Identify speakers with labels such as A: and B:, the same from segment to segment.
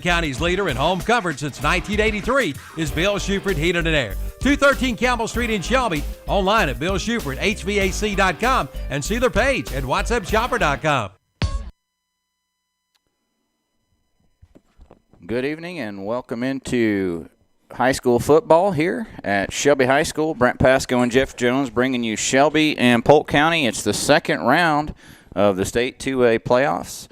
A: County's leader in home coverage since 1983 is Bill Shuford Heating and Air. 213 Campbell Street in Shelby. Online at BillShufordHVAC.com and see their page at WhatsAppShopper.com.
B: Good evening and welcome into high school football here at Shelby High School. Brent, Pasco, and Jeff Jones bringing you Shelby and Polk County. It's the second round of the State 2A playoffs.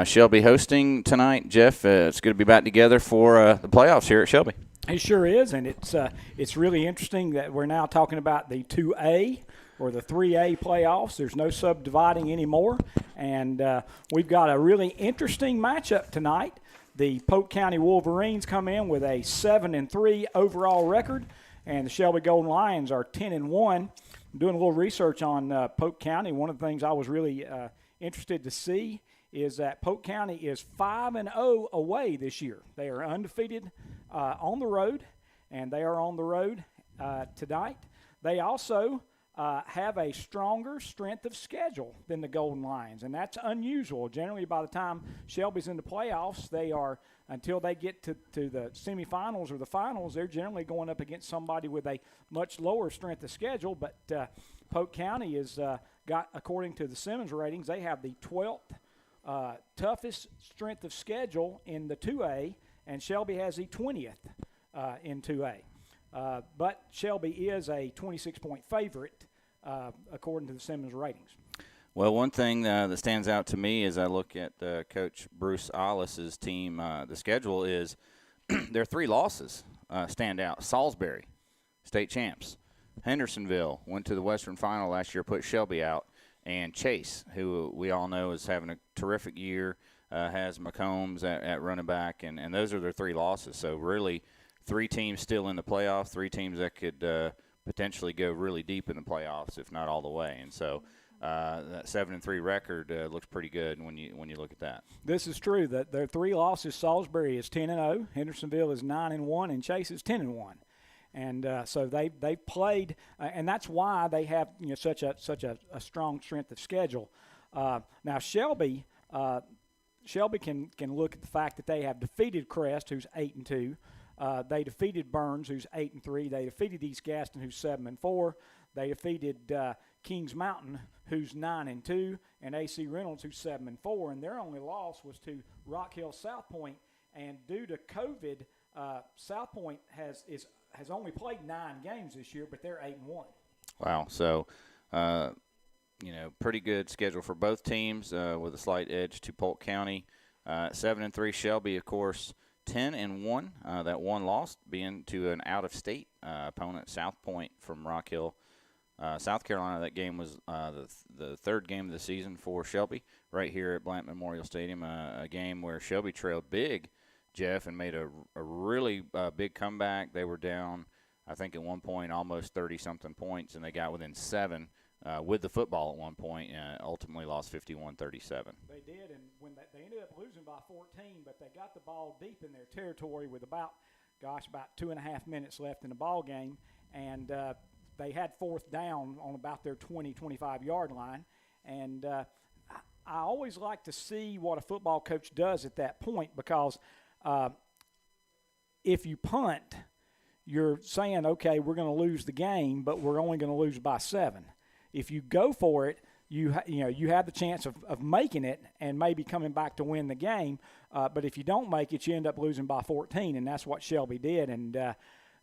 B: Shelby hosting tonight. Jeff, it's good to be back together for the playoffs here at Shelby.
C: It sure is, and it's really interesting that we're now talking about the 2A or the 3A playoffs. There's no subdividing anymore, and we've got a really interesting matchup tonight. The Polk County Wolverines come in with a 7-3 overall record, and the Shelby Golden Lions are 10-1. I'm doing a little research on Polk County. One of the things I was really interested to see is that Polk County is 5-0 away this year. They are undefeated on the road, and they are on the road tonight. They also have a stronger strength of schedule than the Golden Lions, and that's unusual. Generally, by the time Shelby's in the playoffs, they are, until they get to the semifinals or the finals, they're generally going up against somebody with a much lower strength of schedule. But Polk County is got, according to the Simmons ratings, they have the 12th toughest strength of schedule in the 2A, and Shelby has the 20th in 2A. But Shelby is a 26-point favorite according to the Simmons ratings.
B: Well, one thing that stands out to me as I look at Coach Bruce Ollis's team, the schedule is their three losses stand out. Salisbury, state champs. Hendersonville went to the Western Final last year, put Shelby out. And Chase, who we all know is having a terrific year, has McCombs at running back, and those are their three losses. So really three teams still in the playoffs, three teams that could potentially go really deep in the playoffs, if not all the way. And so that 7-3 record looks pretty good when you look at that.
C: This is true. That their three losses, Salisbury is 10-0, Hendersonville is 9-1, and Chase is 10-1. And so they played, and that's why they have such a strong strength of schedule. Now Shelby can look at the fact that they have defeated Crest, who's 8-2. They defeated Burns, who's 8-3. They defeated East Gaston, who's 7-4. They defeated Kings Mountain, who's 9-2, and AC Reynolds, who's 7-4. And their only loss was to Rock Hill South Point. And due to COVID, South Point has only played 9 games this year, but they're 8-1.
B: Wow. So, pretty good schedule for both teams with a slight edge to Polk County. 7-3 Shelby, of course, 10-1. That one loss being to an out-of-state opponent, South Point from Rock Hill, South Carolina. That game was the third game of the season for Shelby right here at Blount Memorial Stadium, a game where Shelby trailed big, Jeff, and made a really big comeback. They were down, I think, at one point almost 30-something points, and they got within 7 with the football at one point, and ultimately lost 51-37.
C: They did, and when they ended up losing by 14, but they got the ball deep in their territory with about 2.5 minutes left in the ball game, and they had fourth down on about their 20-25-yard line, and I always like to see what a football coach does at that point, because if you punt, you're saying, okay, we're going to lose the game, but we're only going to lose by 7. If you go for it, you have the chance of making it and maybe coming back to win the game. But if you don't make it, you end up losing by 14, and that's what Shelby did. And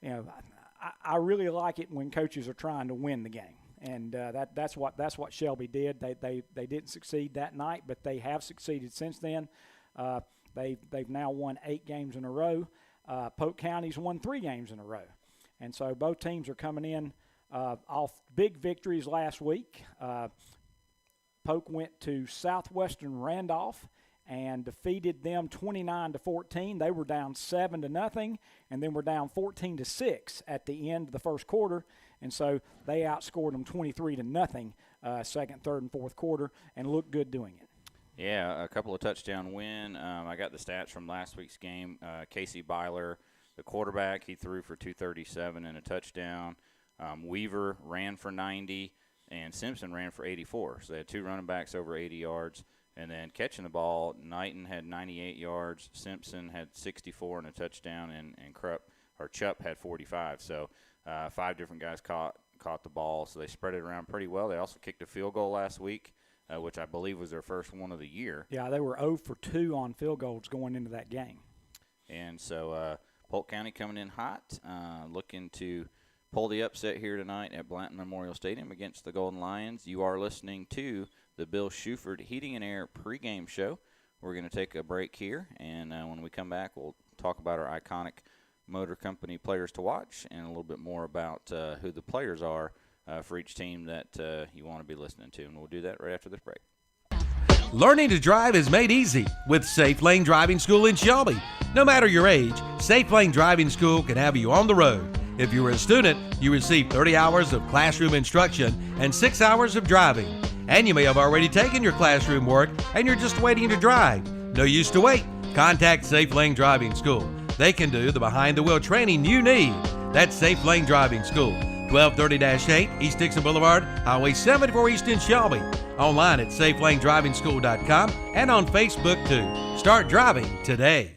C: I really like it when coaches are trying to win the game, and that's what Shelby did. They didn't succeed that night, but they have succeeded since then. They've now won 8 games in a row. Polk County's won 3 games in a row. And so both teams are coming in off big victories last week. Polk went to Southwestern Randolph and defeated them 29-14. They were down 7-0, and then were down 14-6 at the end of the first quarter. And so they outscored them 23-0 second, third, and fourth quarter, and looked good doing it.
B: Yeah, a couple of touchdown win. I got the stats from last week's game. Casey Byler, the quarterback, he threw for 237 and a touchdown. Weaver ran for 90, and Simpson ran for 84. So they had 2 running backs over 80 yards. And then catching the ball, Knighton had 98 yards, Simpson had 64 and a touchdown, and Chupp had 45. So 5 different guys caught the ball, so they spread it around pretty well. They also kicked a field goal last week, which I believe was their first one of the year.
C: Yeah, they were 0 for 2 on field goals going into that game.
B: And so Polk County coming in hot, looking to pull the upset here tonight at Blanton Memorial Stadium against the Golden Lions. You are listening to the Bill Shuford Heating and Air pregame show. We're going to take a break here, and when we come back, we'll talk about our iconic motor company players to watch and a little bit more about who the players are for each team that you want to be listening to, and we'll do that right after this break.
A: Learning to drive is made easy with Safe Lane Driving School in Shelby. No matter your age, Safe Lane Driving School can have you on the road. If you are a student, you receive 30 hours of classroom instruction and 6 hours of driving. And you may have already taken your classroom work and you're just waiting to drive. No use to wait. Contact Safe Lane Driving School. They can do the behind-the-wheel training you need. That's Safe Lane Driving School, 1230-8 East Dixon Boulevard, Highway 74 East in Shelby. Online at safelanedrivingschool.com and on Facebook too. Start driving today.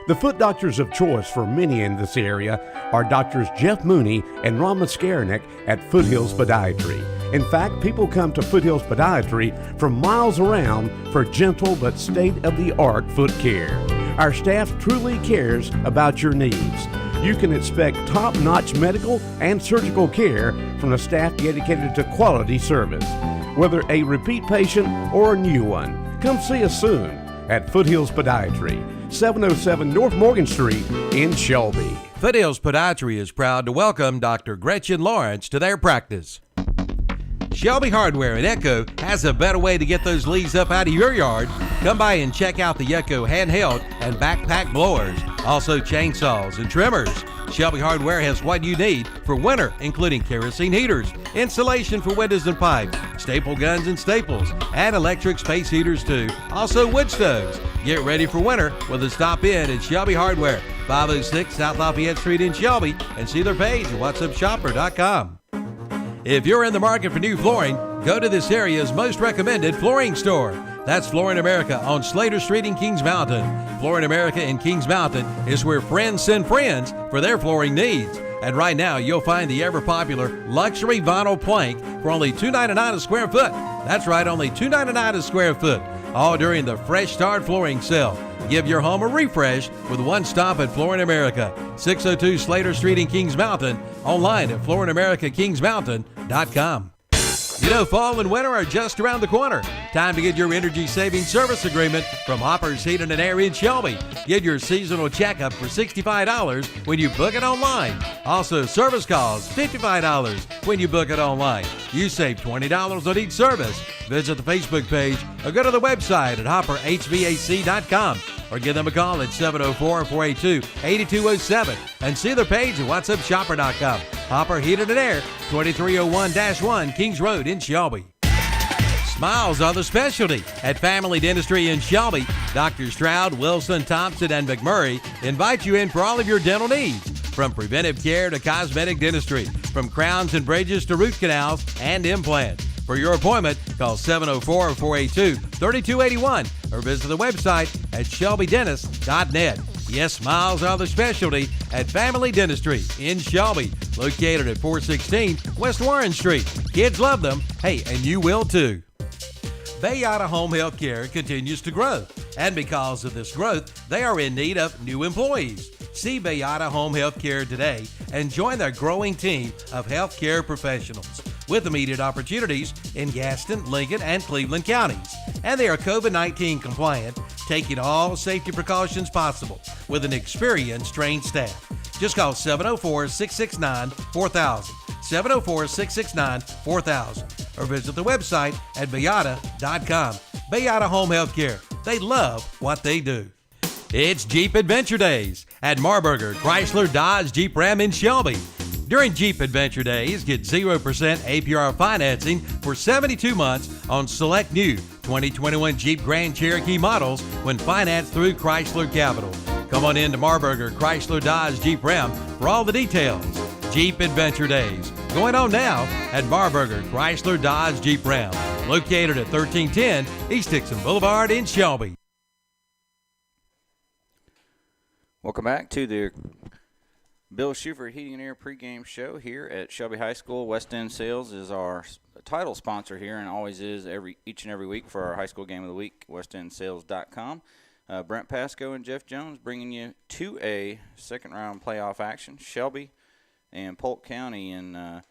D: The foot doctors of choice for many in this area are Doctors Jeff Mooney and Ron Maskarnik at Foothills Podiatry. In fact, people come to Foothills Podiatry from miles around for gentle but state-of-the-art foot care. Our staff truly cares about your needs. You can expect top-notch medical and surgical care from a staff dedicated to quality service. Whether a repeat patient or a new one, come see us soon at Foothills Podiatry, 707 North Morgan Street in Shelby.
A: Foothills Podiatry is proud to welcome Dr. Gretchen Lawrence to their practice. Shelby Hardware in Echo has a better way to get those leaves up out of your yard. Come by and check out the Echo handheld and backpack blowers, also chainsaws and trimmers. Shelby Hardware has what you need for winter, including kerosene heaters, insulation for windows and pipes, staple guns and staples, and electric space heaters too. Also wood stoves. Get ready for winter with a stop in at Shelby Hardware, 506 South Lafayette Street in Shelby, and see their page at whatsupshopper.com. If you're in the market for new flooring, go to this area's most recommended flooring store. That's Flooring America on Slater Street in Kings Mountain. Flooring America in Kings Mountain is where friends send friends for their flooring needs. And right now, you'll find the ever-popular luxury vinyl plank for only $2.99 a square foot. That's right, only $2.99 a square foot. All during the Fresh Start Flooring Sale. Give your home a refresh with one stop at Flooring America, 602 Slater Street in Kings Mountain. Online at flooringamericakingsmountain.com. You know, fall and winter are just around the corner. Time to get your energy-saving service agreement from Hopper's Heating and Air in Shelby. Get your seasonal checkup for $65 when you book it online. Also, service calls, $55 when you book it online. You save $20 on each service. Visit the Facebook page or go to the website at hopperhvac.com or give them a call at 704-482-8207 and see their page at whatsupshopper.com. Hopper Heating and Air, 2301-1 Kings Road in Shelby. Smiles are the specialty at Family Dentistry in Shelby. Dr. Stroud, Wilson, Thompson, and McMurray invite you in for all of your dental needs. From preventive care to cosmetic dentistry, from crowns and bridges to root canals and implants. For your appointment, call 704-482-3281 or visit the website at shelbydentist.net. Yes, smiles are the specialty at Family Dentistry in Shelby, located at 416 West Warren Street. Kids love them. Hey, and you will too. Bayada Home Health Care continues to grow, and because of this growth, they are in need of new employees. See Bayada Home Health Care today and join their growing team of healthcare professionals with immediate opportunities in Gaston, Lincoln, and Cleveland counties. And they are COVID-19 compliant, taking all safety precautions possible with an experienced, trained staff. Just call 704-669-4000, 704-669-4000, or visit the website at bayada.com. Bayada Home Health Care. They love what they do. It's Jeep Adventure Days at Marburger Chrysler Dodge Jeep Ram in Shelby. During Jeep Adventure Days, get 0% APR financing for 72 months on select new 2021 Jeep Grand Cherokee models when financed through Chrysler Capital. Come on in to Marburger Chrysler Dodge Jeep Ram for all the details. Jeep Adventure Days, going on now at Marburger Chrysler Dodge Jeep Ram. located at 1310 East Dixon Boulevard in Shelby.
B: Welcome back to the Bill Schufert Heating and Air pregame show here at Shelby High School. West End Sales is our title sponsor here and always is each and every week for our high school game of the week, westendsales.com. Brent, Pasco, and Jeff Jones bringing you 2A second-round playoff action, Shelby and Polk County. And,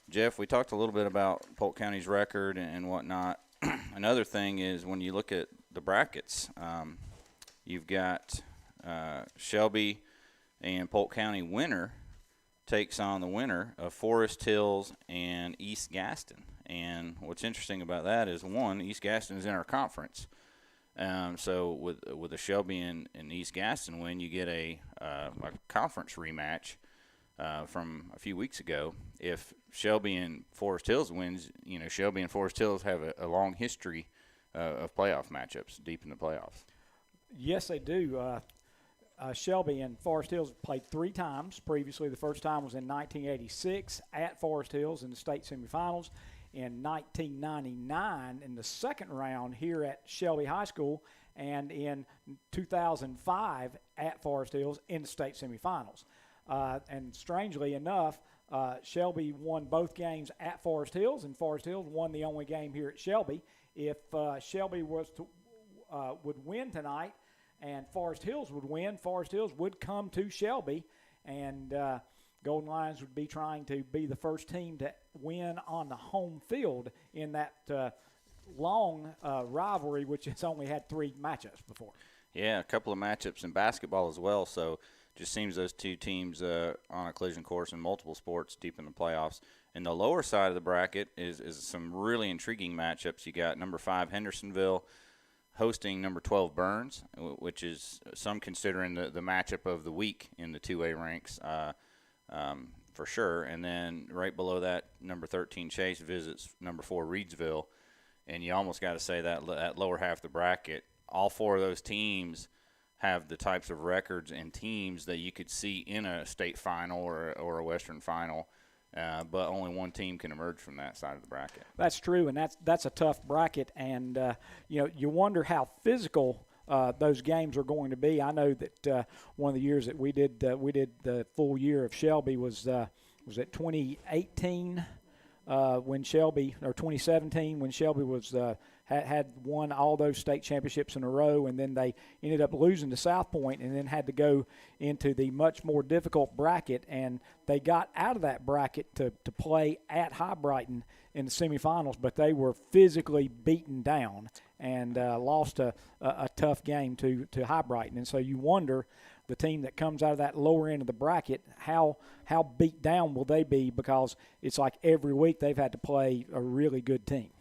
B: Jeff, we talked a little bit about Polk County's record and whatnot. Another thing is when you look at the brackets, you've got Shelby and Polk County winner takes on the winner of Forest Hills and East Gaston. And what's interesting about that is, one, East Gaston is in our conference. So with the Shelby and East Gaston win, you get a conference rematch from a few weeks ago. If Shelby and Forest Hills wins, Shelby and Forest Hills have a long history of playoff matchups deep in the playoffs.
C: Yes, they do. Shelby and Forest Hills played 3 times previously. The first time was in 1986 at Forest Hills in the state semifinals. In 1999 in the second round here at Shelby High School, and in 2005 at Forest Hills in the state semifinals. And strangely enough, Shelby won both games at Forest Hills, and Forest Hills won the only game here at Shelby. If Shelby would win tonight and Forest Hills would win, Forest Hills would come to Shelby, and Golden Lions would be trying to be the first team to win on the home field in that long rivalry, which has only had 3 matchups before.
B: Yeah, a couple of matchups in basketball as well. So just seems those two teams on a collision course in multiple sports deep in the playoffs. In the lower side of the bracket is some really intriguing matchups. You got number 5 Hendersonville hosting number 12 Burns, which is some considering the matchup of the week in the 2A ranks. For sure. And then right below that, number 13 Chase visits number 4 Reedsville. And you almost got to say that lower half of the bracket, all 4 of those teams have the types of records and teams that you could see in a state final or a Western final, but only one team can emerge from that side of the bracket.
C: That's true, and that's a tough bracket. And, you wonder how physical those games are going to be. I know that one of the years that we did the full year of Shelby was it 2018 when Shelby, or 2017 when Shelby was had won all those state championships in a row, and then they ended up losing to South Point, and then had to go into the much more difficult bracket, and they got out of that bracket to play at High Brighton in the semifinals, but they were physically beaten down and lost a tough game to High Brighton. And so you wonder, the team that comes out of that lower end of the bracket, how beat down will they be, because it's like every week they've had to play a really good team.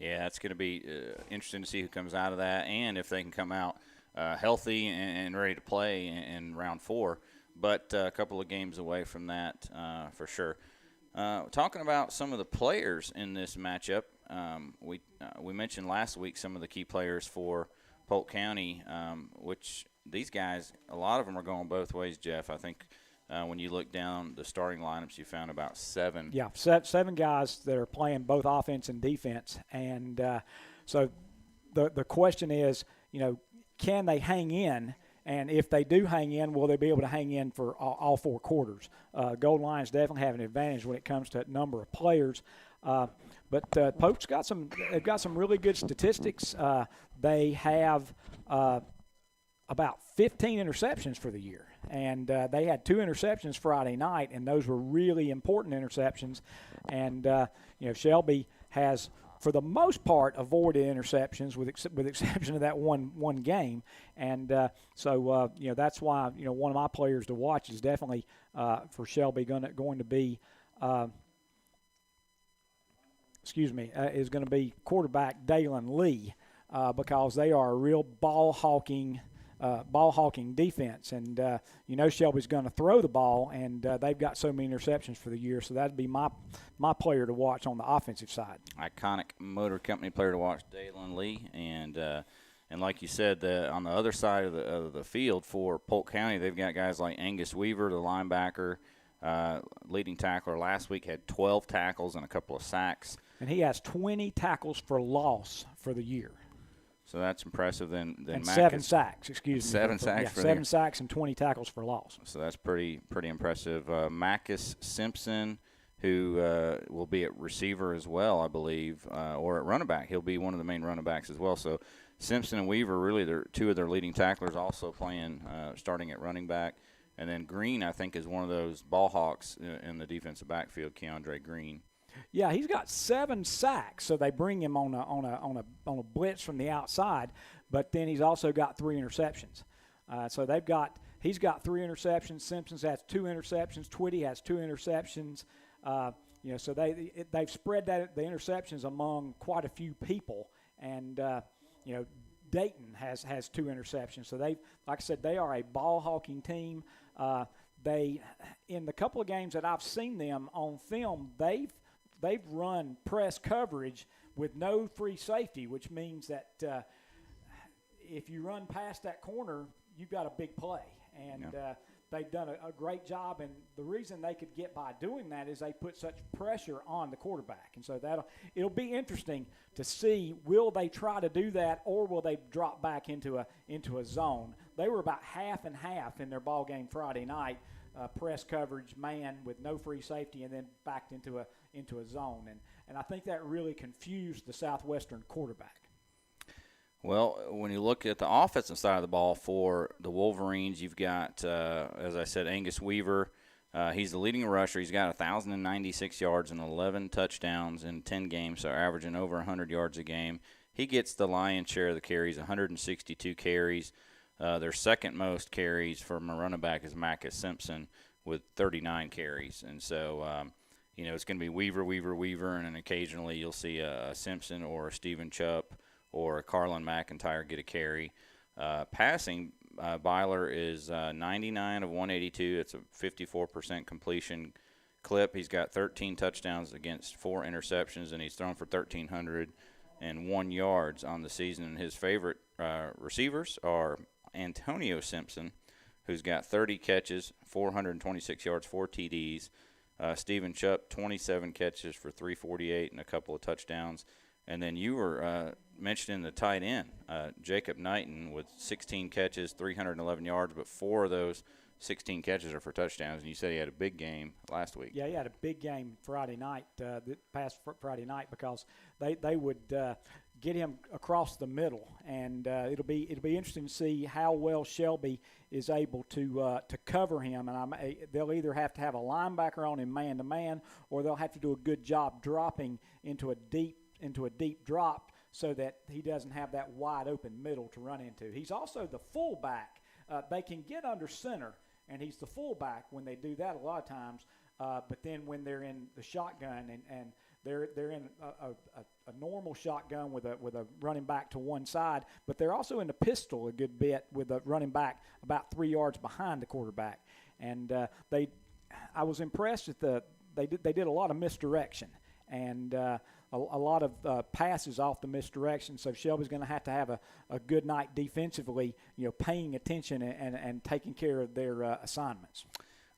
B: Yeah, it's going to be interesting to see who comes out of that, and if they can come out healthy and ready to play in round 4. But a couple of games away from that for sure. Talking about some of the players in this matchup, we mentioned last week some of the key players for Polk County, which these guys, a lot of them are going both ways, Jeff. I think when you look down the starting lineups, you found about 7.
C: Yeah, 7 guys that are playing both offense and defense. And so the question is, can they hang in? And if they do hang in, will they be able to hang in for all 4 quarters? Golden Lions definitely have an advantage when it comes to number of players. But Polk's got some really good statistics. They have about 15 interceptions for the year. And they had 2 interceptions Friday night, and those were really important interceptions. And, Shelby has, for the most part, avoided interceptions with exception of that one game. And so that's why, one of my players to watch is definitely for Shelby going to be is going to be quarterback Dalen Lee, because they are a real ball hawking defense, and Shelby's going to throw the ball, and they've got so many interceptions for the year, so that'd be my player to watch on the offensive side.
B: Iconic Motor Company player to watch, Dalen Lee, and like you said, on the other side of the field for Polk County, they've got guys like Angus Weaver, the linebacker, leading tackler last week, had 12 tackles and a couple of sacks.
C: And he has 20 tackles for loss for the year.
B: So that's impressive. Then
C: and
B: Mac
C: 7
B: is,
C: sacks, excuse me.
B: 7 sacks for the
C: 7
B: year.
C: sacks and 20 tackles for loss.
B: So that's pretty impressive. Marcus Simpson, who will be at receiver as well, I believe, or at running back. He'll be one of the main running backs as well. So Simpson and Weaver, really, they're two of their leading tacklers, also playing, starting at running back. And then Green, I think, is one of those ball hawks in the defensive backfield, Keandre Green.
C: Yeah, he's got 7 sacks, so they bring him on a blitz from the outside. But then he's also got 3 interceptions. So he's got 3 interceptions. Simpson's has 2 interceptions. Twitty has 2 interceptions. So they've spread the interceptions among quite a few people, and Dayton has 2 interceptions. So like I said, they are a ball hawking team. They, in the couple of games that I've seen them on film, they've run press coverage with no free safety, which means that if you run past that corner, you've got a big play. And they've done a great job, and the reason they could get by doing that is they put such pressure on the quarterback. And so it'll be interesting to see, will they try to do that, or will they drop back into a zone? They were about half and half in their ball game Friday night, press coverage, man with no free safety, and then backed into a zone. And I think that really confused the Southwestern quarterback.
B: Well, when you look at the offensive side of the ball for the Wolverines, you've got, as I said, Angus Weaver. He's the leading rusher. He's got 1,096 yards and 11 touchdowns in 10 games, so averaging over 100 yards a game. He gets the lion's share of the carries, 162 carries. Their second most carries from a running back is Marcus Simpson with 39 carries. And so, it's going to be Weaver, and then occasionally you'll see a Simpson or a Stephen Chupp or Carlin McIntyre get a carry. Passing, Byler is 99 of 182. It's a 54% completion clip. He's got 13 touchdowns against 4 interceptions, and he's thrown for 1,301 yards on the season. And his favorite receivers are Antonio Simpson, who's got 30 catches, 426 yards, 4 TDs. Stephen Chupp, 27 catches for 348 and a couple of touchdowns. And then you were mentioning the tight end, Jacob Knighton, with 16 catches, 311 yards, but 4 of those 16 catches are for touchdowns. And you said he had a big game last week.
C: Yeah, he had a big game Friday night, past Friday night, because they would get him across the middle, and it'll be interesting to see how well Shelby is able to cover him. And they'll either have to have a linebacker on him man to man, or they'll have to do a good job dropping into a deep drop so that he doesn't have that wide open middle to run into. He's also the fullback. They can get under center, and he's the fullback when they do that a lot of times. But then when they're in the shotgun and they're in a normal shotgun with a running back to one side, but they're also in the pistol a good bit with a running back about 3 yards behind the quarterback. And I was impressed that they did a lot of misdirection and a lot of passes off the misdirection. So Shelby's going to have a good night defensively, paying attention and taking care of their assignments.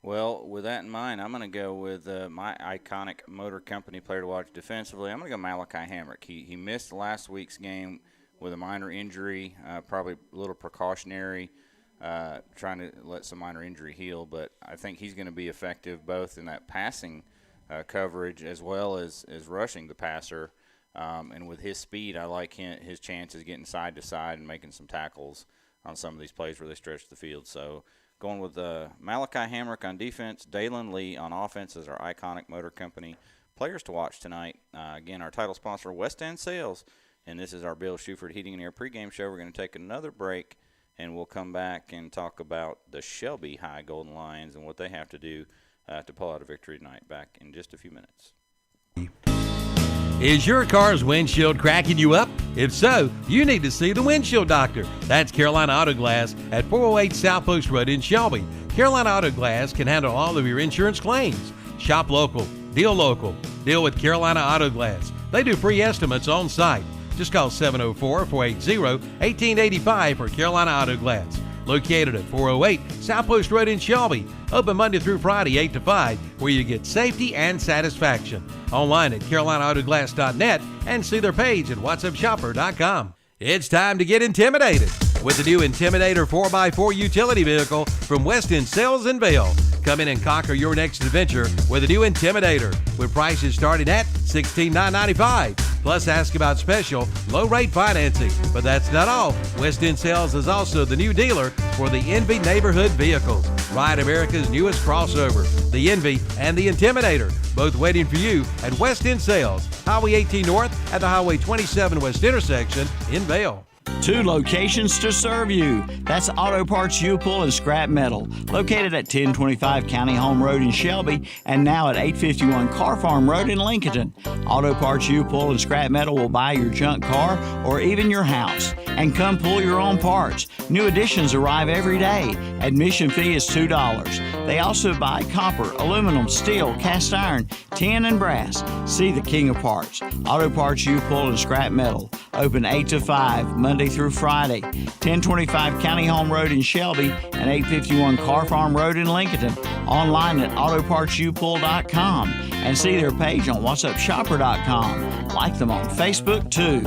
B: Well, with that in mind, I'm going to go with my iconic motor company player to watch defensively. I'm going to go Malachi Hamrick. He missed last week's game with a minor injury, probably a little precautionary, trying to let some minor injury heal. But I think he's going to be effective both in that passing coverage as well as rushing the passer. And with his speed, I like his chances getting side to side and making some tackles on some of these plays where they stretch the field. So going with Malachi Hamrick on defense, Dalen Lee on offense as our iconic motor company. Players to watch tonight. Again, our title sponsor, West End Sales. And this is our Bill Shuford Heating and Air pregame show. We're going to take another break, and we'll come back and talk about the Shelby High Golden Lions and what they have to do to pull out a victory tonight. Back in just a few minutes.
A: Is your car's windshield cracking you up? If so, you need to see the windshield doctor. That's Carolina Auto Glass at 408 South Post Road in Shelby. Carolina Auto Glass can handle all of your insurance claims. Shop local, deal with Carolina Auto Glass. They do free estimates on site. Just call 704-480-1885 for Carolina Auto Glass. located at 408 South Post Road in Shelby. Open Monday through Friday, 8 to 5, where you get safety and satisfaction. Online at CarolinaAutoGlass.net and see their page at WhatsAppShopper.com. It's time to get intimidated with the new Intimidator 4x4 utility vehicle from Weston Sales in Vail. Come in and conquer your next adventure with a new Intimidator, with prices starting at $16,995. Plus, ask about special low-rate financing. But that's not all. West End Sales is also the new dealer for the Envy neighborhood vehicles. Ride America's newest crossover, the Envy and the Intimidator, both waiting for you at West End Sales, Highway 18 North at the Highway 27 West intersection in Vail.
E: 2 locations to serve you. That's Auto Parts U-Pull and Scrap Metal, located at 1025 County Home Road in Shelby and now at 851 Car Farm Road in Lincoln. Auto Parts U-Pull and Scrap Metal will buy your junk car or even your house and come pull your own parts. New additions arrive every day. Admission fee is $2. They also buy copper, aluminum, steel, cast iron, tin, and brass. See the king of parts. Auto Parts U-Pull and Scrap Metal. Open 8 to 5, Monday through Friday. 1025 County Home Road in Shelby and 851 Car Farm Road in Lincoln. Online at autopartsupull.com and see their page on WhatsAppShopper.com. Like them on Facebook too.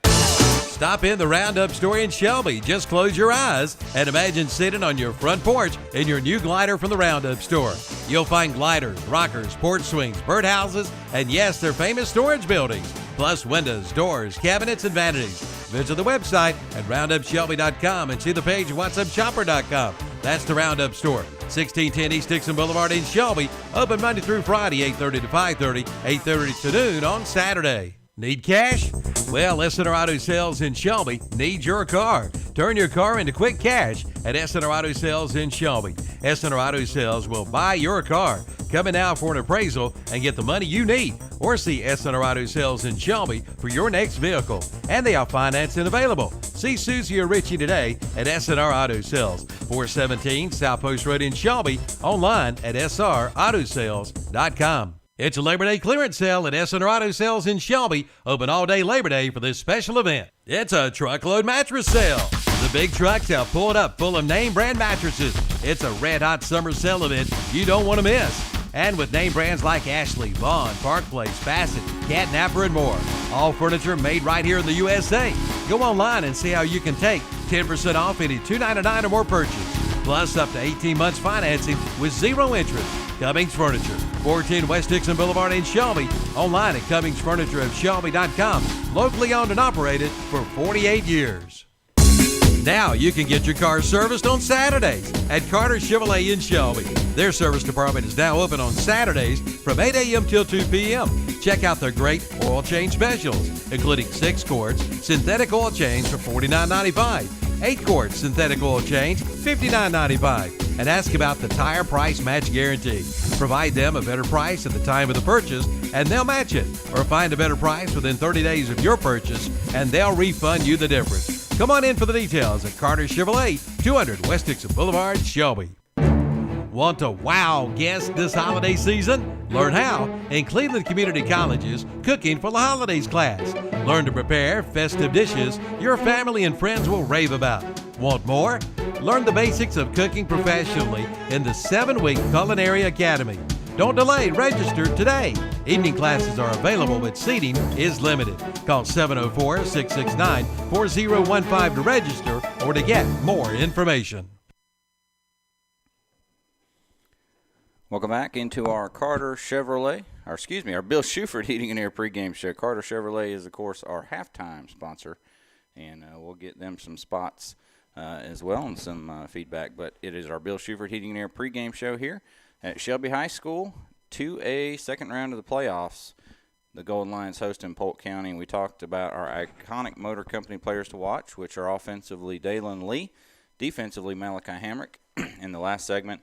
A: Stop in the Roundup store in Shelby. Just close your eyes and imagine sitting on your front porch in your new glider from the Roundup store. You'll find gliders, rockers, porch swings, birdhouses, and yes, their famous storage buildings, plus windows, doors, cabinets, and vanities. Visit the website at roundupshelby.com and see the page at whatsuppshopper.com. That's the Roundup store, 1610 East Dixon Boulevard in Shelby. Open Monday through Friday, 8:30 to 5:30, 8:30 to noon on Saturday. Need cash? Well, S&R Auto Sales in Shelby needs your car. Turn your car into quick cash at S&R Auto Sales in Shelby. S&R Auto Sales will buy your car. Come in now for an appraisal and get the money you need. Or see S&R Auto Sales in Shelby for your next vehicle. And they have financing available. See Susie or Richie today at S&R Auto Sales, 417 South Post Road in Shelby. Online at srautosales.com. It's a Labor Day clearance sale at S&R Auto Sales in Shelby. Open all day Labor Day for this special event. It's a truckload mattress sale. The big trucks have pulled up full of name brand mattresses. It's a red hot summer sale event you don't want to miss. And with name brands like Ashley, Vaughn, Park Place, Bassett, Cat Napper, and more. All furniture made right here in the USA. Go online and see how you can take 10% off any $299 or more purchase. Plus up to 18 months financing with zero interest. Cummings Furniture, 410 West Dixon Boulevard in Shelby. Online at CummingsFurnitureofShelby.com. Locally owned and operated for 48 years. Now you can get your car serviced on Saturdays at Carter Chevrolet in Shelby. Their service department is now open on Saturdays from 8 a.m. till 2 p.m. Check out their great oil change specials, including 6 quarts synthetic oil change for $49.95, 8 quarts synthetic oil change, $59.95, and ask about the tire price match guarantee. Provide them a better price at the time of the purchase, and they'll match it, or find a better price within 30 days of your purchase, and they'll refund you the difference. Come on in for the details at Carter Chevrolet, 200 West Dixon Boulevard, Shelby. Want to wow guests this holiday season? Learn how in Cleveland Community College's Cooking for the Holidays class. Learn to prepare festive dishes your family and friends will rave about. Want more? Learn the basics of cooking professionally in the 7-week Culinary Academy. Don't delay, register today. Evening classes are available, but seating is limited. Call 704-669-4015 to register or to get more information.
B: Welcome back into our Carter Chevrolet, our Bill Shuford Heating and Air pregame show. Carter Chevrolet is, of course, our halftime sponsor, and we'll get them some spots as well and some feedback. But it is our Bill Shuford Heating and Air pregame show here at Shelby High School, 2A, second round of the playoffs. The Golden Lions hosting Polk County, and we talked about our iconic Motor Company players to watch, which are offensively Dalen Lee, defensively Malachi Hamrick in the last segment.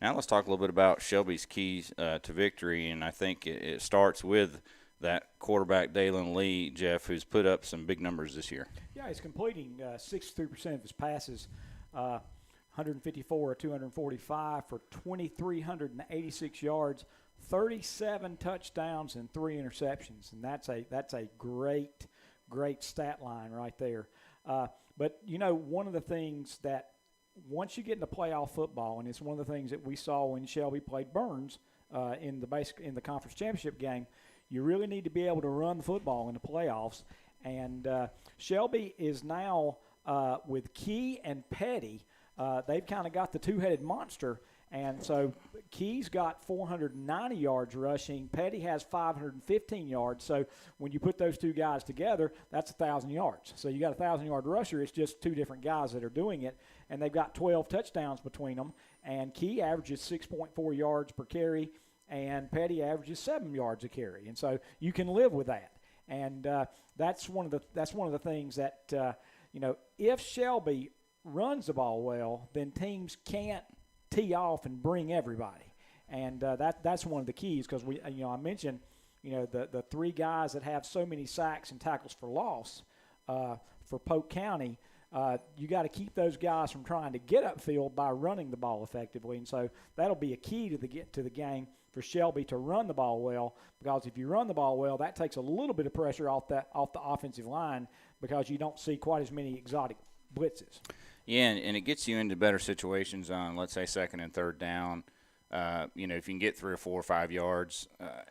B: Now let's talk a little bit about Shelby's keys to victory, and I think it starts with that quarterback Dalen Lee, Jeff, who's put up some big numbers this year.
C: Yeah, he's completing 63% of his passes, 154 or 245 for 2,386 yards, 37 touchdowns, and 3 interceptions, and that's a great stat line right there. But, one of the things that once you get into playoff football, and it's one of the things that we saw when Shelby played Burns in the conference championship game, you really need to be able to run the football in the playoffs. And Shelby is now with Key and Petty. They've kind of got the two-headed monster. And so Key's got 490 yards rushing. Petty has 515 yards. So when you put those two guys together, that's 1,000 yards. So you got a 1,000-yard rusher. It's just two different guys that are doing it. And they've got 12 touchdowns between them. And Key averages 6.4 yards per carry, and Petty averages 7 yards a carry. And so you can live with that. And that's one of the things that if Shelby runs the ball well, then teams can't tee off and bring everybody, and that's one of the keys, because I mentioned the three guys that have so many sacks and tackles for loss for Polk County. You got to keep those guys from trying to get upfield by running the ball effectively, and so that'll be a key to the game for Shelby to run the ball well, because if you run the ball well, that takes a little bit of pressure off the offensive line, because you don't see quite as many exotic blitzes.
B: Yeah, and it gets you into better situations on, let's say, second and third down. If you can get 3 or 4 or 5 yards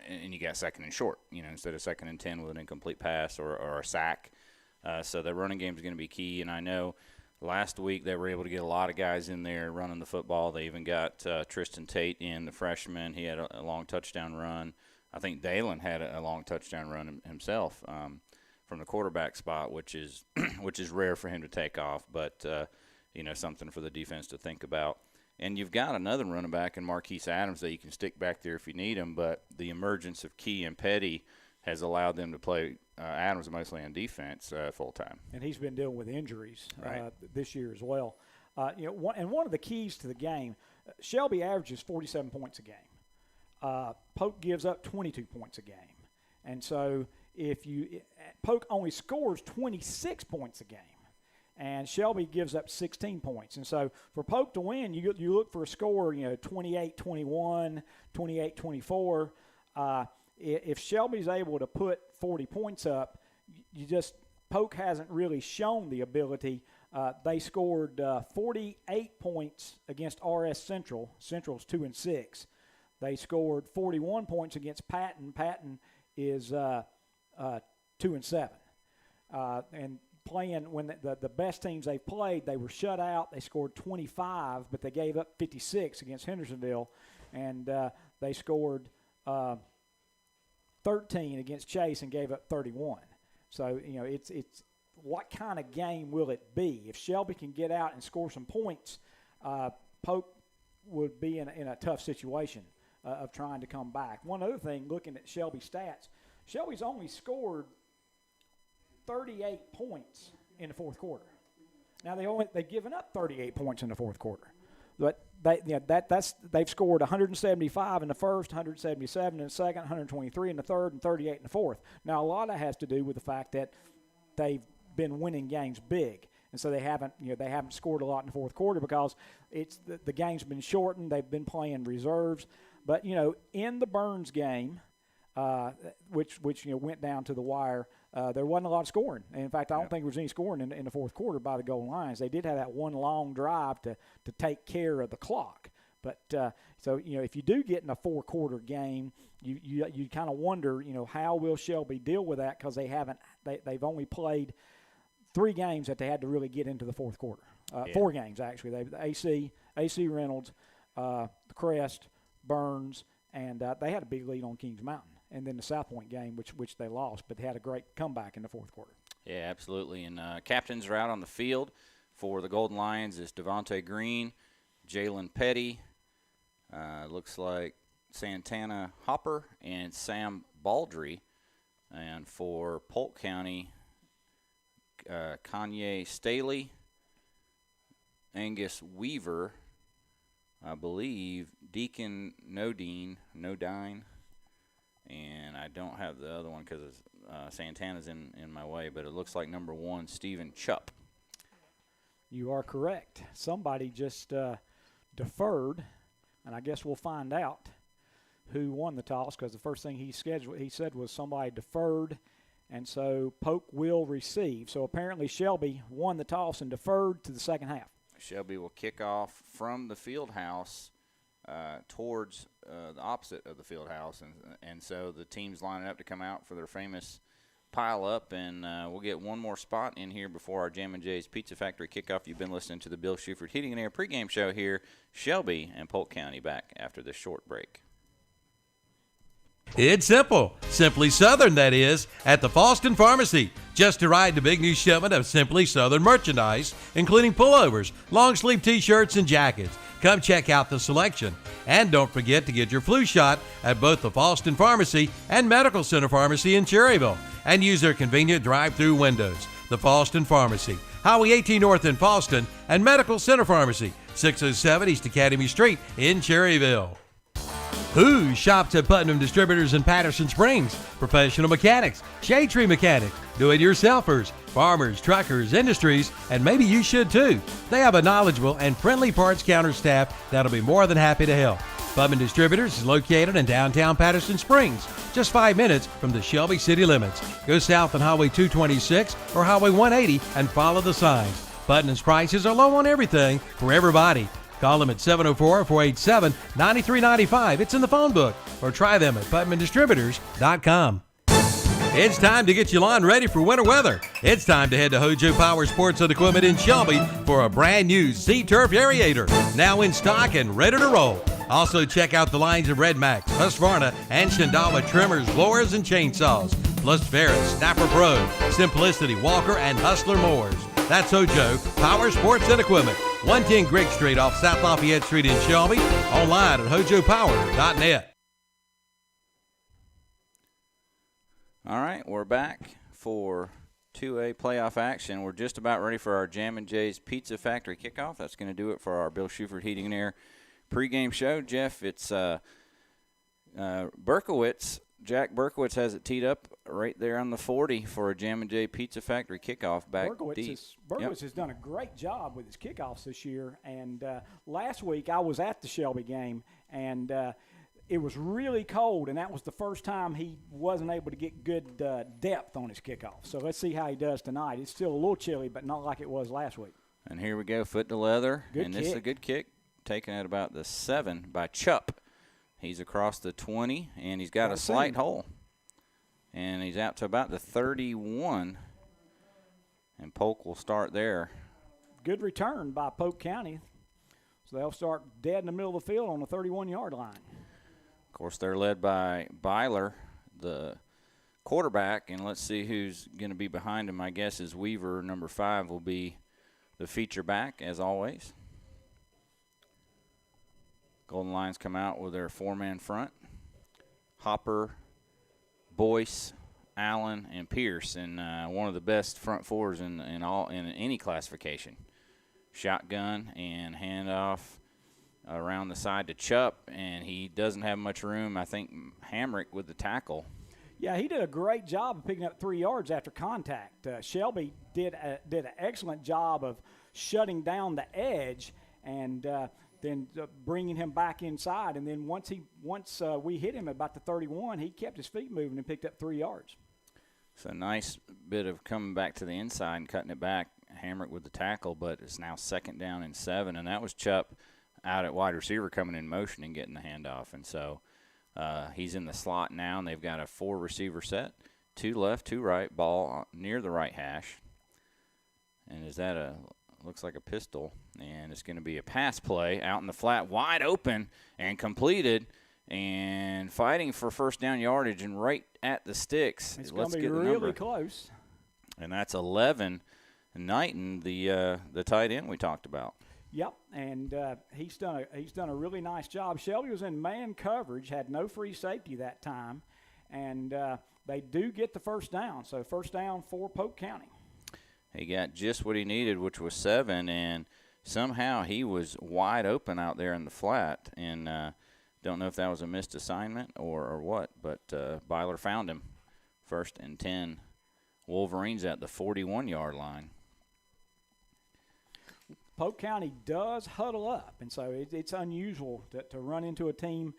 B: and you got second and short, instead of second and 10 with an incomplete pass or a sack. So the running game is going to be key. And I know last week they were able to get a lot of guys in there running the football. They even got Tristan Tate in, the freshman. He had a long touchdown run. I think Dalen had a long touchdown run himself from the quarterback spot, which is rare for him to take off. But something for the defense to think about. And you've got another running back in Marquise Adams that you can stick back there if you need him, but the emergence of Key and Petty has allowed them to play Adams mostly on defense full-time.
C: And he's been dealing with injuries
B: right.
C: This year as well. One of the keys to the game, Shelby averages 47 points a game. Polk gives up 22 points a game. And so Polk only scores 26 points a game, and Shelby gives up 16 points. And so for Polk to win, you look for a score, 28-21, 28-24. If Shelby's able to put 40 points up, Polk hasn't really shown the ability. They scored 48 points against RS Central. Central's 2-6. They scored 41 points against Patton. Patton is 2-7. And playing when the best teams they've played, they were shut out. They scored 25, but they gave up 56 against Hendersonville, and they scored 13 against Chase and gave up 31. So it's what kind of game will it be? If Shelby can get out and score some points, Polk would be in a tough situation of trying to come back. One other thing, looking at Shelby's stats, Shelby's only scored 38 points in the fourth quarter. Now they've given up 38 points in the fourth quarter, but they've scored 175 in the first, 177 in the second, 123 in the third, and 38 in the fourth. Now a lot of that has to do with the fact that they've been winning games big, and so they haven't scored a lot in the fourth quarter because the game's been shortened. They've been playing reserves, but in the Burns game, which went down to the wire. There wasn't a lot of scoring. And in fact, I don't think there was any scoring in the fourth quarter by the goal lines. They did have that one long drive to take care of the clock. But so if you do get in a 4-quarter game, you kind of wonder how will Shelby deal with that, because they've only played 3 games that they had to really get into the fourth quarter. 4 games actually. They AC Reynolds, the Crest, Burns, and they had a big lead on Kings Mountain. And then the South Point game, which they lost, but they had a great comeback in the fourth quarter.
B: Yeah, absolutely. And captains are out on the field for the Golden Lions is Devontae Green, Jalen Petty, looks like Santana Hopper, and Sam Baldry. And for Polk County, Kanye Staley, Angus Weaver, I believe Deacon Nodine, and I don't have the other one because Santana's in my way, but it looks like number 1, Stephen Chupp.
C: You are correct. Somebody just deferred, and I guess we'll find out who won the toss, because the first thing he said was somebody deferred, and so Polk will receive. So apparently Shelby won the toss and deferred to the second half.
B: Shelby will kick off from the field house towards the opposite of the field house, and so the team's lining up to come out for their famous pile up, and we'll get one more spot in here before our Jammin' Jay's Pizza Factory kickoff. You've been listening to the Bill Shuford Heating and Air pregame show here, Shelby and Polk County, back after this short break.
A: It's simple. Simply Southern, that is, at the Fallston Pharmacy. Just arrived a big new shipment of Simply Southern merchandise, including pullovers, long-sleeve T-shirts, and jackets. Come check out the selection. And don't forget to get your flu shot at both the Fallston Pharmacy and Medical Center Pharmacy in Cherryville. And use their convenient drive-through windows. The Fallston Pharmacy, Highway 18 North in Fallston, and Medical Center Pharmacy, 607 East Academy Street in Cherryville. Who shops at Putnam Distributors in Patterson Springs? Professional mechanics, shade tree mechanics, do-it-yourselfers, farmers, truckers, industries, and maybe you should too. They have a knowledgeable and friendly parts counter staff that'll be more than happy to help. Putnam Distributors is located in downtown Patterson Springs, just 5 minutes from the Shelby city limits. Go south on Highway 226 or Highway 180 and follow the signs. Putnam's prices are low on everything for everybody. Call them at 704-487-9395. It's in the phone book. Or try them at PutnamDistributors.com. It's time to get your lawn ready for winter weather. It's time to head to Hojo Power Sports and Equipment in Shelby for a brand new Z-Turf Aerator, now in stock and ready to roll. Also check out the lines of Red Max, Husqvarna, and Shindama trimmers, blowers, and chainsaws, plus Ferris, Snapper Pro, Simplicity, Walker, and Hustler mowers. That's Hojo Power Sports and Equipment, 110 Grigg Street off South Lafayette Street in Shelby, online at hojopower.net.
B: All right, we're back for 2A playoff action. We're just about ready for our Jammin' Jay's Pizza Factory kickoff. That's going to do it for our Bill Shuford Heating and Air pregame show. Jeff, it's Berkowitz. Jack Berkowitz has it teed up right there on the 40 for a Jammin' Jay Pizza Factory kickoff back deep.
C: Berkowitz has done a great job with his kickoffs this year. And last week I was at the Shelby game, and it was really cold, and that was the first time he wasn't able to get good depth on his kickoff. So let's see how he does tonight. It's still a little chilly, but not like it was last week.
B: And here we go, foot to leather.
C: Good
B: and
C: kick.
B: This is a good kick, taken at about the 7 by Chupp. He's across the 20, and he's got a slight hole. And he's out to about the 31, and Polk will start there.
C: Good return by Polk County. So they'll start dead in the middle of the field on the 31-yard line.
B: Of course, they're led by Byler, the quarterback, and let's see who's going to be behind him. My guess is Weaver, number 5, will be the feature back, as always. Golden Lions come out with their 4-man front. Hopper, Boyce, Allen, and Pierce, and one of the best front fours in any classification. Shotgun and handoff around the side to Chupp, and he doesn't have much room. I think Hamrick with the tackle.
C: Yeah, he did a great job of picking up 3 yards after contact. Shelby did an excellent job of shutting down the edge and then bringing him back inside. And then once we hit him at about the 31, he kept his feet moving and picked up 3 yards.
B: So nice bit of coming back to the inside and cutting it back. Hamrick with the tackle, but it's now 2nd down and 7, and that was Chupp out at wide receiver coming in motion and getting the handoff. And so he's in the slot now, and they've got a 4-receiver set, 2 left, 2 right, ball near the right hash. And is that looks like a pistol, and it's going to be a pass play out in the flat, wide open and completed, and fighting for first down yardage and right at the sticks.
C: It's going to be really close.
B: And that's 11, Knighton, the tight end we talked about.
C: Yep, and he's done a really nice job. Shelby was in man coverage, had no free safety that time, and they do get the first down. So first down for Polk County.
B: He got just what he needed, which was 7, and somehow he was wide open out there in the flat. And don't know if that was a missed assignment or what, but Byler found him. 1st and 10. Wolverines at the 41-yard line.
C: Polk County does huddle up, and so it's unusual to run into a team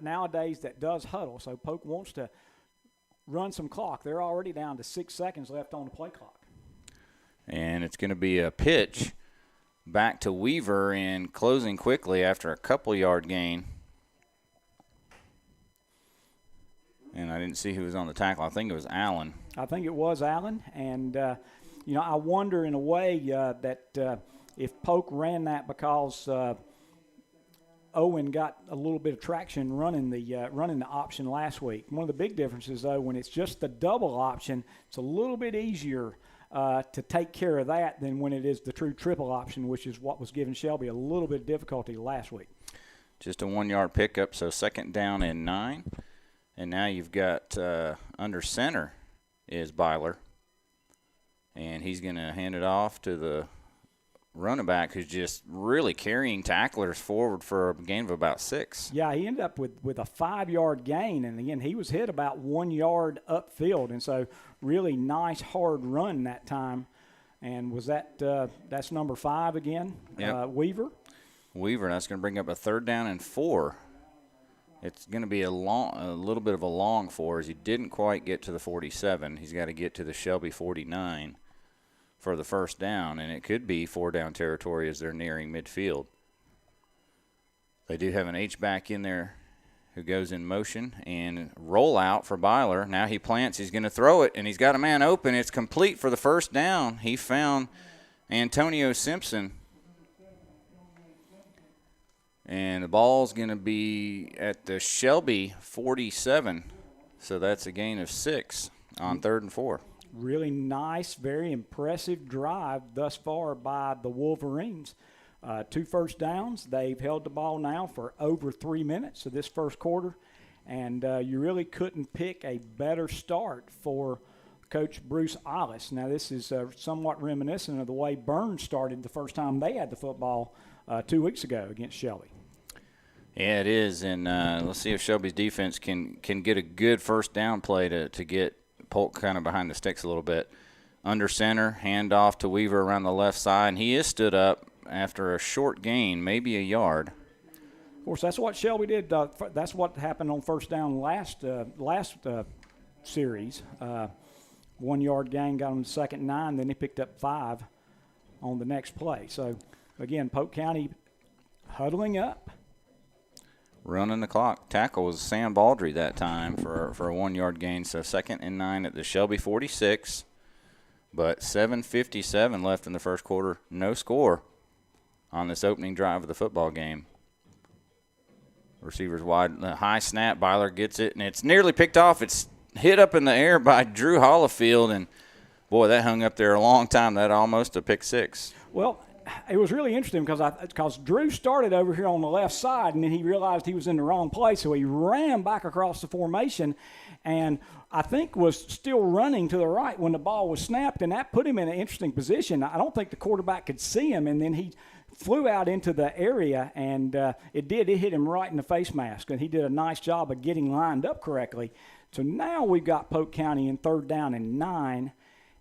C: nowadays that does huddle. So Polk wants to run some clock. They're already down to 6 seconds left on the play clock.
B: And it's going to be a pitch back to Weaver and closing quickly after a couple-yard gain. And I didn't see who was on the tackle. I think it was Allen.
C: I think it was Allen. And, I wonder in a way that if Polk ran that because Owen got a little bit of traction running the option last week. One of the big differences, though, when it's just the double option, it's a little bit easier to take care of that than when it is the true triple option, which is what was giving Shelby a little bit of difficulty last week.
B: Just a 1-yard pickup, so 2nd down and 9. And now you've got under center is Byler. And he's going to hand it off to the running back who's just really carrying tacklers forward for a gain of about 6.
C: Yeah, he ended up with a 5-yard gain. And, again, he was hit about 1 yard upfield. And so really nice, hard run that time. And was that's number 5 again,
B: yep.
C: Weaver?
B: Weaver, that's going to bring up a 3rd down and 4. It's going to be a little bit of a long 4 as he didn't quite get to the 47. He's got to get to the Shelby 49 for the 1st down, and it could be 4-down territory as they're nearing midfield. They do have an H-back in there who goes in motion and roll out for Byler. Now he plants. He's going to throw it, and he's got a man open. It's complete for the 1st down. He found Antonio Simpson. And the ball's going to be at the Shelby 47. So that's a gain of 6 on 3rd and 4.
C: Really nice, very impressive drive thus far by the Wolverines. 2 first downs. They've held the ball now for over 3 minutes of this first quarter. And you really couldn't pick a better start for Coach Bruce Ollis. Now, this is somewhat reminiscent of the way Burns started the first time they had the football 2 weeks ago against Shelby.
B: Yeah, it is, and let's see if Shelby's defense can get a good 1st down play to get Polk kind of behind the sticks a little bit. Under center, handoff to Weaver around the left side, and he is stood up after a short gain, maybe a yard.
C: Of course, that's what Shelby did. That's what happened on 1st down last series. 1 yard gain got him to 2nd and 9, then he picked up 5 on the next play. So, again, Polk County huddling up.
B: Running the clock. Tackle was Sam Baldry that time for a 1 yard gain. So 2nd and 9 at the Shelby 46. But 7:57 left in the first quarter. No score on this opening drive of the football game. Receivers wide. High snap. Byler gets it, and it's nearly picked off. It's hit up in the air by Drew Hollifield, and, boy, that hung up there a long time. That almost a pick 6.
C: Well, it was really interesting because Drew started over here on the left side, and then he realized he was in the wrong place, so he ran back across the formation and I think was still running to the right when the ball was snapped, and that put him in an interesting position. I don't think the quarterback could see him, and then he flew out into the area, and it hit him right in the face mask, and he did a nice job of getting lined up correctly. So now we've got Polk County in 3rd down and 9,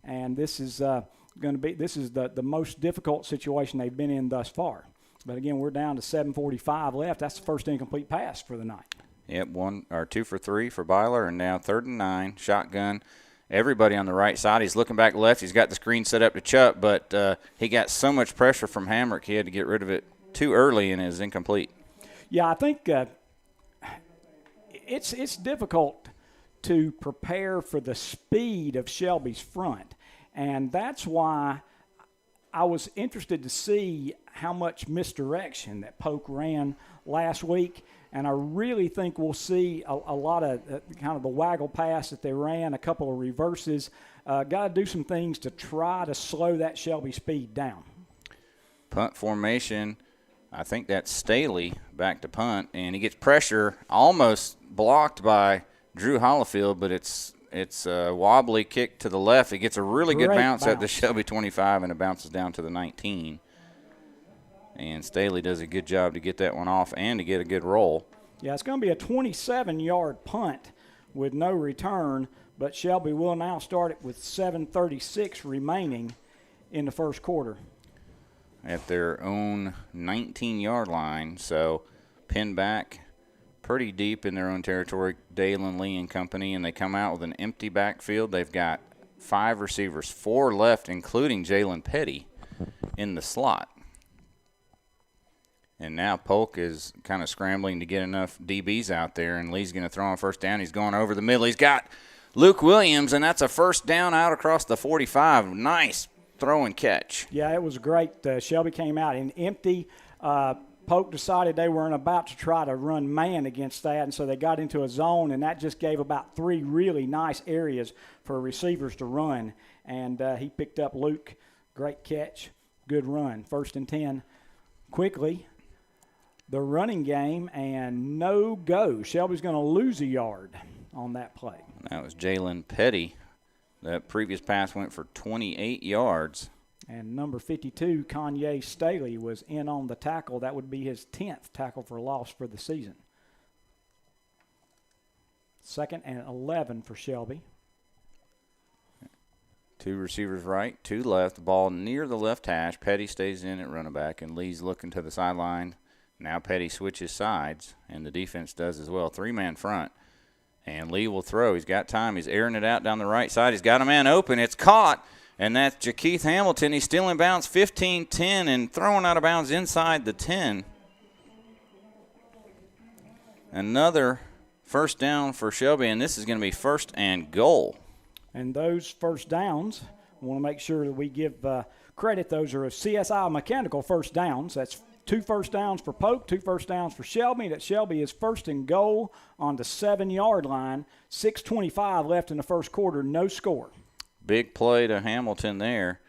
C: and this is the most difficult situation they've been in thus far. But again, we're down to 7:45 left. That's the first incomplete pass for the night.
B: Yep, 2 for 3 for Byler, and now 3rd and 9, shotgun. Everybody on the right side. He's looking back left. He's got the screen set up to Chuck, but he got so much pressure from Hamrick, he had to get rid of it too early, and it is incomplete.
C: Yeah, I think it's difficult to prepare for the speed of Shelby's front. And that's why I was interested to see how much misdirection that Polk ran last week. And I really think we'll see a lot of kind of the waggle pass that they ran, a couple of reverses. Got to do some things to try to slow that Shelby speed down.
B: Punt formation, I think that's Staley back to punt. And he gets pressure almost blocked by Drew Hollifield, but it's a wobbly kick to the left. It gets a really good bounce at the Shelby 25, and it bounces down to the 19. And Staley does a good job to get that one off and to get a good roll.
C: Yeah, it's going to be a 27-yard punt with no return, but Shelby will now start it with 7:36 remaining in the first quarter.
B: At their own 19-yard line, so pin back pretty deep in their own territory, Dalen, Lee, and company, and they come out with an empty backfield. They've got 5 receivers, 4 left, including Jalen Petty in the slot. And now Polk is kind of scrambling to get enough DBs out there, and Lee's going to throw on first down. He's going over the middle. He's got Luke Williams, and that's a first down out across the 45. Nice throw and catch.
C: Yeah, it was great. Shelby came out in empty. Polk decided they weren't about to try to run man against that, and so they got into a zone, and that just gave about 3 really nice areas for receivers to run. And he picked up Luke. Great catch. Good run. 1st and 10. Quickly, the running game and no go. Shelby's going to lose a yard on that play.
B: That was Jalen Petty. That previous pass went for 28 yards.
C: And number 52, Kanye Staley, was in on the tackle. That would be his 10th tackle for loss for the season. 2nd and 11 for Shelby.
B: 2 receivers right, 2 left. The ball near the left hash. Petty stays in at running back, and Lee's looking to the sideline. Now Petty switches sides, and the defense does as well. 3-man front. And Lee will throw. He's got time. He's airing it out down the right side. He's got a man open. It's caught, and that's Jakeith Hamilton. He's still in bounds, 15-10, and throwing out of bounds inside the 10. Another first down for Shelby, and this is going to be 1st and goal.
C: And those first downs, I want to make sure that we give credit. Those are CSI Mechanical first downs. That's 2 first downs for Polk, 2 first downs for Shelby. That Shelby is 1st and goal on the 7-yard line. 6:25 left in the first quarter, no score.
B: Big play to Hamilton there.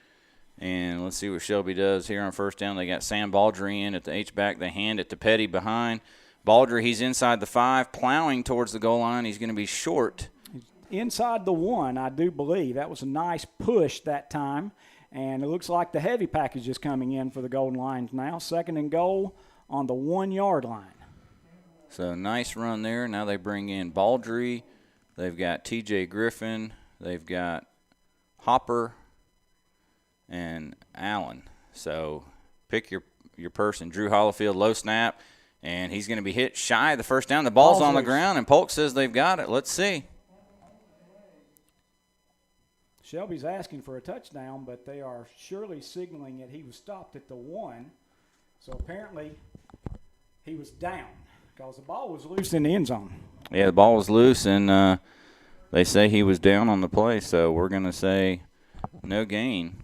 B: And let's see what Shelby does here on first down. They got Sam Baldry in at the H-back. They hand it to Petty behind. Baldry, he's inside the 5, plowing towards the goal line. He's going to be short.
C: Inside the 1, I do believe. That was a nice push that time. And it looks like the heavy package is coming in for the Golden Lions now. 2nd and goal on the 1-yard line.
B: So nice run there. Now they bring in Baldry. They've got T.J. Griffin. They've got Hopper and Allen. So pick your person. Drew Hollifield, low snap, and he's going to be hit shy of the first down. The ball's on the ground, and Polk says they've got it. Let's see.
C: Shelby's asking for a touchdown, but they are surely signaling that he was stopped at the 1. So apparently he was down because the ball was loose in the end zone.
B: Yeah, the ball was loose, and they say he was down on the play, so we're going to say no gain.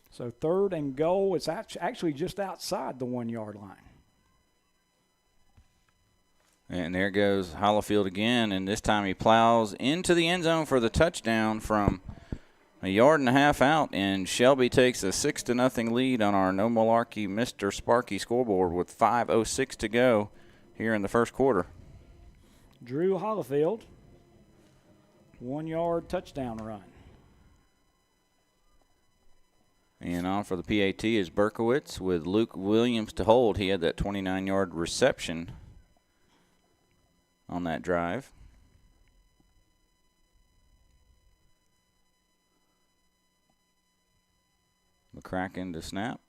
C: So 3rd and goal. It's actually just outside the 1-yard line.
B: And there goes Hollifield again, and this time he plows into the end zone for the touchdown from a 1.5 yards out, and Shelby takes a 6-0 lead on our No Malarkey Mr. Sparky scoreboard with 5:06 to go here in the first quarter.
C: Drew Hollifield, 1-yard touchdown run.
B: And on for the PAT is Berkowitz with Luke Williams to hold. He had that 29-yard reception on that drive. McCracken to snap.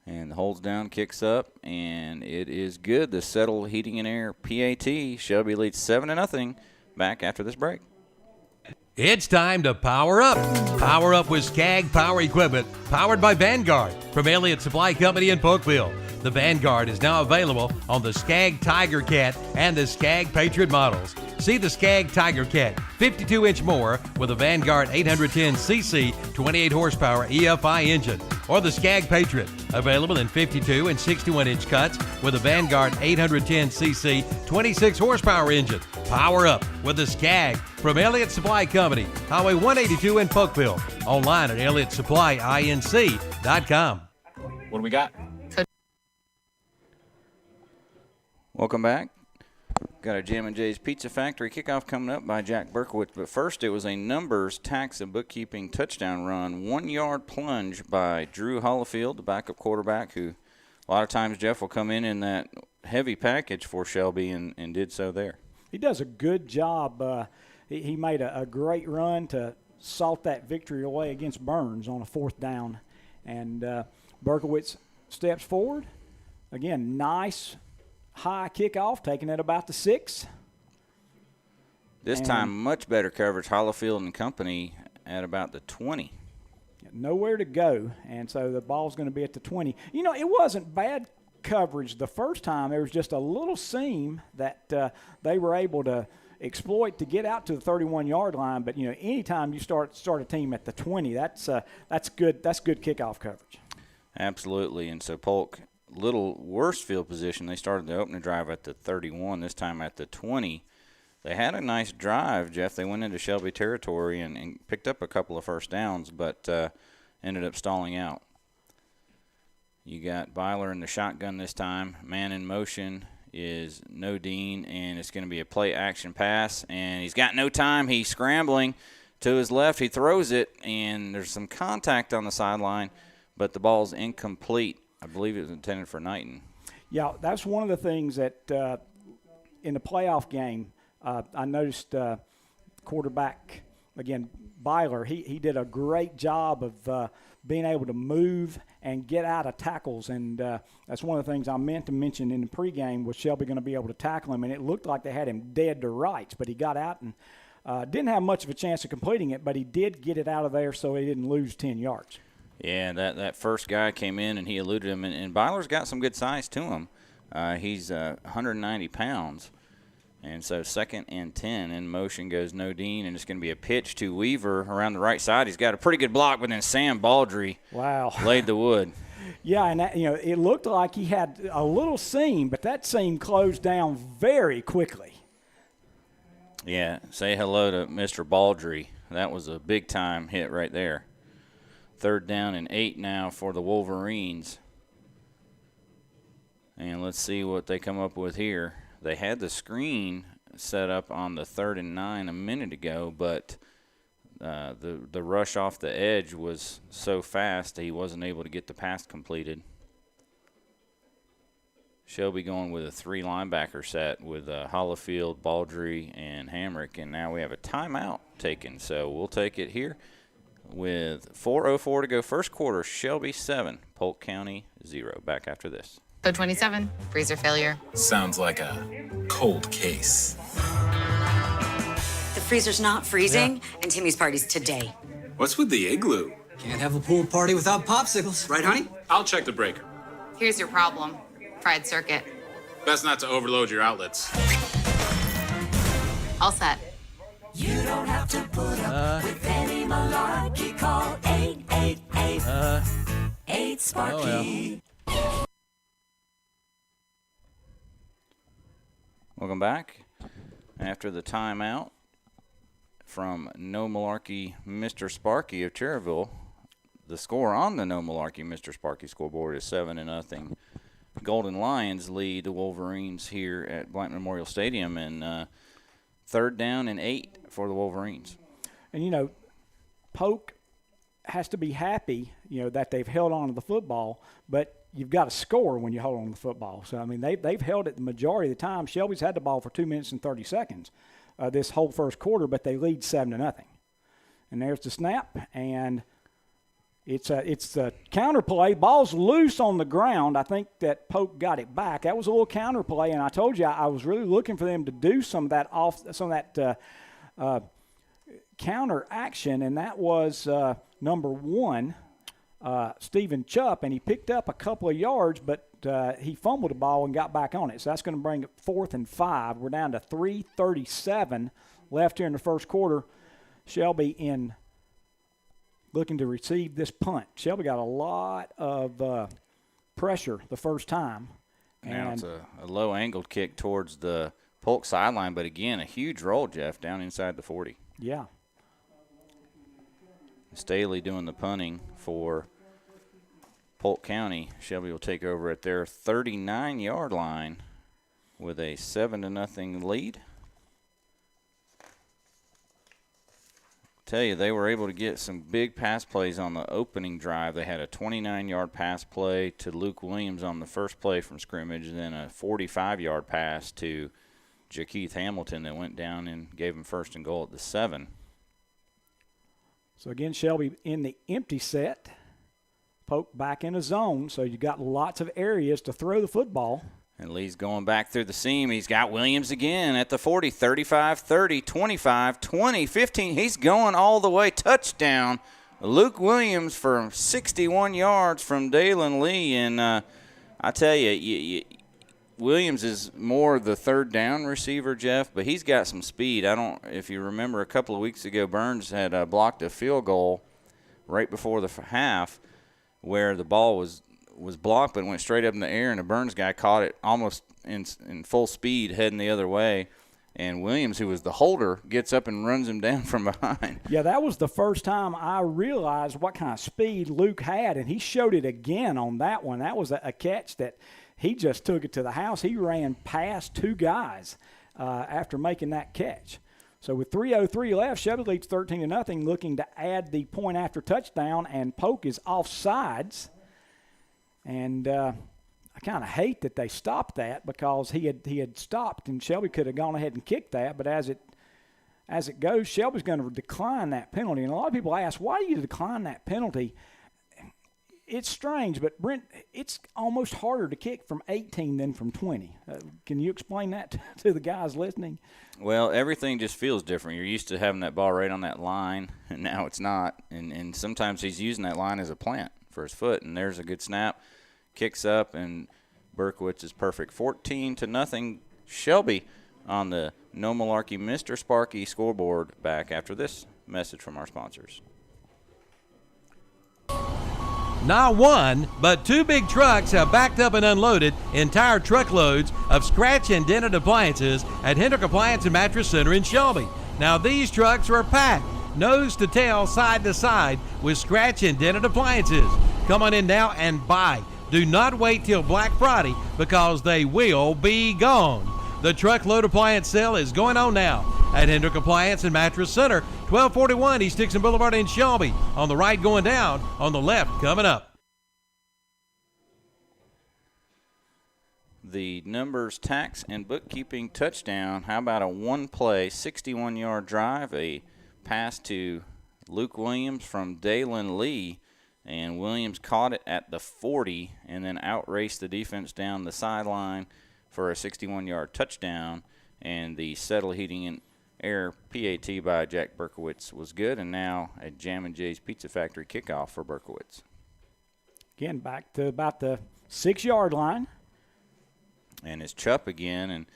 B: And the holds down, kicks up, and it is good. The Settle Heating and Air PAT. Shelby leads 7-0. Back after this break.
A: It's time to power up. Power up with Skag Power Equipment, powered by Vanguard from Elliott Supply Company in Polkville. The Vanguard is now available on the Skag Tiger Cat and the Skag Patriot models. See the Skag Tiger Cat, 52-inch mower with a Vanguard 810cc 28-horsepower EFI engine, or the Skag Patriot, available in 52 and 61-inch cuts with a Vanguard 810cc 26-horsepower engine. Power up with the Skag from Elliott Supply Company, Highway 182 in Polkville. Online at elliottsupplyinc.com.
F: What do we got?
B: Welcome back. Got a Jam & J's Pizza Factory kickoff coming up by Jack Berkowitz. But first, it was a numbers, tax, and bookkeeping touchdown run. 1-yard plunge by Drew Hollifield, the backup quarterback, who a lot of times Jeff will come in that heavy package for Shelby and did so there.
C: He does a good job. He made a great run to salt that victory away against Burns on a 4th down. And Berkowitz steps forward, again, nice high kickoff, taking it about the 6.
B: This time, much better coverage. Hollifield and company at about the 20.
C: Nowhere to go, and so the ball's going to be at the 20. You know, it wasn't bad coverage the first time. There was just a little seam that they were able to exploit to get out to the 31-yard line. But, you know, anytime you start a team at the 20, that's good. That's good kickoff coverage.
B: Absolutely. And so Polk, little worse field position. They started the opening drive at the 31, this time at the 20. They had a nice drive, Jeff. They went into Shelby territory and picked up a couple of first downs, but ended up stalling out. You got Byler in the shotgun this time. Man in motion is Nodine, and it's going to be a play-action pass. And he's got no time. He's scrambling to his left. He throws it, and there's some contact on the sideline, but the ball's incomplete. I believe it was intended for Knighton.
C: Yeah, that's one of the things that in the playoff game, I noticed quarterback, again, Byler, he did a great job of being able to move and get out of tackles. And that's one of the things I meant to mention in the pregame, was Shelby going to be able to tackle him. And it looked like they had him dead to rights, but he got out and didn't have much of a chance of completing it, but he did get it out of there so he didn't lose 10 yards.
B: Yeah, that first guy came in and he eluded him. And Byler's got some good size to him. He's 190 pounds. And so 2nd and 10, in motion goes Nodine, and it's going to be a pitch to Weaver around the right side. He's got a pretty good block, but then Sam Baldry laid the wood.
C: Yeah, and that, you know, it looked like he had a little seam, but that seam closed down very quickly.
B: Yeah, say hello to Mr. Baldry. That was a big-time hit right there. 3rd down and 8 now for the Wolverines. And let's see what they come up with here. They had the screen set up on the 3rd and 9 a minute ago, but the rush off the edge was so fast that he wasn't able to get the pass completed. Shelby going with a 3 linebacker set with Hollifield, Baldry, and Hamrick, and now we have a timeout taken. So we'll take it here with 4:04 to go first quarter. Shelby 7, Polk County 0. Back after this.
F: Code 27, freezer failure.
G: Sounds like a cold case.
H: The freezer's not freezing, and Timmy's party's today.
G: What's with the igloo?
I: Can't have a pool party without popsicles, right, honey?
G: I'll check the breaker.
F: Here's your problem. Fried circuit.
G: Best not to overload your outlets.
F: All set.
J: You don't have to put up with any malarkey. Call 888-8-SPARKY.
B: Welcome back. After the timeout from No Malarkey Mr. Sparky of Cherryville, the score on the No Malarkey Mr. Sparky scoreboard is 7-0. Golden Lions lead the Wolverines here at Blount Memorial Stadium, and 3rd down and 8 for the Wolverines.
C: And, you know, Polk has to be happy, you know, that they've held on to the football, but you've got to score when you hold on to the football. So, I mean, they've held it the majority of the time. Shelby's had the ball for 2 minutes and 30 seconds this whole first quarter, but they lead 7-0. And there's the snap, and it's a counter play. Ball's loose on the ground. I think that Polk got it back. That was a little counter play, and I told you I was really looking for them to do some of that counter action, and that was number 1. Stephen Chupp, and he picked up a couple of yards, but he fumbled the ball and got back on it. So that's going to bring it 4th and 5. We're down to 3:37 left here in the first quarter. Shelby in looking to receive this punt. Shelby got a lot of pressure the first time.
B: Now it's a low-angled kick towards the Polk sideline, but again, a huge roll, Jeff, down inside the 40.
C: Yeah.
B: Staley doing the punting for Polk County. Shelby will take over at their 39-yard line with a 7-0 lead. Tell you, they were able to get some big pass plays on the opening drive. They had a 29-yard pass play to Luke Williams on the first play from scrimmage, and then a 45-yard pass to Jakeith Hamilton that went down and gave him 1st and goal at the 7.
C: So, again, Shelby in the empty set. Polk back in a zone, so you got lots of areas to throw the football.
B: And Lee's going back through the seam. He's got Williams again at the 40, 35, 30, 25, 20, 15. He's going all the way. Touchdown. Luke Williams for 61 yards from Dalen Lee. And I tell you, Williams is more the third down receiver, Jeff, but he's got some speed. If you remember a couple of weeks ago, Burns had blocked a field goal right before the half where the ball was blocked but went straight up in the air, and the Burns guy caught it almost in full speed heading the other way. And Williams, who was the holder, gets up and runs him down from behind.
C: Yeah, that was the first time I realized what kind of speed Luke had, and he showed it again on that one. That was a catch that he just took it to the house. He ran past two guys after making that catch. So with 3:03 left, Shelby leads 13-0, looking to add the point after touchdown, and Polk is offsides. And I kind of hate that they stopped that because he had stopped, and Shelby could have gone ahead and kicked that. But as it goes, Shelby's going to decline that penalty. And a lot of people ask, why do you decline that penalty? It's strange, but Brent, it's almost harder to kick from 18 than from 20. Can you explain that to the guys listening?
B: Well, everything just feels different. You're used to having that ball right on that line, and now it's not. And sometimes he's using that line as a plant for his foot, and there's a good snap. Kicks up, and Berkowitz is perfect. 14-0, Shelby on the No Malarkey Mr. Sparky scoreboard. Back after this message from our sponsors.
A: Not one, but two big trucks have backed up and unloaded entire truckloads of scratch and dented appliances at Hendrick Appliance and Mattress Center in Shelby. Now these trucks are packed, nose to tail, side to side, with scratch and dented appliances. Come on in now and buy. Do not wait till Black Friday because they will be gone. The truckload appliance sale is going on now at Hendrick Appliance and Mattress Center, 1241 East Dixon Boulevard in Shelby. On the right going down, on the left coming up.
B: The numbers, tax, and bookkeeping touchdown. How about a one-play, 61-yard drive, a pass to Luke Williams from Dalen Lee, and Williams caught it at the 40 and then outraced the defense down the sideline for a 61-yard touchdown. And the Settle Heating and Air PAT by Jack Berkowitz was good, and now a Jammin' Jay's Pizza Factory kickoff for Berkowitz.
C: Again, back to about the 6-yard line.
B: And it's Chupp again, and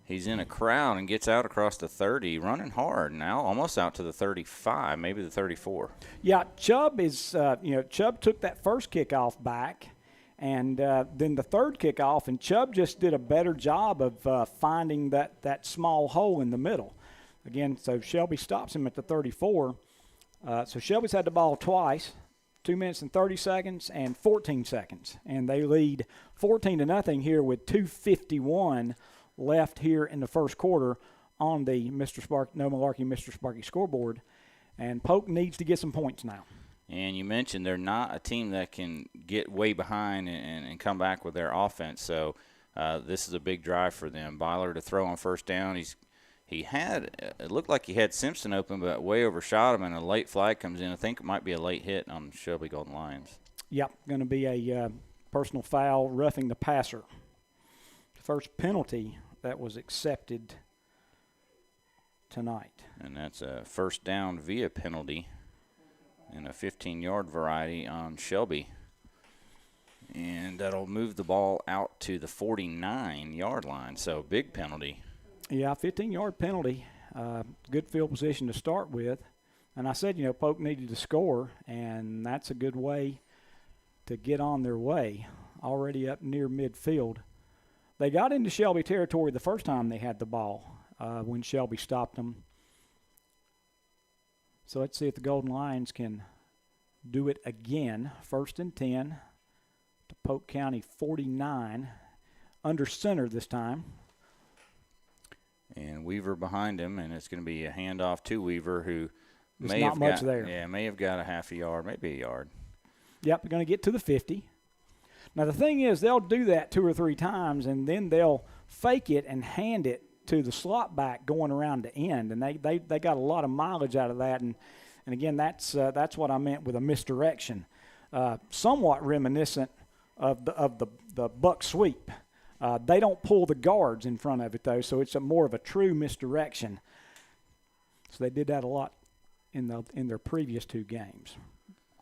B: he's in a crowd and gets out across the 30, running hard now, almost out to the 35, maybe the 34.
C: Yeah, Chubb is, Chubb took that first kickoff back, and then the third kickoff, and Chubb just did a better job of finding that small hole in the middle. Again, so Shelby stops him at the 34. So Shelby's had the ball twice, 2 minutes and 30 seconds and 14 seconds. And they lead 14-0 here with 2:51 left here in the first quarter on the No Malarkey Mr. Sparky scoreboard. And Polk needs to get some points now.
B: And you mentioned they're not a team that can get way behind and come back with their offense. So this is a big drive for them. Byler to throw on first down. It looked like he had Simpson open, but way overshot him, and a late flag comes in. I think it might be a late hit on Shelby Golden Lions.
C: Yep, going to be a personal foul, roughing the passer. First penalty that was accepted tonight.
B: And that's a first down via penalty in a 15-yard variety on Shelby. And that'll move the ball out to the 49-yard line. So big penalty.
C: Yeah, 15-yard penalty. Good field position to start with. And I said, Polk needed to score, and that's a good way to get on their way, already up near midfield. They got into Shelby territory the first time they had the ball when Shelby stopped them. So let's see if the Golden Lions can do it again. 1st and 10 to Polk County 49, under center this time.
B: And Weaver behind him, and it's going to be a handoff to Weaver, who
C: may have
B: got a half a yard, maybe a yard.
C: Yep, they're going to get to the 50. Now, the thing is, they'll do that 2 or 3 times, and then they'll fake it and hand it to the slot back going around the end. And they got a lot of mileage out of that. And again, that's what I meant with a misdirection. somewhat reminiscent of the buck sweep. They don't pull the guards in front of it, though, so it's more of a true misdirection. So they did that a lot in their previous 2 games.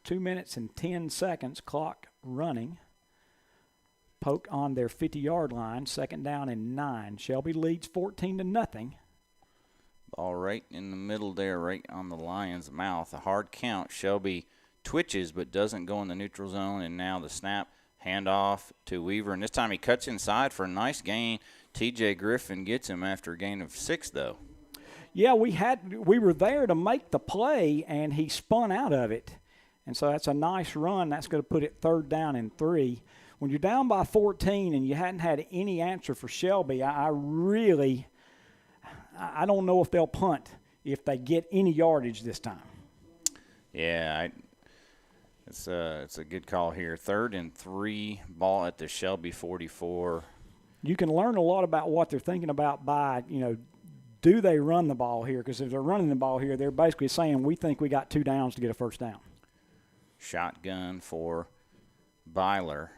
C: 2 minutes and 10 seconds, clock running. Polk on their 50-yard line, 2nd down and 9. Shelby leads 14-0.
B: Ball right in the middle there, right on the Lions' mouth. A hard count. Shelby twitches but doesn't go in the neutral zone, and now the snap, handoff to Weaver. And this time he cuts inside for a nice gain. T.J. Griffin gets him after a gain of 6, though.
C: Yeah, we were there to make the play, and he spun out of it. And so that's a nice run. That's going to put it 3rd down and 3. When you're down by 14 and you hadn't had any answer for Shelby, I don't know if they'll punt if they get any yardage this time.
B: Yeah, it's a good call here. 3rd and 3, ball at the Shelby 44.
C: You can learn a lot about what they're thinking about by, do they run the ball here? Because if they're running the ball here, they're basically saying, we think we got 2 downs to get a 1st down.
B: Shotgun for Byler.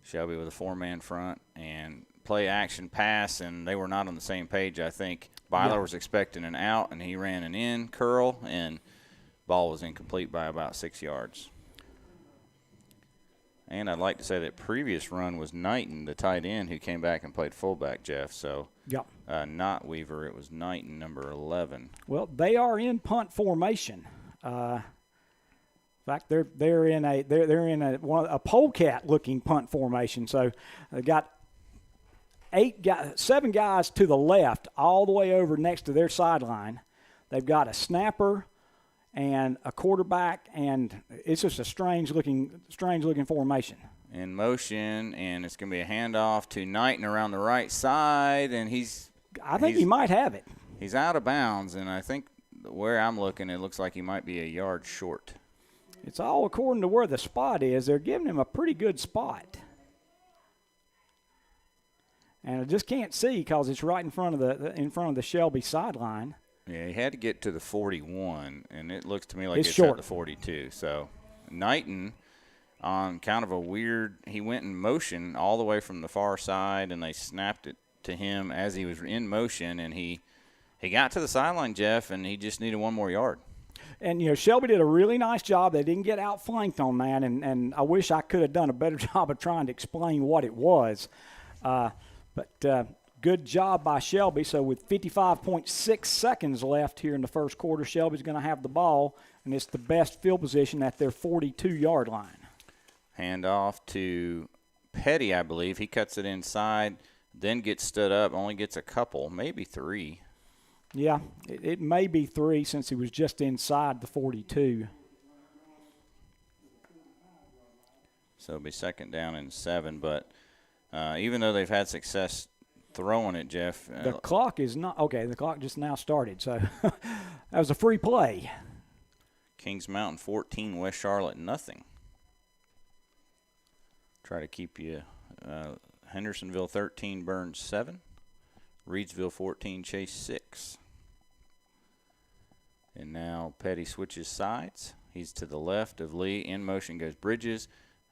B: Shelby with a 4-man front and play action pass, and they were not on the same page, I think. Byler was expecting an out, and he ran an in curl, and ball was incomplete by about 6 yards. And I'd like to say that previous run was Knighton, the tight end, who came back and played fullback, Jeff. So not Weaver. It was Knighton, number 11.
C: Well, they are in punt formation. In fact, they're in a polecat looking punt formation. So they got 7 guys to the left, all the way over next to their sideline. They've got a snapper and a quarterback, and it's just a strange looking formation.
B: In motion, and it's going to be a handoff to Knighton around the right side, and
C: I think he might have it.
B: He's out of bounds, and I think where I'm looking, it looks like he might be a yard short.
C: It's all according to where the spot is. They're giving him a pretty good spot. And I just can't see because it's right in front of the Shelby sideline.
B: Yeah, he had to get to the 41, and it looks to me like it's
C: short.
B: At the 42. So Knighton, on kind of a weird, he went in motion all the way from the far side, and they snapped it to him as he was in motion, and he got to the sideline, Jeff, and he just needed 1 more yard.
C: And, Shelby did a really nice job. They didn't get outflanked on that, and I wish I could have done a better job of trying to explain what it was. But good job by Shelby. So with 55.6 seconds left here in the first quarter, Shelby's going to have the ball, and it's the best field position at their 42-yard line.
B: Handoff to Petty, I believe. He cuts it inside, then gets stood up, only gets a couple, maybe 3.
C: Yeah, it may be 3 since he was just inside the 42.
B: So it'll be 2nd down and 7, but even though they've had success throwing it, Jeff.
C: The clock is not – okay, the clock just now started, so that was a free play.
B: Kings Mountain 14, West Charlotte nothing. Try to keep you Hendersonville 13, Burns 7. Reedsville 14, Chase 6. And now Petty switches sides. He's to the left of Lee. In motion goes Bridges.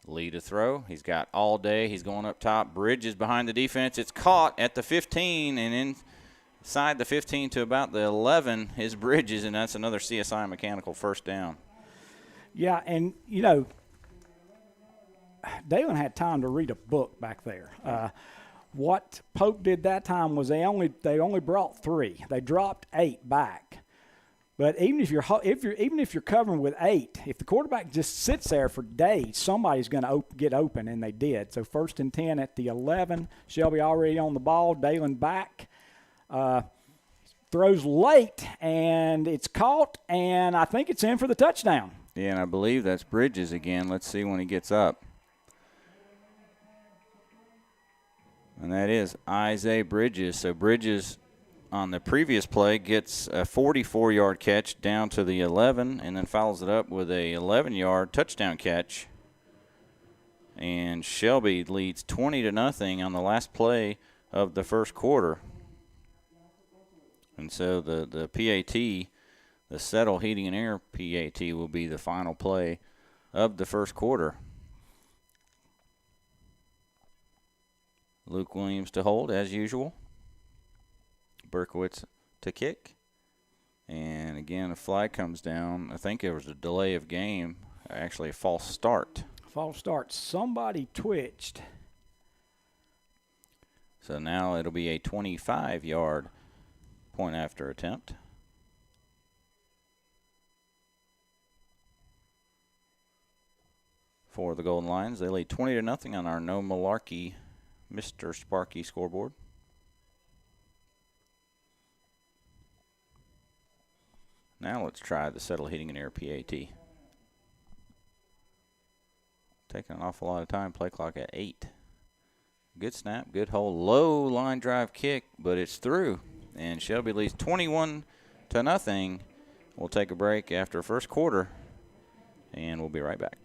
B: Lee to throw. He's got all day. He's going up top. Bridges behind the defense. It's caught at the 15, and inside the 15 to about the 11 is Bridges, and that's another CSI Mechanical 1st down.
C: Yeah, and, Dalen had time to read a book back there. What Polk did that time was they only brought 3. They dropped 8 back. But even if you're covering with 8, if the quarterback just sits there for days, somebody's going to get open, and they did. So 1st and 10 at the 11. Shelby already on the ball. Dalen back. Throws late, and it's caught, and I think it's in for the touchdown.
B: Yeah, and I believe that's Bridges again. Let's see when he gets up. And that is Isaiah Bridges. So Bridges on the previous play gets a 44-yard catch down to the 11 and then follows it up with a 11-yard touchdown catch. And Shelby leads 20-0 on the last play of the first quarter. And so the PAT, the Settle Heating and Air PAT, will be the final play of the first quarter. Luke Williams to hold, as usual. Berkowitz to kick. And again, a flag comes down. I think there was a delay of game, actually a false start.
C: False start. Somebody twitched.
B: So now it'll be a 25-yard point after attempt. For the Golden Lions, they lead 20-0 on our No Malarkey Mr. Sparky scoreboard. Now let's try the Settle Heating and Air PAT. Taking an awful lot of time. Play clock at 8. Good snap, good hold, low line drive kick, but it's through. And Shelby leads 21-0. We'll take a break after first quarter, and we'll be right back.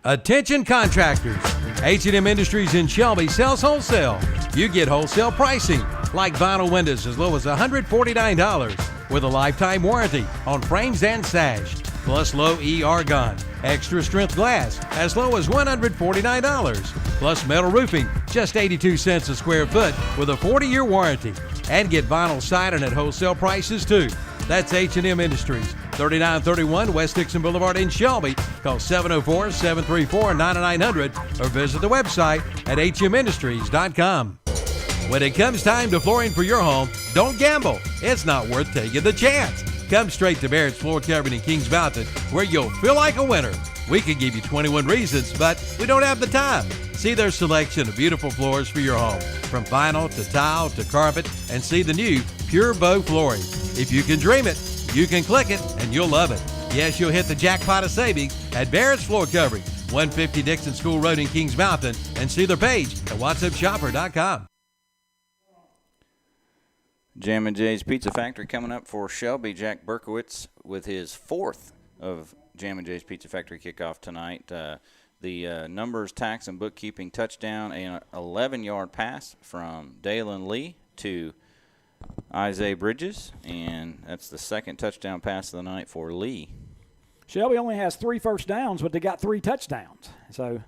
A: Attention contractors. H&M Industries in Shelby sells wholesale. You get wholesale pricing, like vinyl windows as low as $149 with a lifetime warranty on frames and sash, plus low E argon, extra strength glass as low as $149, plus metal roofing, just 82 cents a square foot with a 40-year warranty. And get vinyl siding at wholesale prices too. That's H&M Industries, 3931 West Dixon Boulevard in Shelby. Call 704-734-9900 or visit the website at hmindustries.com. When it comes time to flooring for your home, don't gamble. It's not worth taking the chance. Come straight to Barrett's Floor Covering in Kings Mountain, where you'll feel like a winner. We could give you 21 reasons, but we don't have the time. See their selection of beautiful floors for your home, from vinyl to tile to carpet, and see the new Pure Bow flooring. If you can dream it, you can click it, and you'll love it. Yes, you'll hit the jackpot of savings at Barrett's Floor Covering, 150 Dixon School Road in Kings Mountain, and see their page at whatsupshopper.com.
B: Jam & J's Pizza Factory coming up for Shelby. Jack Berkowitz with his fourth of Jam & J's Pizza Factory kickoff tonight. The numbers, tax, and bookkeeping touchdown, an 11-yard pass from Dalen Lee to Isaiah Bridges, and that's the second touchdown pass of the night for Lee.
C: Shelby only has 3 first downs, but they got 3 touchdowns. So,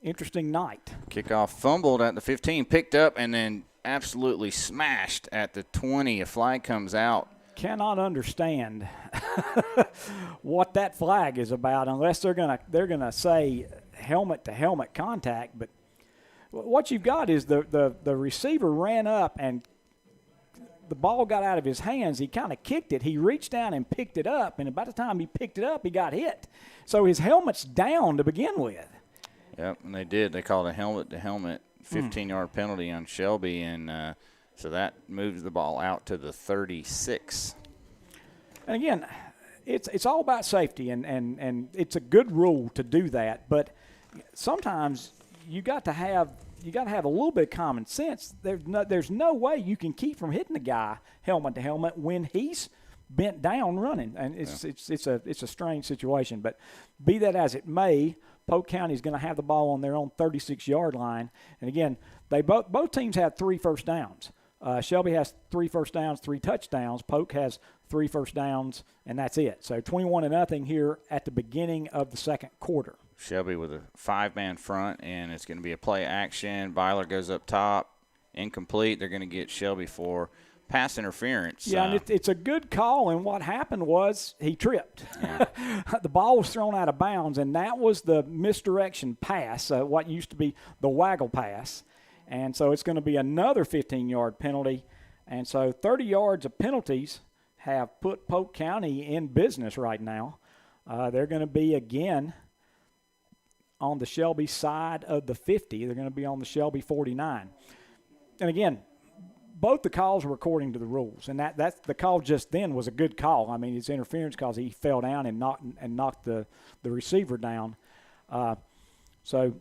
C: interesting night.
B: Kickoff fumbled at the 15, picked up, and then absolutely smashed at the 20. A flag comes out.
C: Cannot understand what that flag is about unless they're gonna say helmet to helmet contact. But what you've got is the receiver ran up and the ball got out of his hands. He kind of kicked it. He reached down and picked it up, and by the time he picked it up, he got hit. So his helmet's down to begin with.
B: Yep, and they did. They called a helmet to helmet 15-yard penalty on Shelby, and so that moves the ball out to the 36.
C: And again, it's all about safety, and it's a good rule to do that. But sometimes you got to have a little bit of common sense. There's no way you can keep from hitting the guy helmet to helmet when he's bent down running, and it's a strange situation. But be that as it may, Polk County is going to have the ball on their own 36-yard line. And again, they both teams had 3 first downs. Shelby has 3 first downs, 3 touchdowns. Polk has 3 first downs, and that's it. So 21-0 here at the beginning of the second quarter.
B: Shelby with a 5-man front, and it's going to be a play action. Byler goes up top, incomplete. They're going to get Shelby for pass interference.
C: Yeah, and it's a good call, and what happened was he tripped. Yeah. The ball was thrown out of bounds, and that was the misdirection pass, what used to be the waggle pass. And so it's going to be another 15-yard penalty. And so 30 yards of penalties have put Polk County in business right now. They're going to be, again, on the Shelby side of the 50. They're going to be on the Shelby 49. And, again, both the calls were according to the rules. And that's the call just then was a good call. I mean, it's interference because he fell down and knocked the receiver down. So,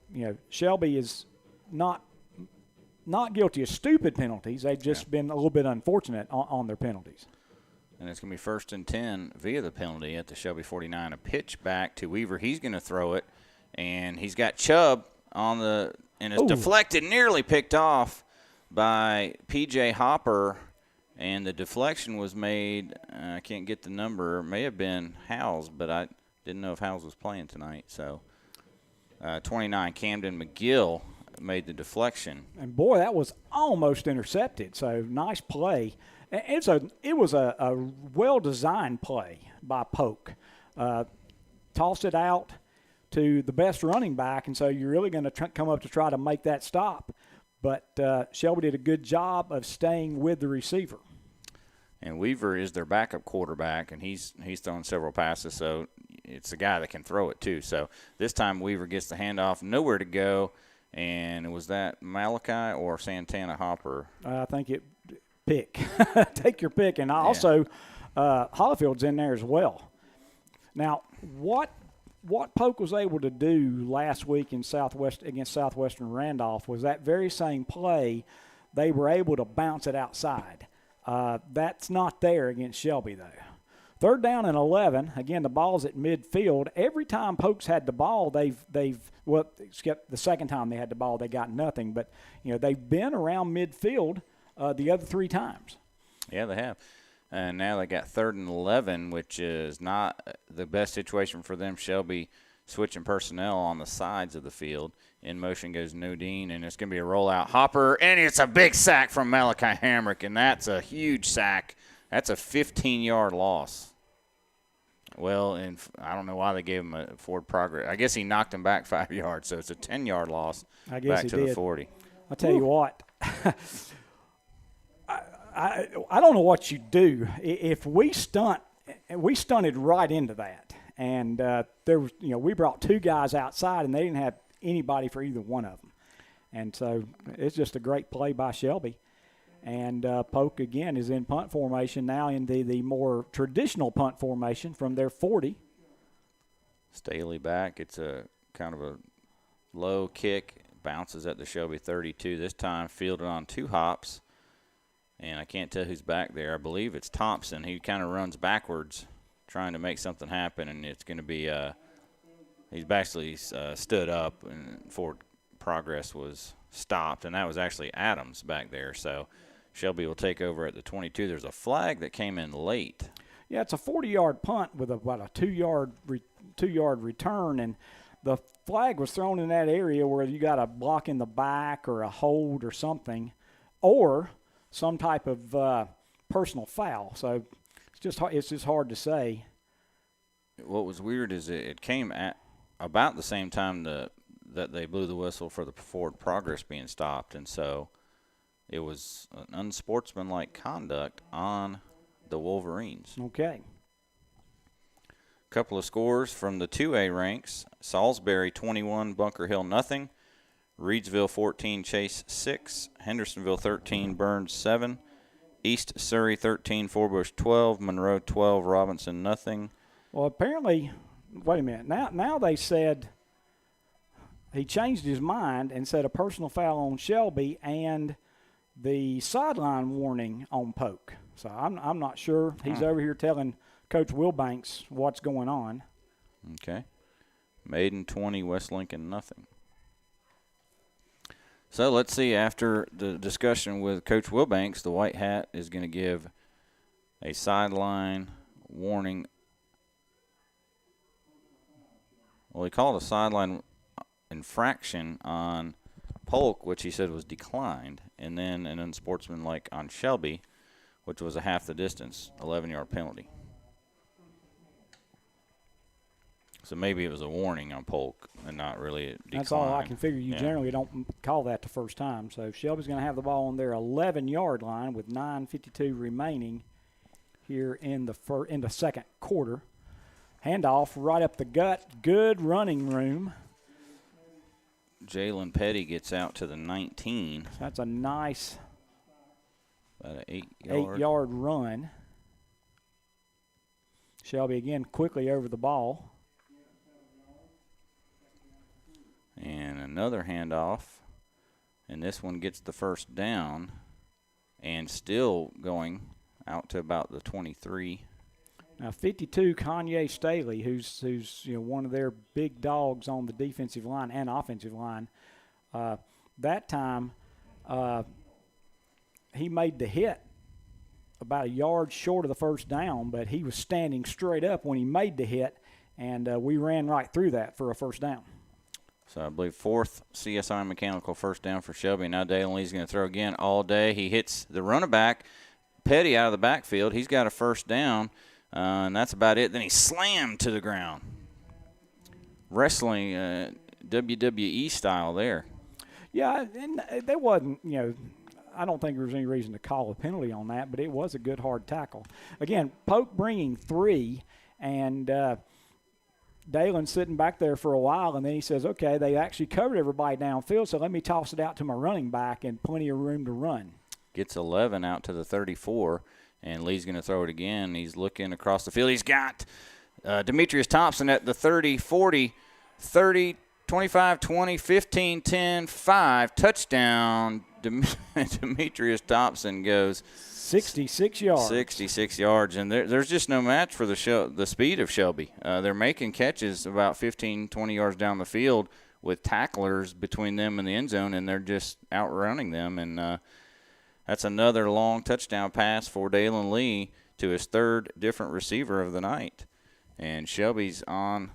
C: Shelby is not guilty of stupid penalties. They've just been a little bit unfortunate on their penalties.
B: And it's going to be 1st and 10 via the penalty at the Shelby 49. A pitch back to Weaver. He's going to throw it, and he's got Chubb on and it's deflected, nearly picked off by P.J. Hopper, and the deflection was made. I can't get the number. It may have been Howes, but Didn't know if Howells was playing tonight. So 29, Camden McGill made the deflection.
C: And, boy, that was almost intercepted. So, nice play. It was a well-designed play by Polk. Tossed it out to the best running back, and so you're really going to come up to try to make that stop. But Shelby did a good job of staying with the receiver.
B: And Weaver is their backup quarterback, and he's thrown several passes, so it's a guy that can throw it too. So this time Weaver gets the handoff, nowhere to go, and was that Malachi or Santana Hopper?
C: I think pick. Take your pick. And also Hollifield's in there as well. Now, what Polk was able to do last week against Southwestern Randolph was that very same play, they were able to bounce it outside. That's not there against Shelby, though. 3rd down and 11. Again, the ball's at midfield. Every time Polk's had the ball, except the second time they had the ball, they got nothing. But, they've been around midfield the other 3 times.
B: Yeah, they have. And now they got 3rd and 11, which is not the best situation for them. Shelby switching personnel on the sides of the field. In motion goes Nodine, and it's going to be a rollout. Hopper, and it's a big sack from Malachi Hamrick, and that's a huge sack. That's a 15-yard loss. Well, and I don't know why they gave him a forward progress. I guess he knocked him back 5 yards, so it's a 10-yard loss back to the 40.
C: I'll tell you what. I don't know what you do if we stunted right into that, and there was we brought 2 guys outside and they didn't have anybody for either one of them, and so it's just a great play by Shelby. And Polk again is in punt formation now in the more traditional punt formation from their 40.
B: Staley back. It's a kind of a low kick, bounces at the Shelby 32. This time fielded on 2 hops. And I can't tell who's back there. I believe it's Thompson. He kind of runs backwards trying to make something happen, and it's going to be he's basically stood up, and forward progress was stopped, and that was actually Adams back there. So Shelby will take over at the 22. There's a flag that came in late.
C: Yeah, it's a 40-yard punt with about a 2-yard return, and the flag was thrown in that area where you got a block in the back or a hold or something, or some type of personal foul. So it's just hard to say.
B: What was weird is it came at about the same time that they blew the whistle for the forward progress being stopped, and so it was an unsportsmanlike conduct on the Wolverines.
C: Okay.
B: Couple of scores from the 2A ranks. Salisbury 21, Bunker Hill nothing. Reedsville 14, Chase 6. Hendersonville 13, Burns 7. East Surrey 13, Forbush 12. Monroe 12, Robinson nothing.
C: Well, apparently, wait a minute. Now they said he changed his mind and said a personal foul on Shelby and the sideline warning on Polk. So I'm not sure. He's over here telling Coach Wilbanks what's going on.
B: Okay. Maiden 20, West Lincoln nothing. So let's see, after the discussion with Coach Wilbanks, the White Hat is going to give a sideline warning. Well, he called a sideline infraction on Polk, which he said was declined, and then an unsportsmanlike on Shelby, which was a half the distance, 11-yard penalty. So maybe it was a warning on Polk and not really a decline.
C: That's all I can figure. You generally don't call that the first time. So Shelby's going to have the ball on their 11-yard line with 9:52 remaining here in the second quarter. Handoff right up the gut. Good running room.
B: Jalen Petty gets out to the 19.
C: That's a nice
B: about an
C: 8-yard run. Shelby again quickly over the ball.
B: And another handoff, and this one gets the first down, and still going out to about the 23.
C: Now 52, Kanye Staley, who's one of their big dogs on the defensive line and offensive line. That time, he made the hit about a yard short of the first down, but he was standing straight up when he made the hit, and we ran right through that for a first down.
B: So I believe 4th CSI mechanical first down for Shelby. Now Dalen Lee's going to throw again all day. He hits the running back, Petty, out of the backfield. He's got a first down, and that's about it. Then he slammed to the ground. Wrestling WWE style there.
C: Yeah, and there wasn't, I don't think there was any reason to call a penalty on that, but it was a good hard tackle. Again, Polk bringing 3, and Dalen's sitting back there for a while, and then he says, okay, they actually covered everybody downfield, so let me toss it out to my running back and plenty of room to run. Gets
B: 11 out to the 34, and Lee's going to throw it again. He's looking across the field. He's got Demetrius Thompson at the 30, 40, 30, 25, 20, 15, 10, 5. Touchdown. Demetrius Thompson goes
C: 66 yards.
B: 66 yards, and there's just no match for the speed of Shelby. They're making catches about 15, 20 yards down the field with tacklers between them and the end zone, and they're just outrunning them. And that's another long touchdown pass for Dalen Lee to his 3rd different receiver of the night. And Shelby's on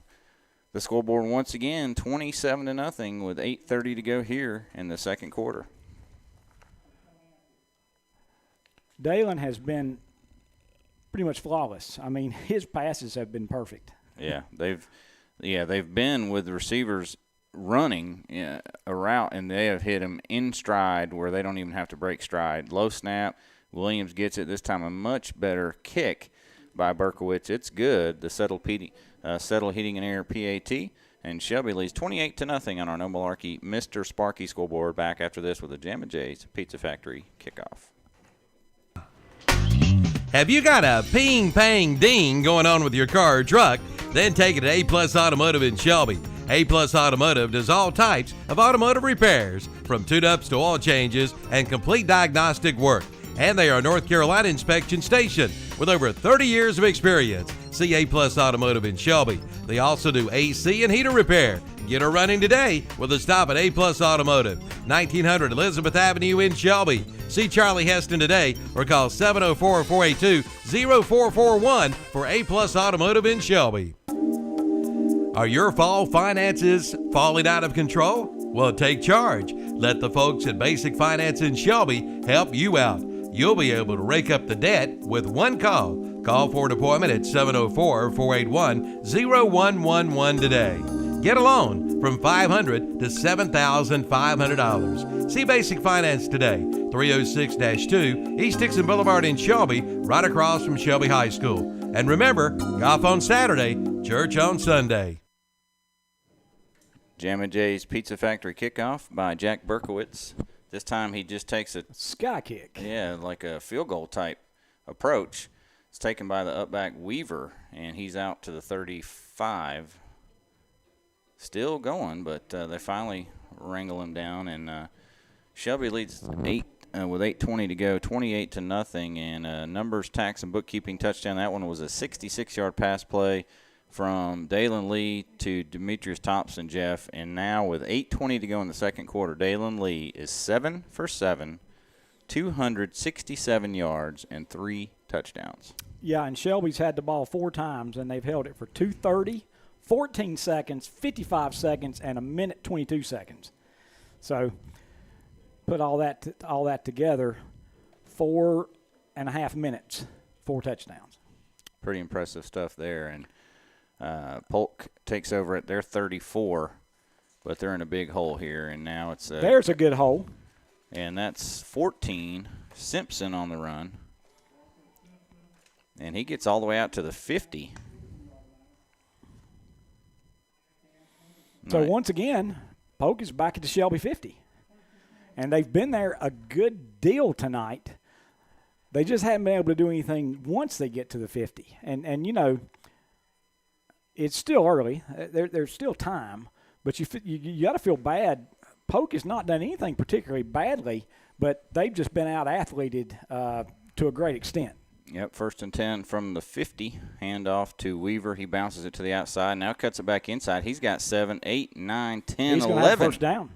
B: the scoreboard once again, 27-0 with 8:30 to go here in the second quarter.
C: Dalen has been pretty much flawless. I mean, his passes have been perfect.
B: Yeah, they've been with the receivers running a route, and they have hit him in stride where they don't even have to break stride. Low snap, Williams gets it this time. A much better kick by Berkowitz. It's good. The settle heating and air PAT, and Shelby leads 28-0 on our No Malarkey Mr. Sparky scoreboard. Back after this with the Jammin' Jay's Pizza Factory kickoff.
A: Have you got a ping, pang, ding going on with your car or truck? Then take it to A-Plus Automotive in Shelby. A-Plus Automotive does all types of automotive repairs, from tune-ups to oil changes and complete diagnostic work. And they are a North Carolina inspection station with over 30 years of experience. See A-Plus Automotive in Shelby. They also do AC and heater repair. Get her running today with a stop at A-Plus Automotive, 1900 Elizabeth Avenue in Shelby. See Charlie Heston today or call 704-482-0441 for A-Plus Automotive in Shelby. Are your fall finances falling out of control? Well, take charge. Let the folks at Basic Finance in Shelby help you out. You'll be able to rake up the debt with one call. Call for an appointment at 704-481-0111 today. Get a loan from $500 to $7,500. See Basic Finance today, 306-2 East Dixon Boulevard in Shelby, right across from Shelby High School. And remember, golf on Saturday, church on Sunday.
B: Jammin' Jay's Pizza Factory kickoff by Jack Berkowitz. This time he just takes a
C: sky kick.
B: Yeah, like a field goal type approach. It's taken by the upback Weaver, and he's out to the 35. Still going, but they finally wrangle him down, and Shelby leads 8 with 8:20 to go, 28-0, and numbers, tax, and bookkeeping touchdown. That one was a 66-yard pass play from Dalen Lee to Demetrius Thompson, Jeff, and now with 8:20 to go in the second quarter, Dalen Lee is 7 for 7, 267 yards, and 3 touchdowns.
C: Yeah, and Shelby's had the ball 4 times, and they've held it for 2:30, 14 seconds, 55 seconds, and 1:22 seconds. So put all that together, 4.5 minutes, 4 touchdowns.
B: Pretty impressive stuff there. And Polk takes over at their 34, but they're in a big hole here, and now it's
C: there's a good hole.
B: And that's 14. Simpson on the run. And he gets all the way out to the 50.
C: So
B: right.
C: Once again, Polk is back at the Shelby 50. And they've been there a good deal tonight. They just haven't been able to do anything once they get to the 50. And you know, it's still early. There's still time. But you got to feel bad. Polk has not done anything particularly badly, but they've just been out-athleted to a great extent.
B: Yep, 1st and 10 from the 50. Hand off to Weaver. He bounces it to the outside. Now cuts it back inside. He's got 7, 8, 9, 10,
C: He's
B: 11.
C: Have first down.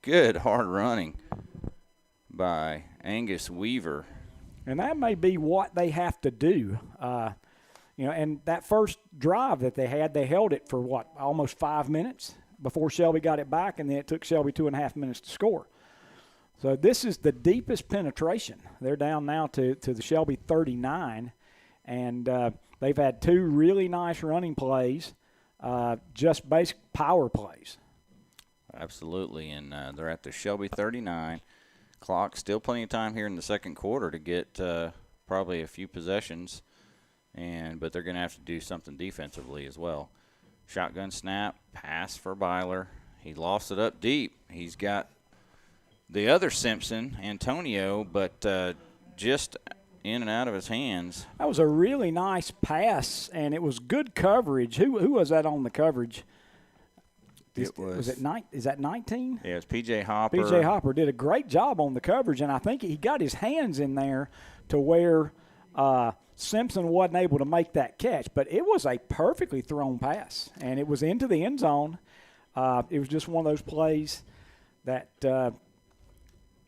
B: Good hard running by Angus Weaver.
C: And that may be what they have to do. and that first drive that they held it for almost 5 minutes before Shelby got it back, and then it took Shelby 2.5 minutes to score. So this is the deepest penetration. They're down now to the Shelby 39, and they've had 2 really nice running plays, just basic power plays.
B: Absolutely, and they're at the Shelby 39. Clock, still plenty of time here in the second quarter to get probably a few possessions, but they're going to have to do something defensively as well. Shotgun snap, pass for Byler. He lost it up deep. He's got the other Simpson, Antonio, but just in and out of his hands.
C: That was a really nice pass, and it was good coverage. Who was that on the coverage? Is that 19?
B: Yeah, it's P.J. Hopper.
C: P.J. Hopper did a great job on the coverage, and I think he got his hands in there to where Simpson wasn't able to make that catch. But it was a perfectly thrown pass, and it was into the end zone. It was just one of those plays that,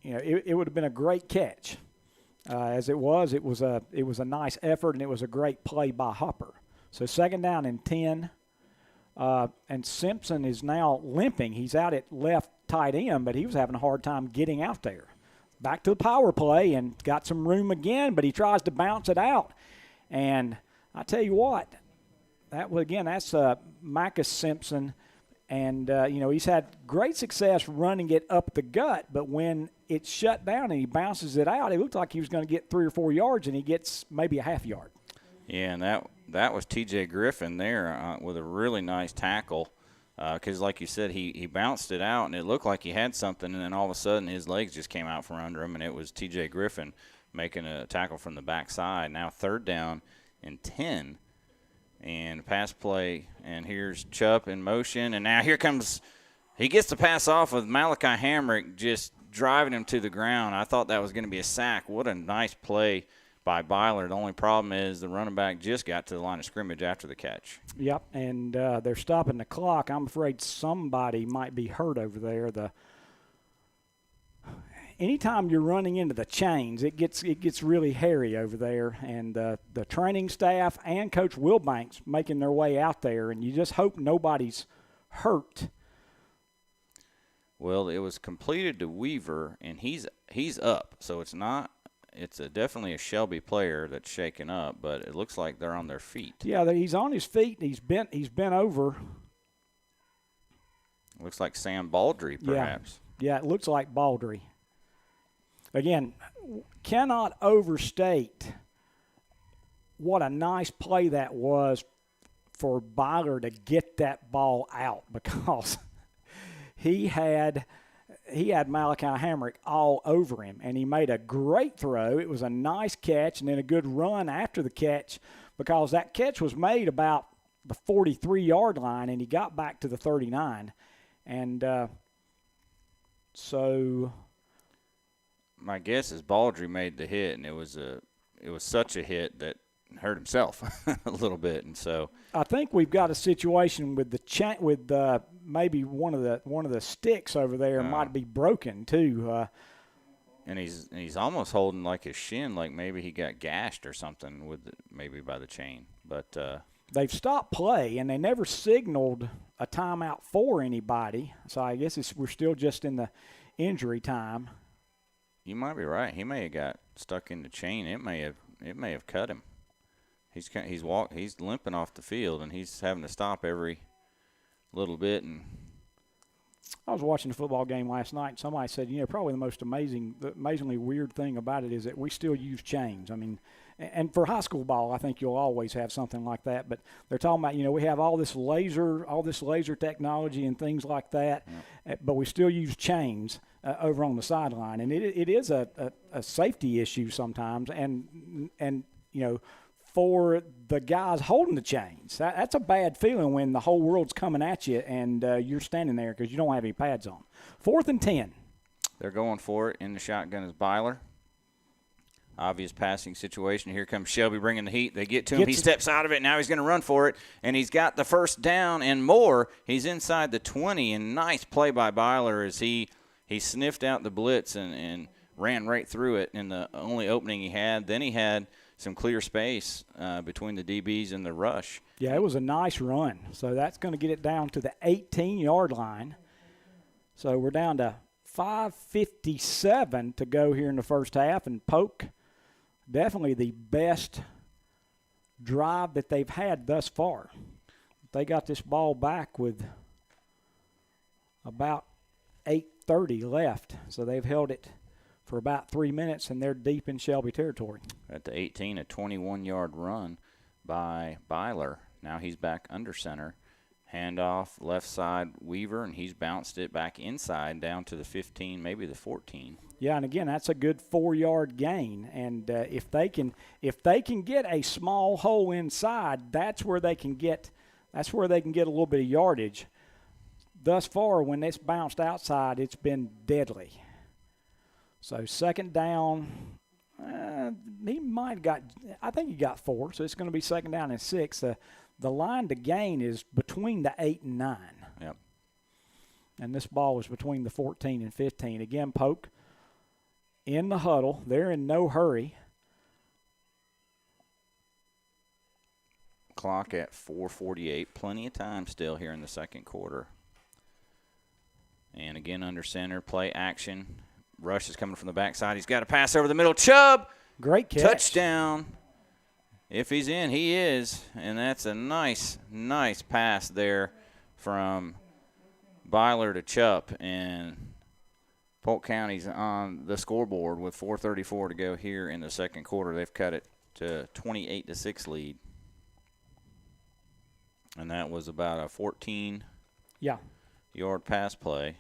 C: it would have been a great catch. As it was a nice effort, and it was a great play by Hopper. So 2nd down and 10. And Simpson is now limping. He's out at left tight end, but he was having a hard time getting out there. Back to the power play and got some room again, but he tries to bounce it out. And I tell you what, that's Marcus Simpson. And, he's had great success running it up the gut, but when it's shut down and he bounces it out, it looked like he was going to get 3 or 4 yards, and he gets maybe a half yard.
B: Yeah, and that was T.J. Griffin there with a really nice tackle because, like you said, he bounced it out, and it looked like he had something, and then all of a sudden his legs just came out from under him, and it was T.J. Griffin making a tackle from the backside. Now 3rd down and 10, and pass play, and here's Chubb in motion, and now here comes – he gets the pass off with Malachi Hamrick just driving him to the ground. I thought that was going to be a sack. What a nice play by Byler. The only problem is the running back just got to the line of scrimmage after the catch.
C: Yep, and they're stopping the clock. I'm afraid somebody might be hurt over there. Anytime you're running into the chains, it gets really hairy over there, and the training staff and Coach Wilbanks making their way out there, and you just hope nobody's hurt.
B: Well, it was completed to Weaver, and he's up, so it's not. It's definitely a Shelby player that's shaken up, but it looks like they're on their feet.
C: Yeah, he's on his feet. He's bent over.
B: Looks like Sam Baldry, perhaps.
C: Yeah, it looks like Baldry. Again, cannot overstate what a nice play that was for Byler to get that ball out, because he had Malachi Hamrick all over him, and he made a great throw. It was a nice catch and then a good run after the catch, because that catch was made about the 43-yard line, and he got back to the 39. And so
B: my guess is Baldry made the hit, and it was such a hit that hurt himself a little bit, and so
C: I think we've got a situation with maybe one of the sticks over there might be broken too.
B: And he's almost holding like his shin, like maybe he got gashed or something maybe by the chain. But
C: they've stopped play, and they never signaled a timeout for anybody. So I guess we're still just in the injury time.
B: You might be right. He may have got stuck in the chain. It may have cut him. He's limping off the field, and he's having to stop every little bit. And
C: I was watching a football game last night, and somebody said, probably the most amazingly weird thing about it is that we still use chains. I mean, and for high school ball, I think you'll always have something like that. But they're talking about, we have all this laser technology and things like that, but we still use chains over on the sideline, and it is a safety issue sometimes, and for the guys holding the chains. That's a bad feeling when the whole world's coming at you and you're standing there because you don't have any pads on. 4th and 10.
B: They're going for it. In the shotgun is Byler. Obvious passing situation. Here comes Shelby bringing the heat. They get to him. He steps out of it. Now he's going to run for it, and he's got the first down and more. He's inside the 20, and nice play by Byler as he sniffed out the blitz and ran right through it in the only opening he had. Then he had some clear space between the DBs and the rush.
C: Yeah, it was a nice run. So that's going to get it down to the 18-yard line. So we're down to 5:57 to go here in the first half, and Polk definitely the best drive that they've had thus far. They got this ball back with about 8:30 left, so they've held it for about 3 minutes, and they're deep in Shelby territory.
B: At the 18, a 21-yard run by Byler. Now he's back under center. Handoff, left side, Weaver, and he's bounced it back inside down to the 15, maybe the 14.
C: Yeah, and again, that's a good 4-yard gain. And if they can get a small hole inside, that's where they can get a little bit of yardage. Thus far, when it's bounced outside, it's been deadly. So second down, I think he got 4, so it's going to be second down and 6. The line to gain is between the 8 and 9.
B: Yep.
C: And this ball is between the 14 and 15. Again, Polk in the huddle. They're in no hurry.
B: Clock at 4:48. Plenty of time still here in the second quarter. And again, under center, play action. Rush is coming from the backside. He's got a pass over the middle. Chubb.
C: Great catch.
B: Touchdown. If he's in, he is. And that's a nice pass there from Byler to Chubb. And Polk County's on the scoreboard with 4:34 to go here in the second quarter. They've cut it to 28-6 lead. And that was about a 14-yard pass play.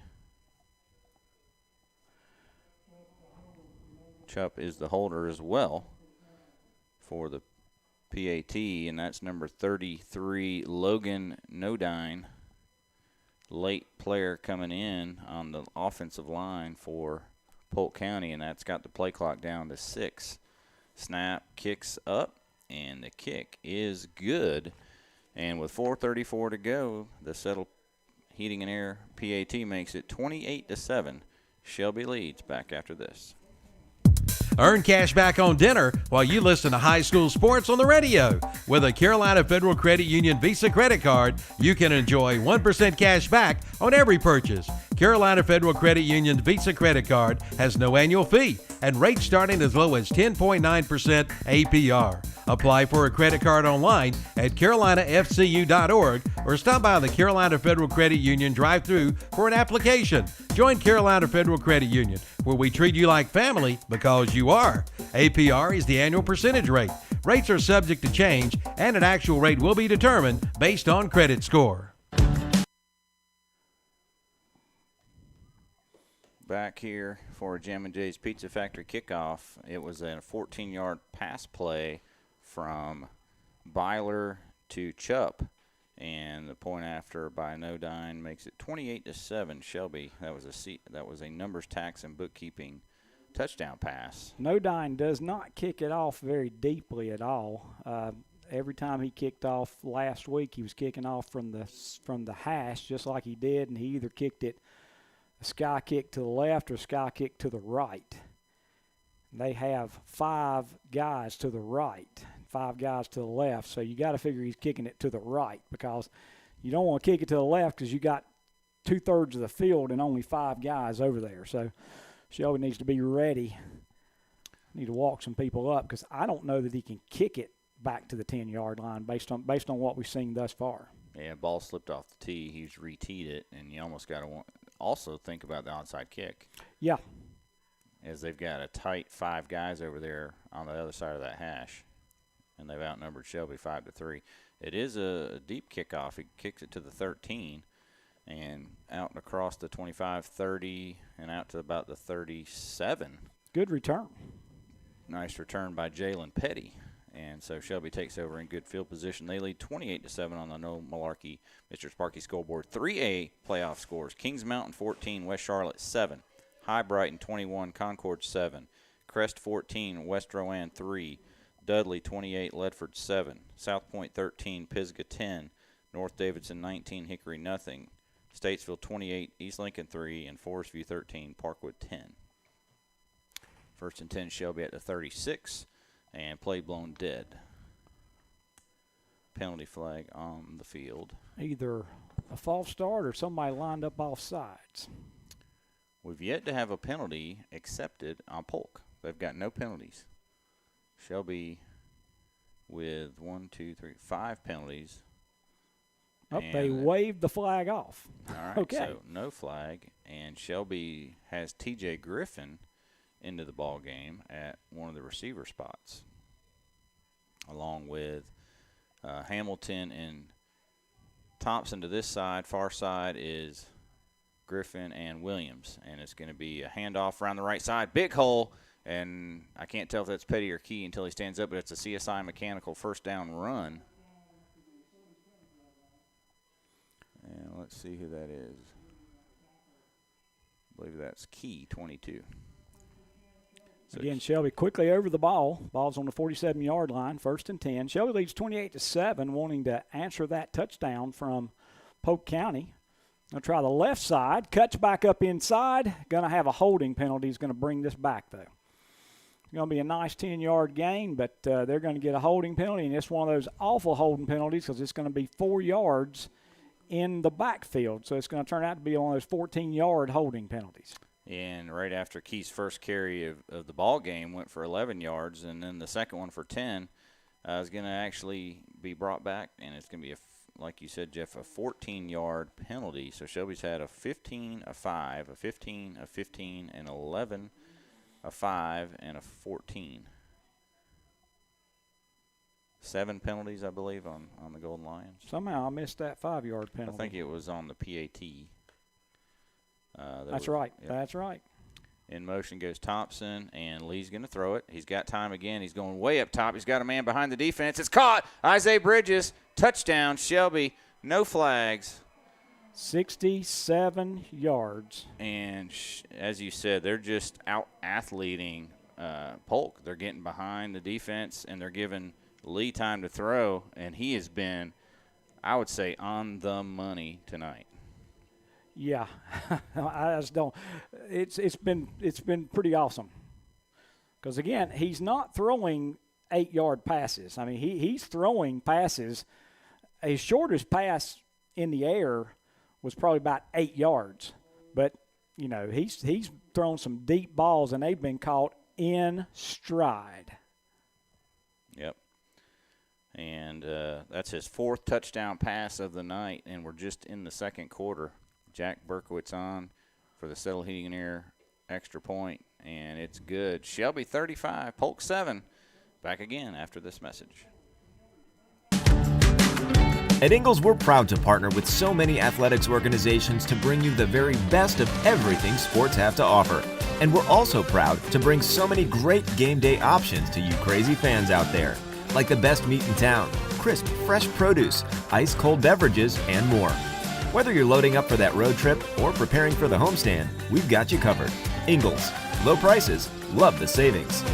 B: Chubb is the holder as well for the PAT, and that's number 33, Logan Nodine, late player coming in on the offensive line for Polk County, and that's got the play clock down to 6. Snap, kicks up, and the kick is good. And with 4:34 to go, the Settle Heating and Air PAT makes it 28-7. Shelby leads. Back after this.
A: Earn cash back on dinner while you listen to high school sports on the radio. With a Carolina Federal Credit Union Visa credit card, you can enjoy 1% cash back on every purchase. Carolina Federal Credit Union Visa credit card has no annual fee and rates starting as low as 10.9% APR. Apply for a credit card online at carolinafcu.org or stop by the Carolina Federal Credit Union drive-thru for an application. Join Carolina Federal Credit Union, where we treat you like family because you are. APR is the annual percentage rate. Rates are subject to change, and an actual rate will be determined based on credit score.
B: Back here for Jam and Jay's Pizza Factory kickoff. It was a 14-yard pass play from Byler to Chubb, and the point after by Nodine makes it 28-7 Shelby. That was a numbers tax and bookkeeping touchdown pass.
C: Nodine does not kick it off very deeply at all. Every time he kicked off last week, he was kicking off from the hash, just like he did, and he either kicked it a sky kick to the left or a sky kick to the right. They have 5 guys to the right, 5 guys to the left, so you got to figure he's kicking it to the right because you don't want to kick it to the left because you got 2/3 of the field and only 5 guys over there. So Shelby needs to be ready. Need to walk some people up because I don't know that he can kick it back to the 10-yard line based on what we've seen thus far.
B: Yeah, ball slipped off the tee. He's re-teed it, and you almost got to also think about the onside kick.
C: Yeah.
B: As they've got a tight 5 guys over there on the other side of that hash, and they've outnumbered Shelby 5-3. It is a deep kickoff. He kicks it to the 13 and out and across the 25, 30, and out to about the 37.
C: Good return.
B: Nice return by Jalen Petty. And so Shelby takes over in good field position. They lead 28-7 on the No Malarkey Mr. Sparky scoreboard. 3A playoff scores: Kings Mountain 14, West Charlotte 7, High Brighton 21, Concord 7, Crest 14, West Rowan 3, Dudley 28, Ledford 7, South Point 13, Pisgah 10, North Davidson 19, Hickory nothing, Statesville 28, East Lincoln 3, and Forest View 13, Parkwood 10. First and 10, Shelby at the 36. and play blown dead. Penalty flag on the field.
C: Either a false start or somebody lined up off sides.
B: We've yet to have a penalty accepted on Polk. They've got no penalties. Shelby with 5 penalties.
C: Oh, they waved the flag off.
B: All right,
C: okay.
B: So no flag, and Shelby has T.J. Griffin into the ball game at one of the receiver spots, along with Hamilton and Thompson to this side. Far side is Griffin and Williams, and it's going to be a handoff around the right side. Big hole, and I can't tell if that's Petty or Key until he stands up, but it's a CSI Mechanical first down run. And let's see who that is. I believe that's Key, 22. So
C: Again, Shelby quickly over the ball. Ball's on the 47-yard line, 1st and 10. Shelby leads 28-7, wanting to answer that touchdown from Polk County. They'll try the left side, cuts back up inside. Going to have a holding penalty. He's going to bring this back, though. It's going to be a nice 10-yard gain, but they're going to get a holding penalty, and it's one of those awful holding penalties because it's going to be 4 yards in the backfield. So it's going to turn out to be one of those 14-yard holding penalties.
B: And right after Key's first carry of the ball game went for 11 yards, and then the second one for 10 is going to actually be brought back, and it's going to be, like you said, Jeff, a 14-yard penalty. So Shelby's had a 15, a 5, a 15, a 15, an 11, a 5, and a 14. 7 penalties, I believe, on the Golden Lions.
C: Somehow I missed that 5-yard penalty.
B: I think it was on the PAT.
C: That's right. Yep. That's right.
B: In motion goes Thompson, and Lee's going to throw it. He's got time again. He's going way up top. He's got a man behind the defense. It's caught. Isaiah Bridges, touchdown, Shelby. No flags.
C: 67 yards.
B: And as you said, they're just out-athleting Polk. They're getting behind the defense, and they're giving Lee time to throw, and he has been, I would say, on the money tonight.
C: Yeah, I just don't. It's been pretty awesome. Because again, he's not throwing 8-yard passes. I mean, he's throwing passes. His shortest pass in the air was probably about 8 yards, but you know he's thrown some deep balls, and they've been caught in stride.
B: Yep. And that's his 4th touchdown pass of the night, and we're just in the second quarter. Jack Berkowitz on for the Settle Heating and Air extra point, and it's good. Shelby 35, Polk 7. Back again after this message.
K: At Ingles, we're proud to partner with so many athletics organizations to bring you the very best of everything sports have to offer. And we're also proud to bring so many great game day options to you crazy fans out there, like the best meat in town, crisp, fresh produce, ice-cold beverages, and more. Whether you're loading up for that road trip or preparing for the homestand, we've got you covered. Ingles, low prices, love the savings.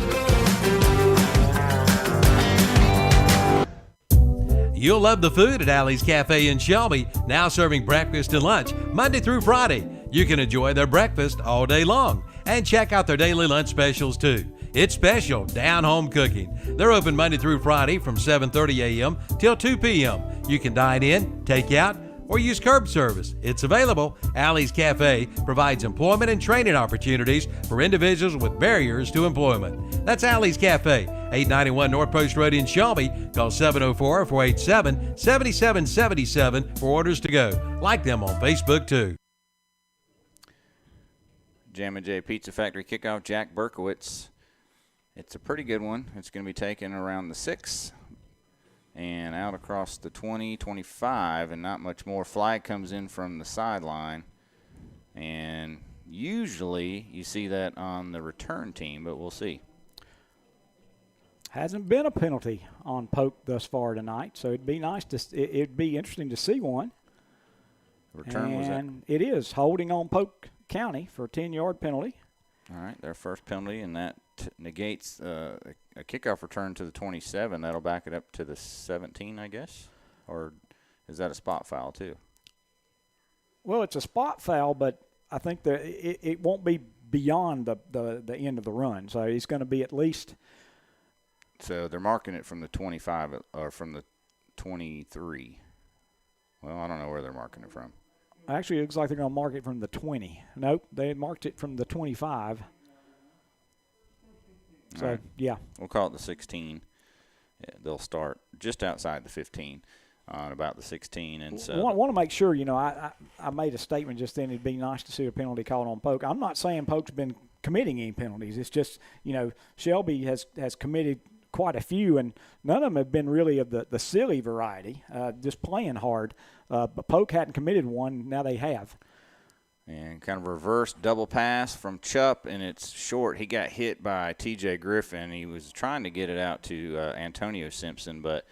A: You'll love the food at Alley's Cafe in Shelby, now serving breakfast and lunch Monday through Friday. You can enjoy their breakfast all day long and check out their daily lunch specials too. It's special down-home cooking. They're open Monday through Friday from 7:30 a.m. till 2 p.m. You can dine in, take out, or use curb service. It's available. Alley's Cafe provides employment and training opportunities for individuals with barriers to employment. That's Alley's Cafe, 891 North Post Road in Shelby. Call 704-487-7777 for orders to go. Like them on Facebook too.
B: Jam & J Pizza Factory kickoff, Jack Berkowitz. It's a pretty good one. It's going to be taken around the 6 and out across the 20, 25, and not much more. Flag comes in from the sideline, and usually you see that on the return team, but we'll see.
C: Hasn't been a penalty on Polk thus far tonight, so it'd be nice to. It'd be interesting to see one.
B: Return was that?
C: And it is holding on Polk County for a 10-yard penalty.
B: All right, their first penalty, and that negates a kickoff return to the 27. That'll back it up to the 17, I guess? Or is that a spot foul too?
C: Well, it's a spot foul, but I think that it won't be beyond the end of the run. So it's going to be at least
B: So they're marking it from the 25 or from the 23. Well, I don't know where they're marking it from.
C: Actually, it looks like they're going to mark it from the 20. Nope, they marked it from the 25. So,
B: right.
C: Yeah.
B: We'll call it the 16. Yeah, they'll start just outside the 15 on about the 16. And so
C: I want to make sure, I made a statement just then. It'd be nice to see a penalty called on Polk. I'm not saying Polk's been committing any penalties. It's just, Shelby has committed quite a few, and none of them have been really of the silly variety, just playing hard. But Polk hadn't committed one. Now they have.
B: And kind of reverse double pass from Chupp, and it's short. He got hit by T.J. Griffin. He was trying to get it out to Antonio Simpson, but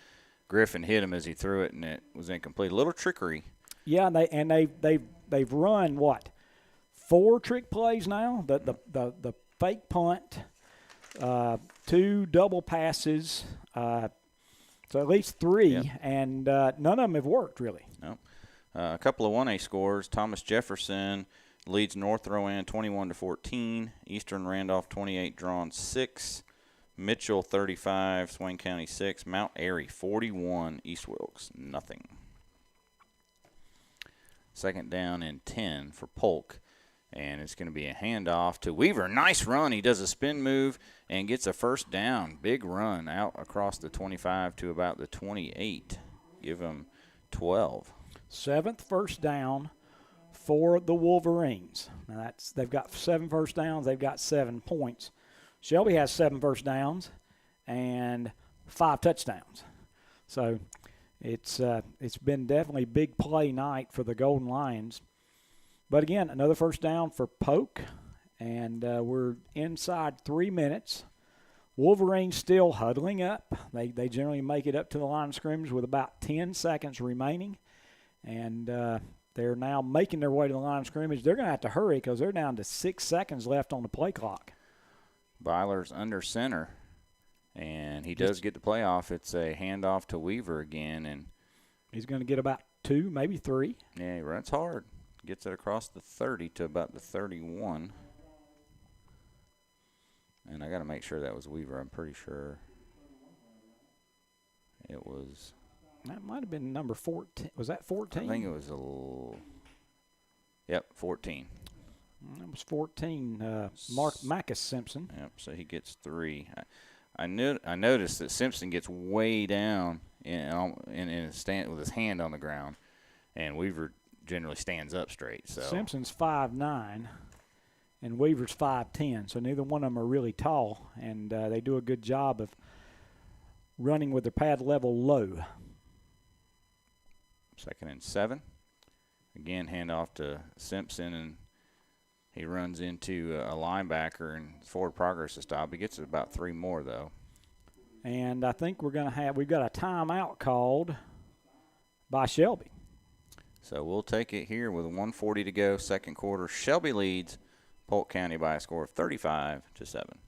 B: Griffin hit him as he threw it, and it was incomplete. A little trickery.
C: Yeah, and they've run what, 4 trick plays now? The fake punt, 2 double passes, so at least 3,
B: yep.
C: and none of them have worked really.
B: No. A couple of 1A scores. Thomas Jefferson leads North Rowan 21-14. Eastern Randolph 28, drawn 6. Mitchell 35, Swain County 6. Mount Airy 41, East Wilkes nothing. Second down and 10 for Polk. And it's going to be a handoff to Weaver. Nice run. He does a spin move and gets a first down. Big run out across the 25 to about the 28. Give him 12.
C: 7th first down for the Wolverines. Now they've got 7 first downs. They've got 7 points. Shelby has 7 first downs and 5 touchdowns. So it's been definitely big play night for the Golden Lions. But again, another first down for Polk, and we're inside 3 minutes. Wolverines still huddling up. They generally make it up to the line of scrimmage with about 10 seconds remaining. And they're now making their way to the line of scrimmage. They're going to have to hurry because they're down to 6 seconds left on the play clock.
B: Byler's under center, and he does get the play off. It's a handoff to Weaver again. And
C: he's going to get about 2, maybe 3.
B: Yeah, he runs hard. Gets it across the 30 to about the 31. And I got to make sure that was Weaver. I'm pretty sure it was.
C: That might have been number 14. Was that 14?
B: I think it was Yep, 14.
C: That was 14. Marcus Simpson.
B: Yep. So he gets 3. I noticed that Simpson gets way down in a stand with his hand on the ground, and Weaver generally stands up straight. So
C: Simpson's 5'9", and Weaver's 5'10". So neither one of them are really tall, and they do a good job of running with their pad level low.
B: 2nd and 7. Again, handoff to Simpson, and he runs into a linebacker, and forward progress is stopped. He gets about 3 more, though.
C: And I think we've got a timeout called by Shelby.
B: So we'll take it here with 1:40 to go, second quarter. Shelby leads Polk County by a score of 35-7.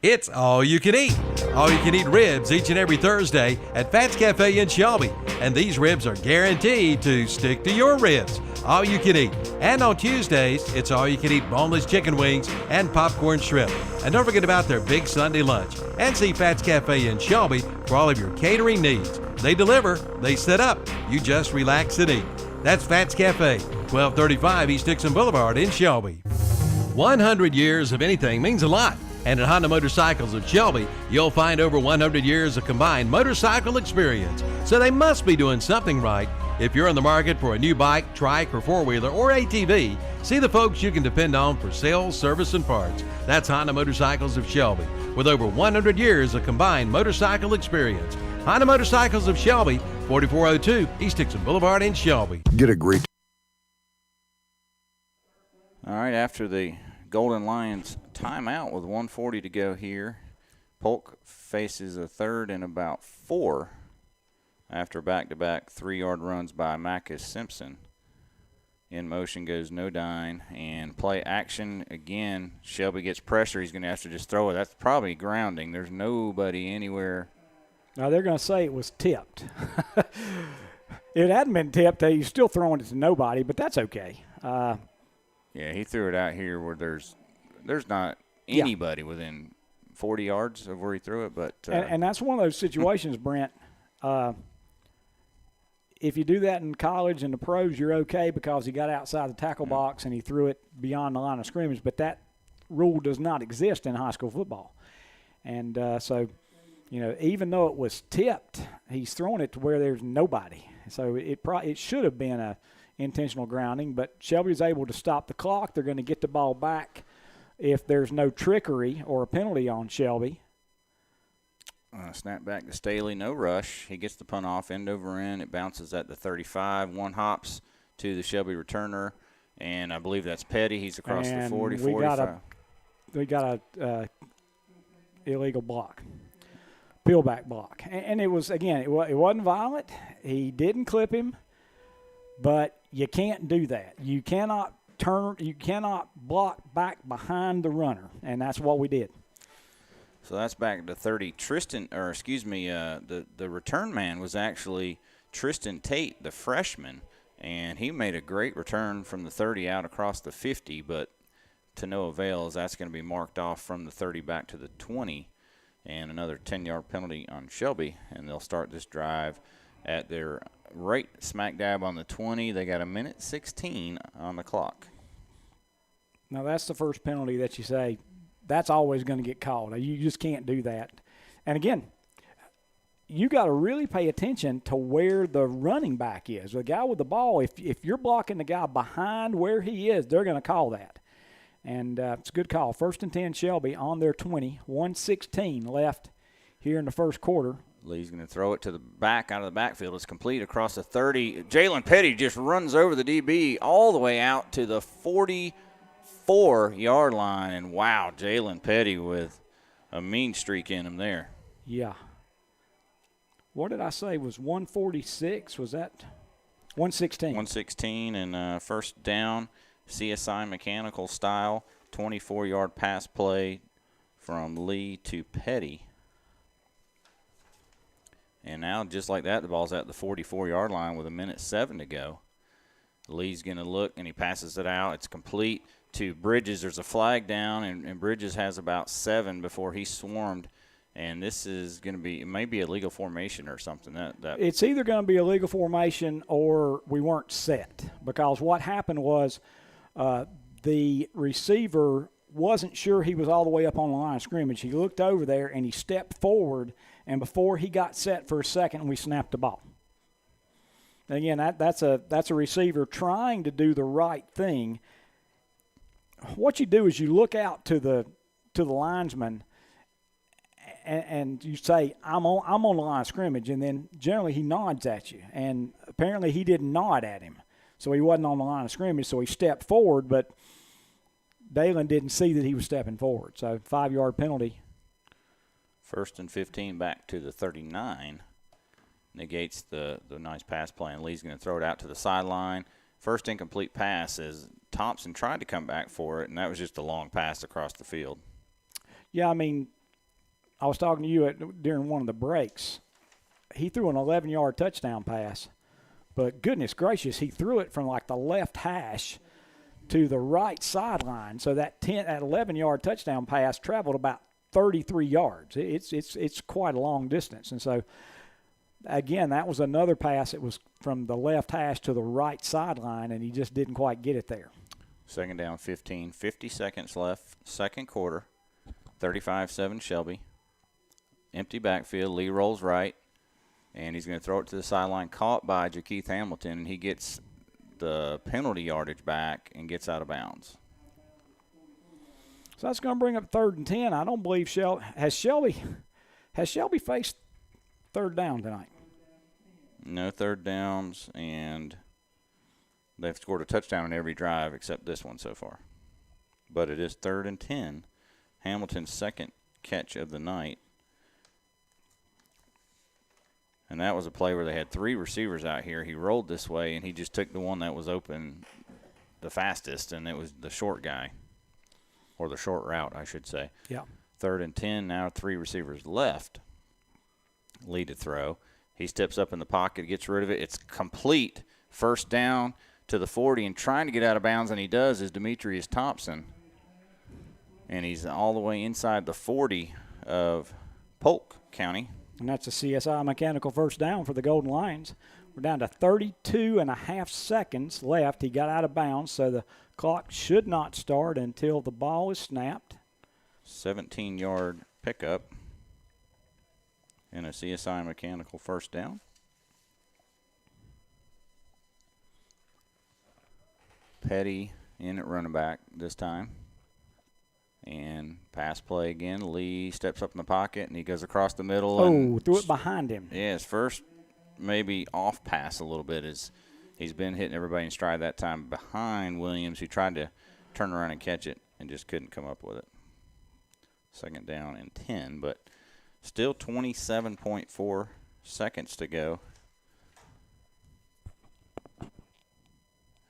A: It's all you can eat. All you can eat ribs each and every Thursday at Fats Cafe in Shelby. And these ribs are guaranteed to stick to your ribs. All you can eat. And on Tuesdays, it's all you can eat boneless chicken wings and popcorn shrimp. And don't forget about their big Sunday lunch. And see Fats Cafe in Shelby for all of your catering needs. They deliver, they set up. You just relax and eat. That's Fats Cafe, 1235 East Dixon Boulevard in Shelby. 100 years of anything means a lot. And at Honda Motorcycles of Shelby, you'll find over 100 years of combined motorcycle experience. So they must be doing something right. If you're in the market for a new bike, trike, or four-wheeler, or ATV, see the folks you can depend on for sales, service, and parts. That's Honda Motorcycles of Shelby, with over 100 years of combined motorcycle experience. Honda Motorcycles of Shelby, 4402 East Dixon Boulevard in Shelby.
L: Get a great.
B: All right, after the Golden Lions timeout with 1:40 to go here, Polk faces a 3rd and about 4 after back-to-back 3-yard runs by Marcus Simpson. In motion goes Nodine, and play action again. Shelby gets pressure. He's going to have to just throw it. That's probably grounding. There's nobody anywhere.
C: Now they're going to say it was tipped. If it hadn't been tipped, he's still throwing it to nobody, but that's okay.
B: Yeah, he threw it out here where there's not anybody within 40 yards of where he threw it. But
C: and that's one of those situations, Brent. If you do that in college and the pros, you're okay because he got outside the tackle box and he threw it beyond the line of scrimmage. But that rule does not exist in high school football. And so, even though it was tipped, he's throwing it to where there's nobody. So it should have been a intentional grounding. But Shelby was able to stop the clock. They're going to get the ball back if there's no trickery or a penalty on Shelby.
B: Snap back to Staley, no rush. He gets the punt off, end over end. It bounces at the 35. One hops to the Shelby returner, and I believe that's Petty. He's across the 40, 45.
C: We got a illegal block, peelback block. And it was, again, it wasn't violent. He didn't clip him, but you can't do that. You cannot block back behind the runner, and that's what we did.
B: So that's back to 30. The return man was actually Tristan Tate, the freshman, and he made a great return from the 30 out across the 50, but to no avail, as that's going to be marked off from the 30 back to the 20, and another 10-yard penalty on Shelby, and they'll start this drive at their right smack dab on the 20. They got 1:16 on the clock.
C: Now that's the first penalty that you say, that's always going to get called. You just can't do that. And, again, you got to really pay attention to where the running back is. The guy with the ball, if you're blocking the guy behind where he is, they're going to call that. And it's a good call. 1st and 10 Shelby on their 20. 1:16 left here in the first quarter.
B: Lee's going to throw it to the back, out of the backfield. It's complete across the 30. Jalen Petty just runs over the DB all the way out to the 44-yard line. And, wow, Jalen Petty with a mean streak in him there.
C: Yeah. What did I say was 146? Was that 116?
B: 116 and first down, CSI mechanical style, 24-yard pass play from Lee to Petty. And now, just like that, the ball's at the 44-yard line with 1:07 to go. Lee's going to look, and he passes it out. It's complete to Bridges. There's a flag down, and Bridges has about 7 before he's swarmed. And this is going to be, it may be a legal formation or something. That
C: It's either going to be a legal formation or we weren't set. Because what happened was the receiver wasn't sure he was all the way up on the line of scrimmage. He looked over there, and he stepped forward, and before he got set for a second, we snapped the ball. And again, that's a receiver trying to do the right thing. What you do is you look out to the linesman, and you say, I'm on the line of scrimmage, and then generally he nods at you. And apparently he didn't nod at him, so he wasn't on the line of scrimmage, so he stepped forward, but Dalen didn't see that he was stepping forward. So 5-yard penalty.
B: 1st and 15 back to the 39. Negates the nice pass play, and Lee's going to throw it out to the sideline. First incomplete pass as Thompson tried to come back for it, and that was just a long pass across the field.
C: Yeah, I mean, I was talking to you during one of the breaks. He threw an 11-yard touchdown pass, but goodness gracious, he threw it from like the left hash to the right sideline. So that 11-yard touchdown pass traveled about 33 yards. It's quite a long distance, and so again, that was another pass. It was from the left hash to the right sideline, and he just didn't quite get it there.
B: 2nd down, 15, 50 seconds left, second quarter, 35-7 Shelby. Empty backfield, Lee rolls right, and he's going to throw it to the sideline, caught by Jakeith Hamilton, and he gets the penalty yardage back and gets out of bounds.
C: So that's going to bring up 3rd and 10. I don't believe Has Shelby faced 3rd down tonight?
B: No 3rd downs, and they've scored a touchdown in every drive except this one so far. But it is 3rd and 10. Hamilton's second catch of the night. And that was a play where they had 3 receivers out here. He rolled this way, and he just took the one that was open the fastest, and it was the short guy, or the short route, I should say.
C: Yeah.
B: 3rd and 10, now 3 receivers left. Lead to throw. He steps up in the pocket, gets rid of it. It's complete. First down to the 40, and trying to get out of bounds, and he does, is Demetrius Thompson. And he's all the way inside the 40 of Polk County.
C: And that's a CSI mechanical first down for the Golden Lions. We're down to 32.5 seconds left. He got out of bounds, so the clock should not start until the ball is snapped.
B: 17-yard pickup and a CSI mechanical first down. Petty in at running back this time. And pass play again. Lee steps up in the pocket, and he goes across the middle.
C: Oh, threw it behind him.
B: Yeah, his first maybe off pass a little bit is he's been hitting everybody in stride that time behind Williams, who tried to turn around and catch it and just couldn't come up with it. Second down and 10, but still 27.4 seconds to go.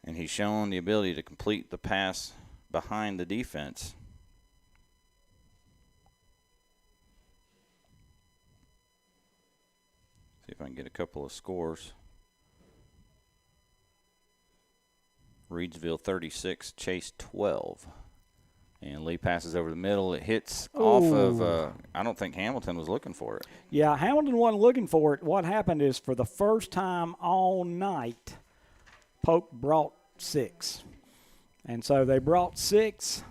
B: And he's shown the ability to complete the pass behind the defense. See if I can get a couple of scores. Reedsville 36, Chase 12. And Lee passes over the middle. It hits off of, I don't think Hamilton was looking for it.
C: Yeah, Hamilton wasn't looking for it. What happened is for the first time all night, Polk brought 6. And so they brought 6.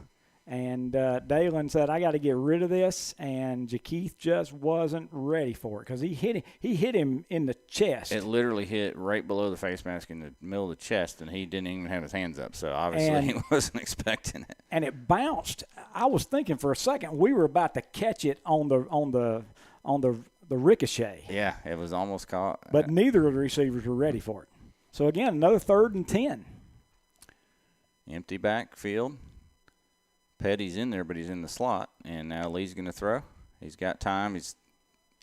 C: And Dalen said, I got to get rid of this, and Jakeith just wasn't ready for it because he hit him in the chest.
B: It literally hit right below the face mask in the middle of the chest, and he didn't even have his hands up, so obviously he wasn't expecting it.
C: And it bounced. I was thinking for a second we were about to catch it on the ricochet.
B: Yeah, it was almost caught.
C: But neither of the receivers were ready for it. So, again, another 3rd and 10.
B: Empty backfield. Petty's in there, but he's in the slot. And now Lee's going to throw. He's got time. He's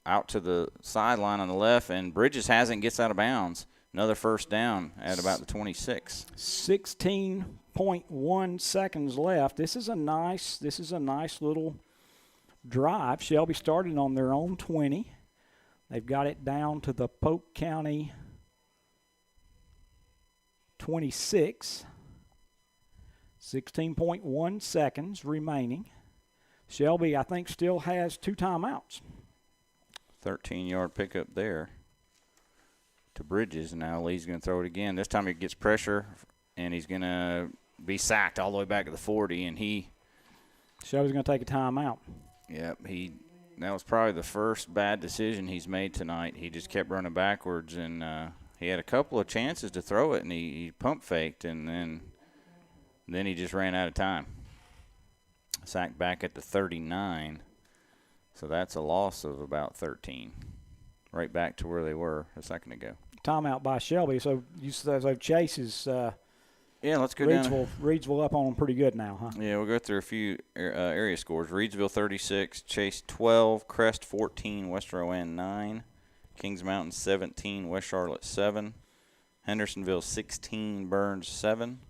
B: out to the sideline on the left, and Bridges gets out of bounds. Another first down at about the 26.
C: 16.1 seconds left. This is a nice little drive. Shelby started on their own 20. They've got it down to the Polk County 26. 16.1 seconds remaining. Shelby, I think, still has 2 timeouts.
B: 13-yard pickup there to Bridges. And now Lee's going to throw it again. This time he gets pressure, and he's going to be sacked all the way back to the 40. And
C: Shelby's going to take a timeout.
B: Yep, that was probably the first bad decision he's made tonight. He just kept running backwards, and he had a couple of chances to throw it, and he pump faked, and then he just ran out of time. Sacked back at the 39. So that's a loss of about 13. Right back to where they were a second ago.
C: Timeout by Shelby. So Chase is
B: let's go down.
C: Reedsville up on them pretty good now, huh?
B: Yeah, we'll go through a few area scores. Reedsville 36, Chase 12, Crest 14, West Rowan 9, Kings Mountain 17, West Charlotte 7, Hendersonville 16, Burns 7,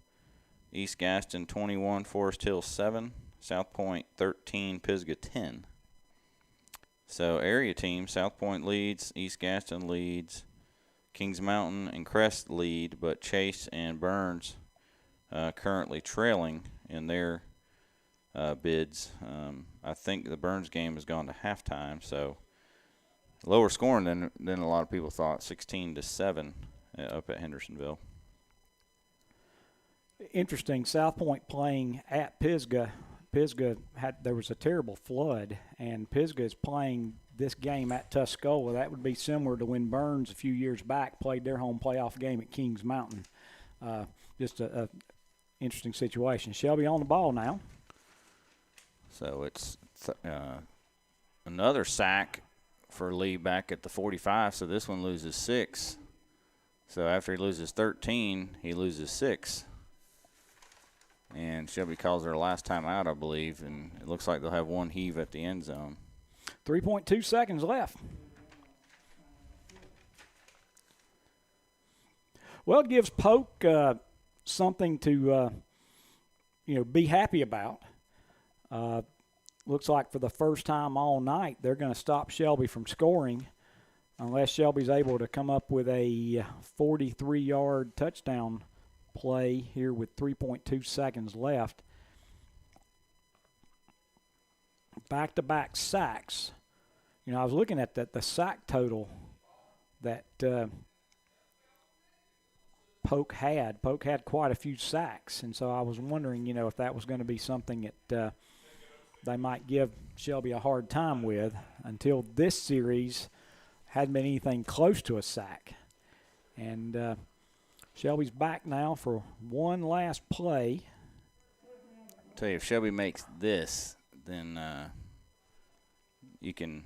B: East Gaston 21, Forest Hill 7, South Point 13, Pisgah 10. So area team, South Point leads, East Gaston leads, Kings Mountain and Crest lead, but Chase and Burns currently trailing in their bids. I think the Burns game has gone to halftime, so lower scoring than a lot of people thought, 16-7 up at Hendersonville.
C: Interesting, South Point playing at Pisgah. There was a terrible flood, and Pisgah is playing this game at Tuscola. That would be similar to when Burns a few years back played their home playoff game at Kings Mountain. Just a interesting situation. Shelby on the ball now.
B: So it's another sack for Lee back at the 45, so this one loses 6. So after he loses 13, he loses 6. And Shelby calls their last time out, I believe, and it looks like they'll have one heave at the end zone.
C: 3.2 seconds left. Well, it gives Polk something to, be happy about. Looks like for the first time all night, they're going to stop Shelby from scoring unless Shelby's able to come up with a 43-yard touchdown play here with 3.2 seconds left. back-to-back sacks. You know, I was looking at the sack total that Polk had. Polk had quite a few sacks, and so I was wondering, you know, if that was going to be something that they might give Shelby a hard time with. Until this series, hadn't been anything close to a sack. And Shelby's back now for one last play.
B: I'll tell you, if Shelby makes this, then you can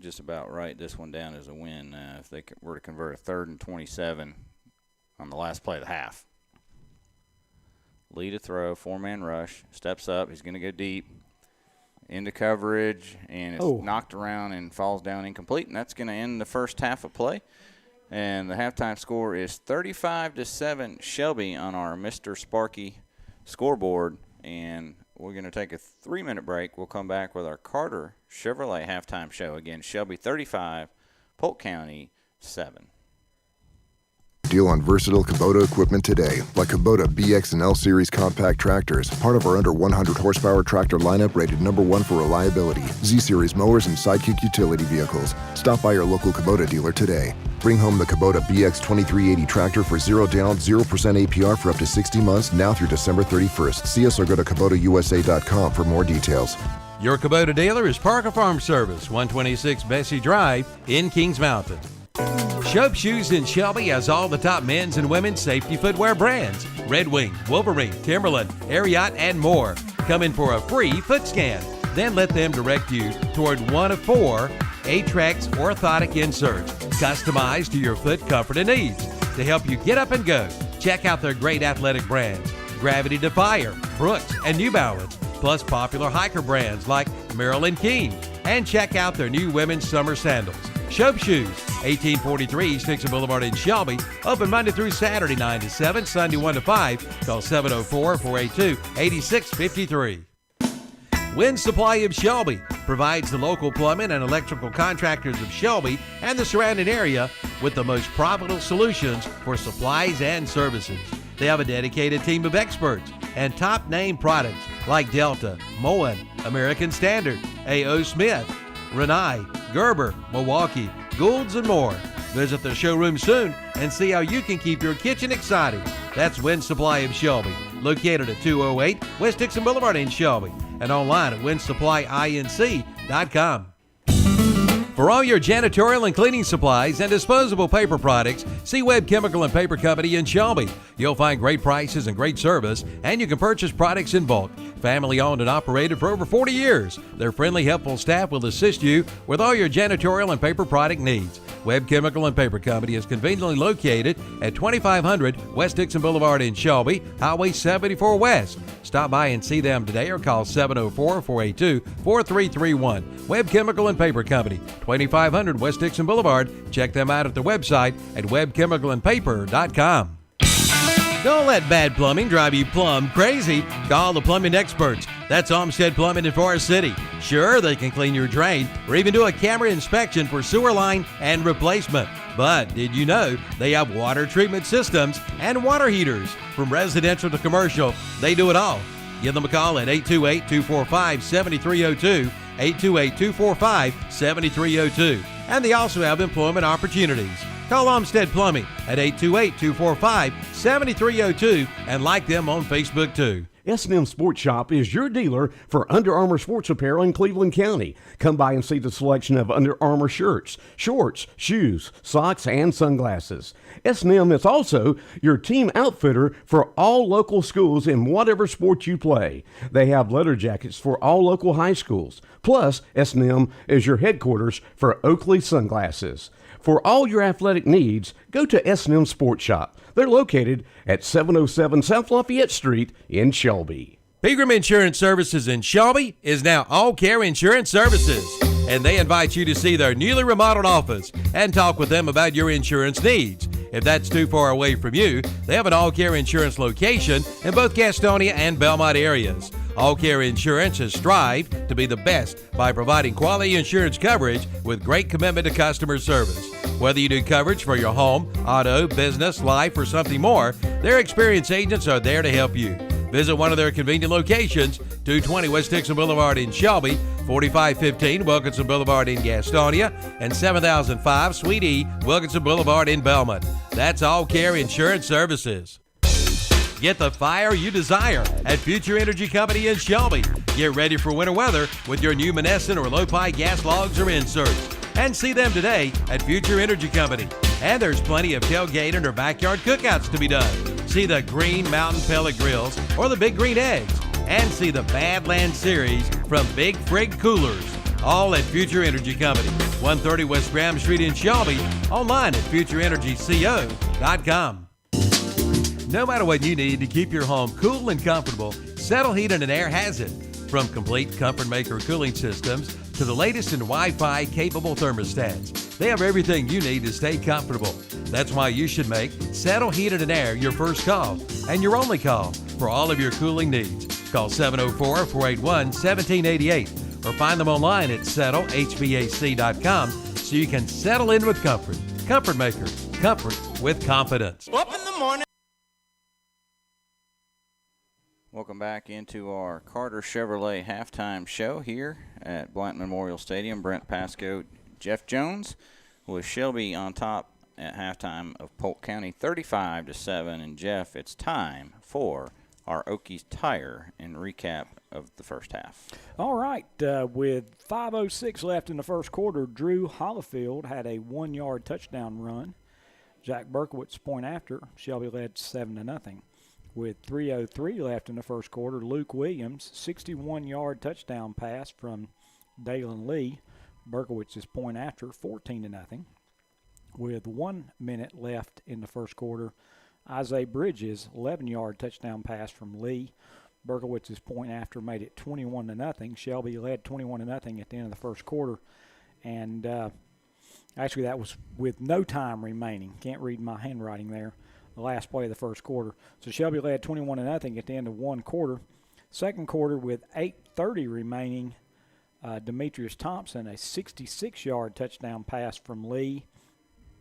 B: just about write this one down as a win if they were to convert a 3rd and 27 on the last play of the half. Lead a throw, 4-man rush, steps up, he's going to go deep, into coverage, and it's knocked around and falls down incomplete, and that's going to end the first half of play. And the halftime score is 35-7 Shelby on our Mr. Sparky scoreboard, and we're going to take a 3-minute break. We'll come back with our Carter Chevrolet halftime show. Again, Shelby 35, Polk County 7.
L: Deal on versatile Kubota equipment today, like Kubota BX and L Series compact tractors, part of our under 100 horsepower tractor lineup rated #1 for reliability, Z Series mowers, and Sidekick utility vehicles. Stop by your local Kubota dealer today. Bring home the Kubota BX 2380 tractor for 0 down, 0% APR for up to 60 months, now through December 31st. See us or go to KubotaUSA.com for more details.
A: Your Kubota dealer is Parker Farm Service, 126 Bessie Drive in Kings Mountain. Shope Shoes in Shelby has all the top men's and women's safety footwear brands: Red Wing, Wolverine, Timberland, Ariat, and more. Come in for a free foot scan. Then let them direct you toward one of 4 Atrax orthotic inserts, customized to your foot comfort and needs. To help you get up and go, check out their great athletic brands: Gravity Defier, Brooks, and New Balance, plus popular hiker brands like Marilyn King. And check out their new women's summer sandals. Shope Shoes, 1843 East Dixon Boulevard in Shelby. Open Monday through Saturday, 9 to 7, Sunday 1 to 5. Call 704-482-8653. Wind Supply of Shelby provides the local plumbing and electrical contractors of Shelby and the surrounding area with the most profitable solutions for supplies and services. They have a dedicated team of experts and top name products like Delta, Moen, American Standard, A.O. Smith, Renai, Gerber, Milwaukee, Goulds, and more. Visit the showroom soon and see how you can keep your kitchen exciting. That's Wind Supply of Shelby, located at 208 West Dixon Boulevard in Shelby, and online at windsupplyinc.com. For all your janitorial and cleaning supplies and disposable paper products, see Webb Chemical and Paper Company in Shelby. You'll find great prices and great service, and you can purchase products in bulk. Family owned and operated for over 40 years. Their friendly, helpful staff will assist you with all your janitorial and paper product needs. Webb Chemical and Paper Company is conveniently located at 2500 West Dixon Boulevard in Shelby, Highway 74 West. Stop by and see them today or call 704-482-4331. Webb Chemical and Paper Company, 2500 West Dixon Boulevard. Check them out at their website at webchemicalandpaper.com. Don't let bad plumbing drive you plumb crazy. Call the plumbing experts. That's Olmsted Plumbing in Forest City. Sure, they can clean your drain or even do a camera inspection for sewer line and replacement. But did you know they have water treatment systems and water heaters? From residential to commercial, they do it all. Give them a call at 828-245-7302, 828-245-7302. And they also have employment opportunities. Call Olmsted Plumbing at 828-245-7302 and like them on Facebook too.
D: S&M Sports Shop is your dealer for Under Armour sports apparel in Cleveland County. Come by and see the selection of Under Armour shirts, shorts, shoes, socks, and sunglasses. S&M is also your team outfitter for all local schools in whatever sport you play. They have leather jackets for all local high schools. Plus, S&M is your headquarters for Oakley sunglasses. For all your athletic needs, go to S&M Sports Shop. They're located at 707 South Lafayette Street in Shelby.
A: Pegram Insurance Services in Shelby is now All Care Insurance Services, and they invite you to see their newly remodeled office and talk with them about your insurance needs. If that's too far away from you, they have an All Care Insurance location in both Gastonia and Belmont areas. All Care Insurance has strived to be the best by providing quality insurance coverage with great commitment to customer service. Whether you do coverage for your home, auto, business, life, or something more, their experienced agents are there to help you. Visit one of their convenient locations, 220 West Dixon Boulevard in Shelby, 4515 Wilkinson Boulevard in Gastonia, and 7005 Suite E Wilkinson Boulevard in Belmont. That's All Care Insurance Services. Get the fire you desire at Future Energy Company in Shelby. Get ready for winter weather with your new Monessen or Low-Pi gas logs or inserts. And see them today at Future Energy Company. And there's plenty of tailgate and or backyard cookouts to be done. See the Green Mountain Pellet Grills or the Big Green Eggs. And see the Badland Series from Big Frig Coolers. All at Future Energy Company, 130 West Graham Street in Shelby. Online at futureenergyco.com. No matter what you need to keep your home cool and comfortable, Settle Heating and Air has it. From complete Comfort Maker cooling systems to the latest in Wi-Fi capable thermostats, they have everything you need to stay comfortable. That's why you should make Settle Heating and Air your first call and your only call for all of your cooling needs. Call 704-481-1788 or find them online at settlehvac.com so you can settle in with comfort. Comfort Maker, comfort with confidence.
J: Up in the morning.
B: Welcome back into our Carter Chevrolet halftime show here at Blount Memorial Stadium. Brent, Pasco, Jeff Jones with Shelby on top at halftime of Polk County 35-7. And Jeff, it's time for our Okies Tire and recap of the first half.
C: All right, with 5:06 left in the first quarter, Drew Hollifield had a 1-yard touchdown run. Jack Berkowitz point after, Shelby led 7-0. With 3:03 left in the first quarter, Luke Williams, 61-yard touchdown pass from Dalen Lee. Berkowitz's point after, 14-0. With 1 minute left in the first quarter, Isaiah Bridges, 11-yard touchdown pass from Lee. Berkowitz's point after made it 21-0. Shelby led 21-0 at the end of the first quarter. And actually that was with no time remaining. Can't read my handwriting there. The last play of the first quarter. So Shelby led 21-0 at the end of one quarter. Second quarter with 8:30 remaining, Demetrius Thompson, a 66-yard touchdown pass from Lee.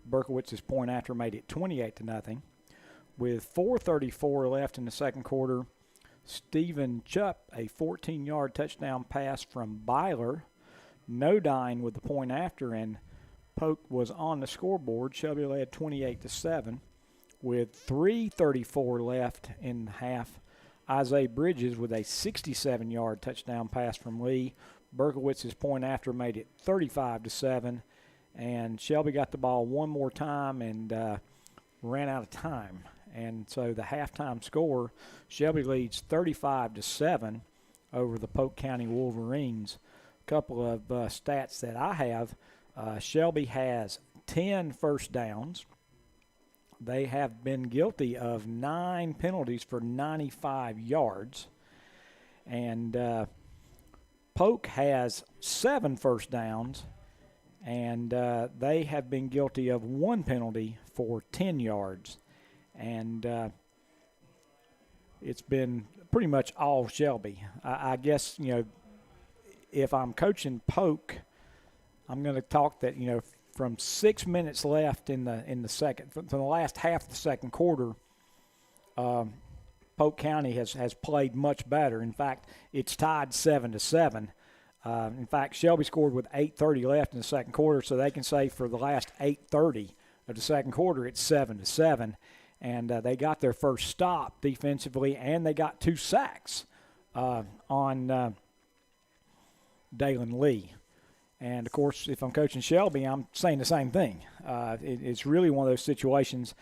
C: Berkowitz's point after made it 28-0. With 4:34 left in the second quarter, Stephen Chupp, a 14-yard touchdown pass from Byler. Nodine with the point after, and Polk was on the scoreboard. Shelby led 28-7. With 3:34 left in half, Isaiah Bridges with a 67-yard touchdown pass from Lee. Berkowitz's point after made it 35-7. And Shelby got the ball one more time and ran out of time. And so the halftime score, Shelby leads 35-7 over the Polk County Wolverines. A couple of stats that I have, Shelby has 10 first downs. They have been guilty of 9 penalties for 95 yards. And Polk has 7 first downs, and they have been guilty of 1 penalty for 10 yards. And it's been pretty much all Shelby. I guess, if I'm coaching Polk, I'm going to talk that, from 6 minutes left in the second, from the last half of the second quarter, Polk County has played much better. In fact, it's tied 7-7. In fact, Shelby scored with 8:30 left in the second quarter, so they can say for the last 8:30 of the second quarter, it's 7-7. And they got their first stop defensively, and they got 2 sacks on Dalen Lee. And, of course, if I'm coaching Shelby, I'm saying the same thing. It's really one of those situations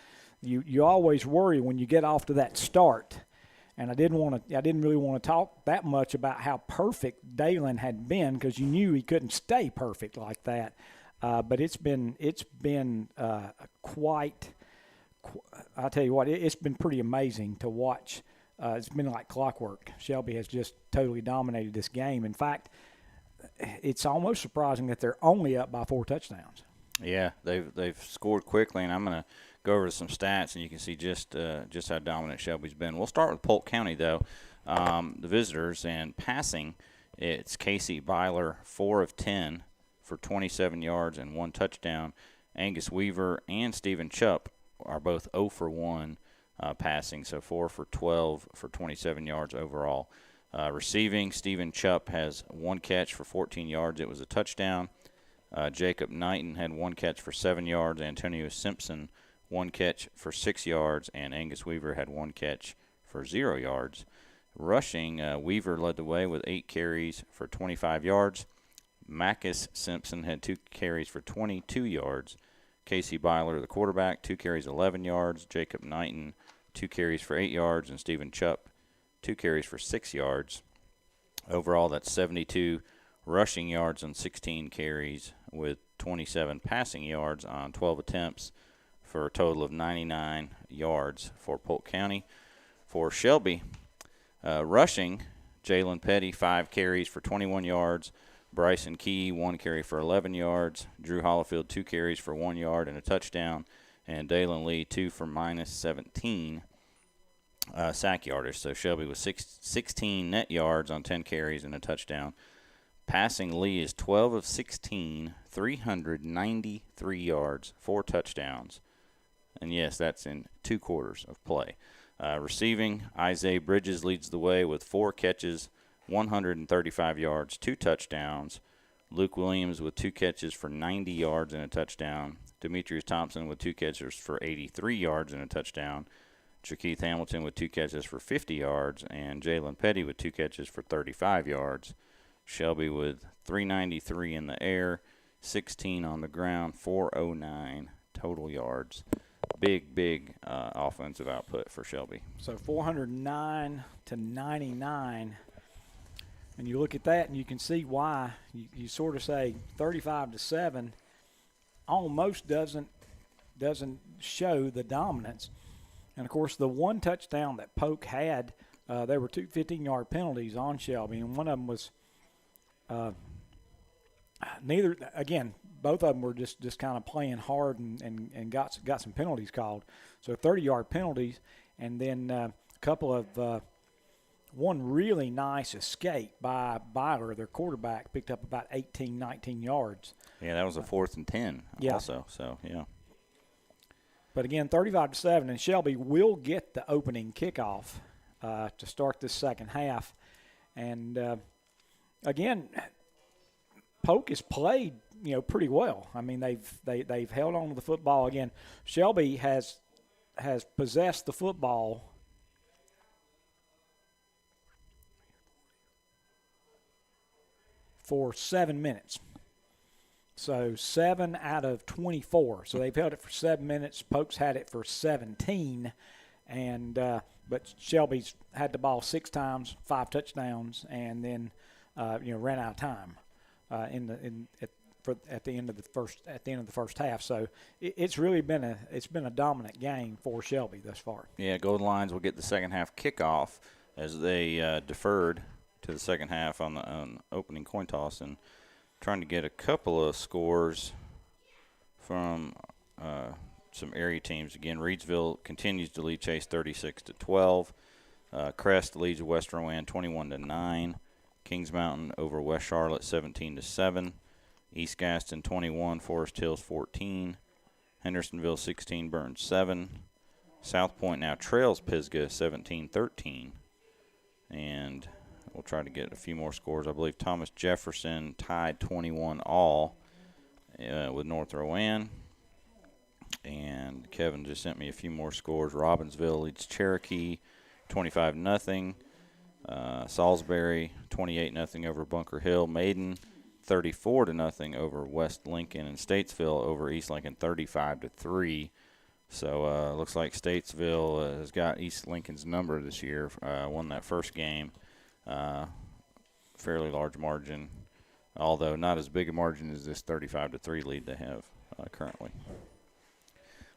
C: you always worry when you get off to that start. And I didn't really want to talk that much about how perfect Dalen had been because you knew he couldn't stay perfect like that. But it's been quite. I'll tell you what, it's been pretty amazing to watch. It's been like clockwork. Shelby has just totally dominated this game. In fact, it's almost surprising that they're only up by 4 touchdowns.
B: Yeah, they've scored quickly, and I'm going to go over some stats, and you can see just how dominant Shelby's been. We'll start with Polk County, though. The visitors, and passing, it's Casey Byler, 4 of 10 for 27 yards and 1 touchdown. Angus Weaver and Stephen Chupp are both 0 for 1 passing, so 4 for 12 for 27 yards overall. Receiving, Stephen Chupp has 1 catch for 14 yards. It was a touchdown. Jacob Knighton had 1 catch for 7 yards. Antonio Simpson, 1 catch for 6 yards. And Angus Weaver had 1 catch for 0 yards. Rushing, Weaver led the way with 8 carries for 25 yards. Macus Simpson had 2 carries for 22 yards. Casey Byler, the quarterback, 2 carries, 11 yards. Jacob Knighton, 2 carries for 8 yards. And Stephen Chupp, 2 carries for 6 yards. Overall, that's 72 rushing yards on 16 carries with 27 passing yards on 12 attempts for a total of 99 yards for Polk County. For Shelby, rushing, Jalen Petty, 5 carries for 21 yards. Bryson Key, 1 carry for 11 yards. Drew Hollifield, 2 carries for 1 yard and a touchdown. And Dalen Lee, 2 for minus 17 sack yardage. So Shelby was 16 net yards on 10 carries and a touchdown. Passing, Lee is 12 of 16, 393 yards, 4 touchdowns. And, yes, that's in 2 quarters of play. Receiving, Isaiah Bridges leads the way with 4 catches, 135 yards, 2 touchdowns. Luke Williams with 2 catches for 90 yards and a touchdown. Demetrius Thompson with 2 catches for 83 yards and a touchdown. Jakeith Hamilton with 2 catches for 50 yards. And Jalen Petty with 2 catches for 35 yards. Shelby with 393 in the air, 16 on the ground, 409 total yards. Big offensive output for Shelby.
C: So 409 to 99. And you look at that and you can see why you sort of say 35-7 almost doesn't show the dominance. And, of course, the one touchdown that Polk had, there were 2 15-yard penalties on Shelby, and one of them was both of them were just kind of playing hard and got some penalties called. So 30-yard penalties, and then a couple of one really nice escape by Byler, their quarterback, picked up about 18, 19 yards.
B: Yeah, that was a 4th and 10 also. So, yeah.
C: But, again, 35-7, and Shelby will get the opening kickoff to start this second half. And, again, Polk has played, pretty well. I mean, they've held on to the football. Again, Shelby has possessed the football for 7 minutes. So 7 out of 24. So they've held it for 7 minutes. Polk's had it for 17, and but Shelby's had the ball 6 times, 5 touchdowns, and then ran out of time at the end of the first half. So it's really been a dominant game for Shelby thus far.
B: Yeah, Golden Lions will get the second half kickoff as they deferred to the second half on the opening coin toss, and trying to get a couple of scores from some area teams. Again, Reidsville continues to lead Chase 36-12. Crest leads West Rowan 21-9. Kings Mountain over West Charlotte 17-7. East Gaston 21, Forest Hills 14. Hendersonville 16, Burns 7. South Point now trails Pisgah 17-13. And we'll try to get a few more scores. I believe Thomas Jefferson tied 21 all with North Rowan. And Kevin just sent me a few more scores. Robbinsville leads Cherokee 25-0. Salisbury 28-0 over Bunker Hill. Maiden 34-0 over West Lincoln, and Statesville over East Lincoln 35-3. So looks like Statesville has got East Lincoln's number this year. Won that first game, fairly large margin, although not as big a margin as this 35-3 lead they have currently.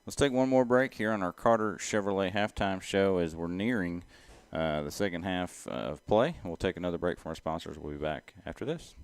B: Let's take one more break here on our Carter Chevrolet halftime show as we're nearing the second half of play. We'll take another break from our sponsors. We'll be back after this.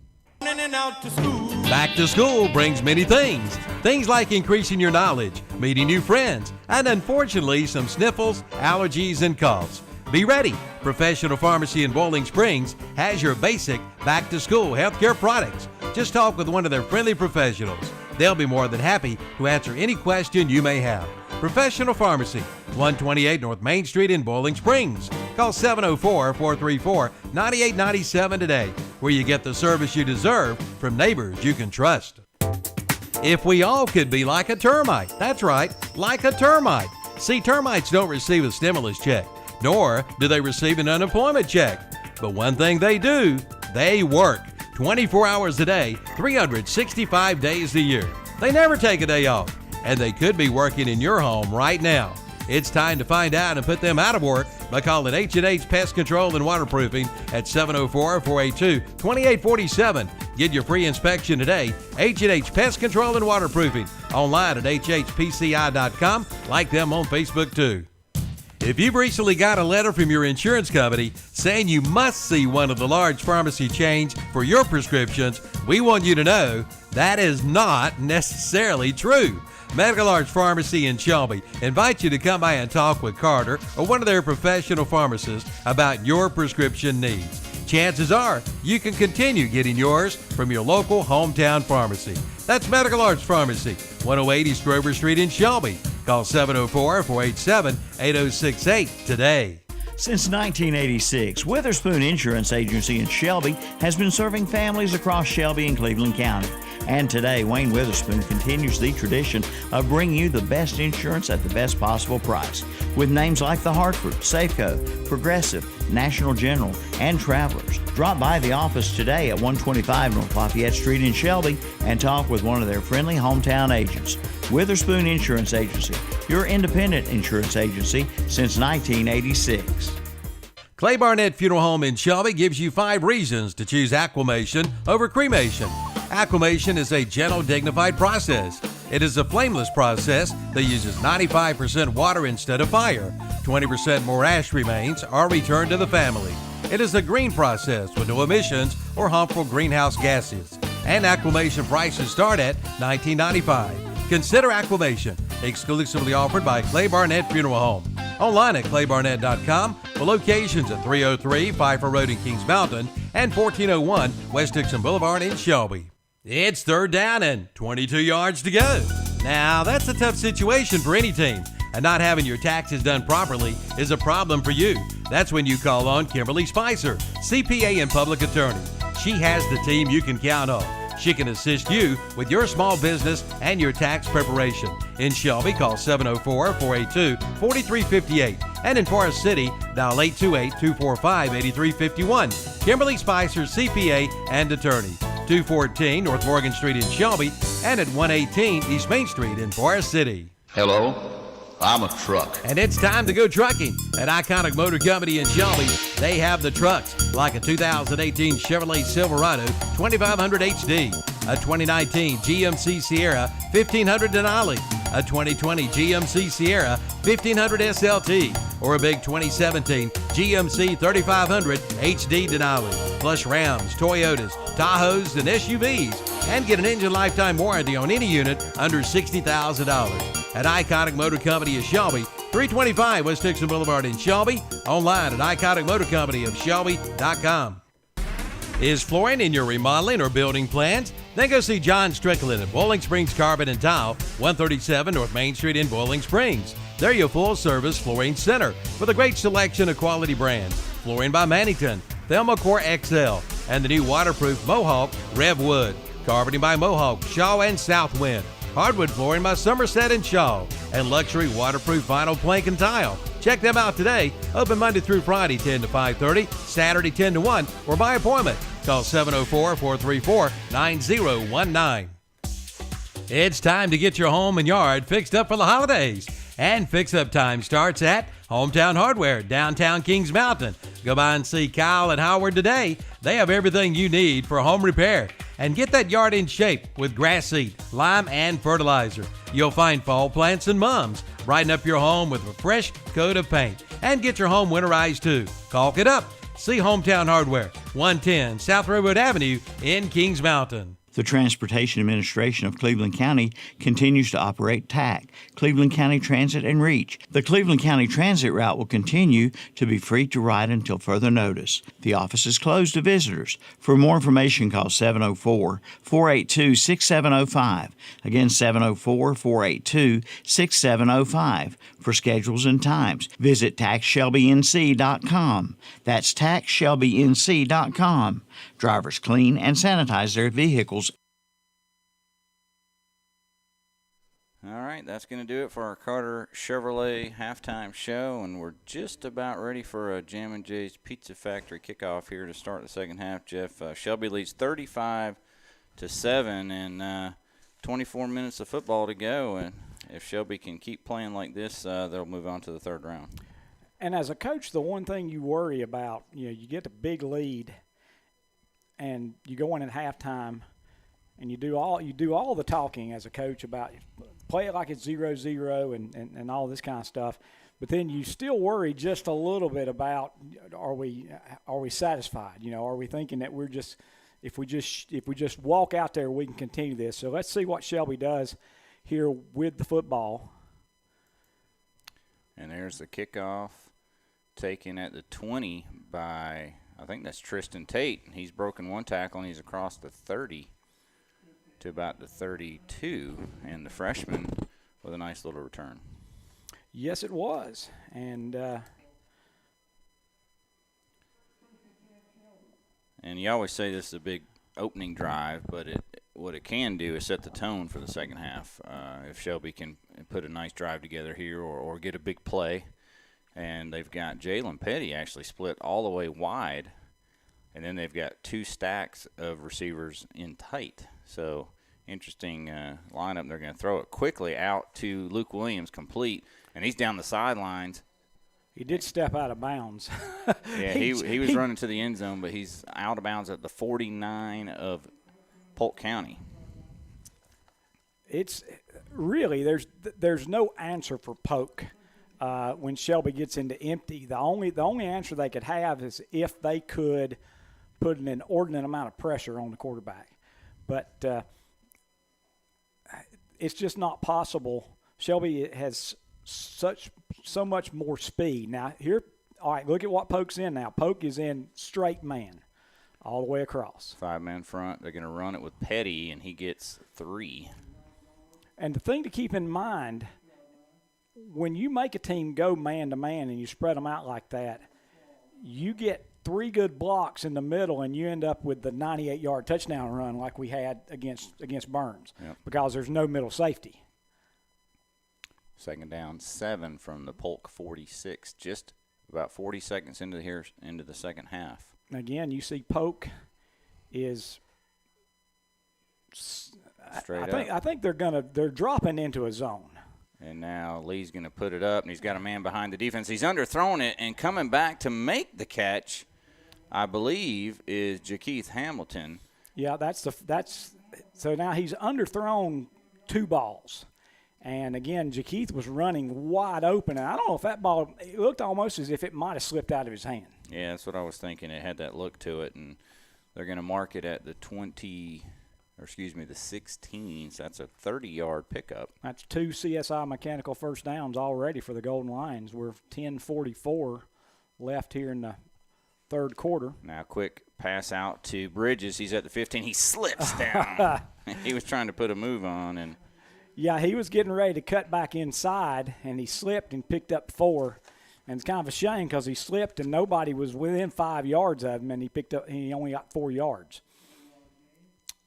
A: Back to school brings many things. Things like increasing your knowledge, meeting new friends, and unfortunately some sniffles, allergies, and coughs. Be ready. Professional Pharmacy in Bowling Springs has your basic back-to-school healthcare products. Just talk with one of their friendly professionals. They'll be more than happy to answer any question you may have. Professional Pharmacy, 128 North Main Street in Bowling Springs. Call 704-434-9897 today, where you get the service you deserve from neighbors you can trust. If we all could be like a termite, that's right, like a termite. See, termites don't receive a stimulus check, nor do they receive an unemployment check. But one thing they do, they work 24 hours a day, 365 days a year. They never take a day off, and they could be working in your home right now. It's time to find out and put them out of work by calling H&H Pest Control and Waterproofing at 704-482-2847. Get your free inspection today. H&H Pest Control and Waterproofing. Online at hhpci.com. Like them on Facebook too. If you've recently got a letter from your insurance company saying you must see one of the large pharmacy chains for your prescriptions, we want you to know that is not necessarily true. Medical Arts Pharmacy in Shelby invites you to come by and talk with Carter or one of their professional pharmacists about your prescription needs. Chances are you can continue getting yours from your local hometown pharmacy. That's Medical Arts Pharmacy, 108 East Grover Street in Shelby. Call 704-487-8068 today.
E: Since 1986, Witherspoon Insurance Agency in Shelby has been serving families across Shelby and Cleveland County. And today, Wayne Witherspoon continues the tradition of bringing you the best insurance at the best possible price. With names like The Hartford, Safeco, Progressive, National General, and Travelers. Drop by the office today at 125 North Lafayette Street in Shelby and talk with one of their friendly hometown agents. Witherspoon Insurance Agency, your independent insurance agency since 1986.
A: Clay Barnett Funeral Home in Shelby gives you 5 reasons to choose acclimation over cremation. Acclimation is a gentle, dignified process. It is a flameless process that uses 95% water instead of fire. 20% more ash remains are returned to the family. It is a green process with no emissions or harmful greenhouse gases. And acclimation prices start at $19.95. Consider acclimation, exclusively offered by Clay Barnett Funeral Home. Online at claybarnett.com for locations at 303 Pfeiffer Road in Kings Mountain and 1401 West Dixon Boulevard in Shelby. It's third down and 22 yards to go. Now, that's a tough situation for any team, and not having your taxes done properly is a problem for you. That's when you call on Kimberly Spicer, CPA and public attorney. She has the team you can count on. She can assist you with your small business and your tax preparation. In Shelby, call 704-482-4358. And in Forest City, dial 828-245-8351. Kimberly Spicer, CPA and attorney. 214 North Morgan Street in Shelby and at 118 East Main Street in Forest City.
M: Hello, I'm a truck.
A: And it's time to go trucking. At Iconic Motor Company in Shelby, they have the trucks like a 2018 Chevrolet Silverado 2500 HD, a 2019 GMC Sierra 1500 Denali, a 2020 GMC Sierra 1500 SLT, or a big 2017 GMC 3500 HD Denali, plus Rams, Toyotas, Tahoes, and SUVs, and get an engine lifetime warranty on any unit under $60,000. At Iconic Motor Company of Shelby, 325 West Dixon Boulevard in Shelby, online at iconicmotorcompanyofshelby.com. Is flooring in your remodeling or building plans? Then go see John Strickland at Bowling Springs Carpet and Tile, 137 North Main Street in Bowling Springs. They're your full-service flooring center with a great selection of quality brands. Flooring by Mannington, Thelma Core XL, and the new waterproof Mohawk Rev Wood. Carpeting by Mohawk, Shaw, and Southwind. Hardwood flooring by Somerset and Shaw, and luxury waterproof vinyl plank and tile. Check them out today. Open Monday through Friday, 10 to 5:30, Saturday 10 to 1, or by appointment. Call 704-434-9019. It's time to get your home and yard fixed up for the holidays. And fix-up time starts at Hometown Hardware, downtown Kings Mountain. Go by and see Kyle and Howard today. They have everything you need for home repair. And get that yard in shape with grass seed, lime, and fertilizer. You'll find fall plants and mums. Brighten up your home with a fresh coat of paint. And get your home winterized too. Caulk it up. See Hometown Hardware, 110 South Railroad Avenue in Kings Mountain.
E: The Transportation Administration of Cleveland County continues to operate TAC, Cleveland County Transit and Reach. The Cleveland County Transit route will continue to be free to ride until further notice. The office is closed to visitors. For more information, call 704-482-6705. Again, 704-482-6705. For schedules and times, visit taxshelbync.com. That's taxshelbync.com. Drivers clean and sanitize their vehicles.
B: All right, that's going to do it for our Carter Chevrolet halftime show, and we're just about ready for a Jammin' Jay's Pizza Factory kickoff here to start the second half. Jeff, Shelby leads 35-7, and 24 minutes of football to go, and if Shelby can keep playing like this, they'll move on to the third round.
C: And as a coach, the one thing you worry about, you get a big lead, and you go in at halftime, and you do all the talking as a coach about play it like it's 0-0 and all this kind of stuff. But then you still worry just a little bit about are we satisfied? Are we thinking that we're just if we just walk out there we can continue this? So let's see what Shelby does here with the football.
B: And there's the kickoff taken at the 20 by, I think that's Tristan Tate. He's broken one tackle, and he's across the 30 to about the 32, and the freshman with a nice little return.
C: Yes, it was. And
B: you always say this is a big opening drive, but what it can do is set the tone for the second half. If Shelby can put a nice drive together here or get a big play. And they've got Jalen Petty actually split all the way wide, and then they've got two stacks of receivers in tight. So interesting lineup. They're going to throw it quickly out to Luke Williams, complete, and he's down the sidelines.
C: He did step out of bounds.
B: Yeah, he was running to the end zone, but he's out of bounds at the 49 of Polk County.
C: It's really there's no answer for Polk. When Shelby gets into empty, the only answer they could have is if they could put an inordinate amount of pressure on the quarterback. But it's just not possible. Shelby has so much more speed. Now, here, all right, look at what Polk's in now. Polk is in straight man all the way across.
B: 5-man front. They're going to run it with Petty, and he gets 3.
C: And the thing to keep in mind, when you make a team go man-to-man and you spread them out like that, you get 3 good blocks in the middle, and you end up with the 98-yard touchdown run like we had against Burns.
B: Yep.
C: Because there's no middle safety.
B: Second down, 7 from the Polk 46, just about 40 seconds into the second half.
C: Again, you see Polk is
B: straight up.
C: I think they're dropping into a zone.
B: And now Lee's going to put it up, and he's got a man behind the defense. He's underthrown it, and coming back to make the catch, I believe, is Jakeith Hamilton.
C: Yeah, so now he's underthrown 2 balls. And, again, Jakeith was running wide open. And I don't know if that ball – it looked almost as if it might have slipped out of his hand.
B: Yeah, that's what I was thinking. It had that look to it. And they're going to mark it at the 16. So that's a 30-yard pickup.
C: That's 2 CSI mechanical first downs already for the Golden Lions. We're 10:44 left here in the third quarter.
B: Now quick pass out to Bridges. He's at the 15. He slips down. He was trying to put a move on, and –
C: yeah, he was getting ready to cut back inside, and he slipped and picked up 4. And it's kind of a shame because he slipped and nobody was within 5 yards of him, and he only got 4 yards.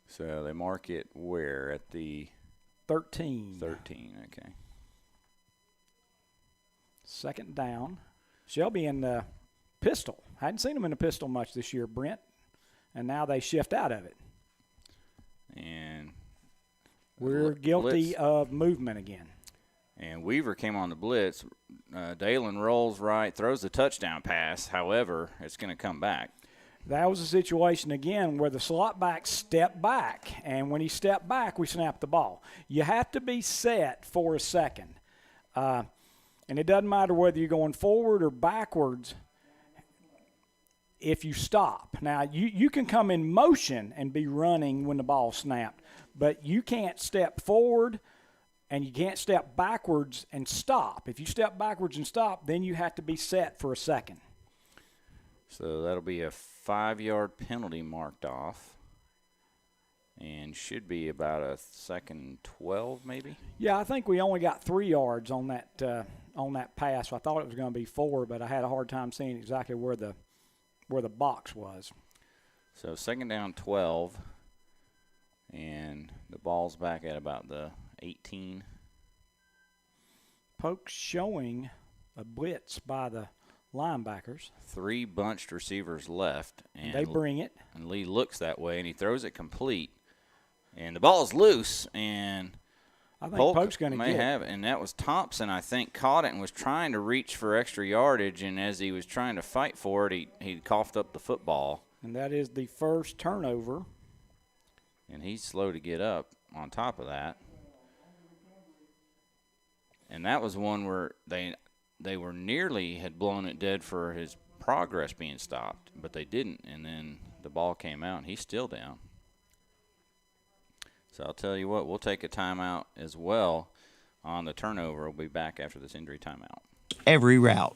B: So they mark it where? At the
C: 13.
B: 13, okay.
C: Second down. Shelby in the pistol. Hadn't seen him in the pistol much this year, Brent. And now they shift out of it.
B: And
C: we're guilty of movement again.
B: And Weaver came on the blitz. Dalen rolls right, throws the touchdown pass. However, it's going to come back.
C: That was a situation, again, where the slot back stepped back. And when he stepped back, we snapped the ball. You have to be set for a second. And it doesn't matter whether you're going forward or backwards. if you stop. Now, you can come in motion and be running when the ball snapped, but you can't step forward and you can't step backwards and stop. If you step backwards and stop, then you have to be set for a second.
B: So that'll be a 5-yard penalty marked off. And should be about a 2nd and 12, maybe.
C: Yeah, I think we only got 3 yards on that pass. So I thought it was going to be 4, but I had a hard time seeing exactly where the box was.
B: So 2nd down 12, and the ball's back at about the 18.
C: Polk showing a blitz by the linebackers.
B: 3 bunched receivers left, and
C: they bring it.
B: And Lee looks that way, and he throws it complete. And the ball is loose, and
C: I think Polk's going to
B: may have it. And that was Thompson, I think, caught it and was trying to reach for extra yardage. And as he was trying to fight for it, he coughed up the football.
C: And that is the first turnover.
B: And he's slow to get up on top of that. And that was one where they were nearly had blown it dead for his progress being stopped, but they didn't. And then the ball came out, and he's still down. So I'll tell you what, we'll take a timeout as well on the turnover. We'll be back after this injury timeout.
E: Every route.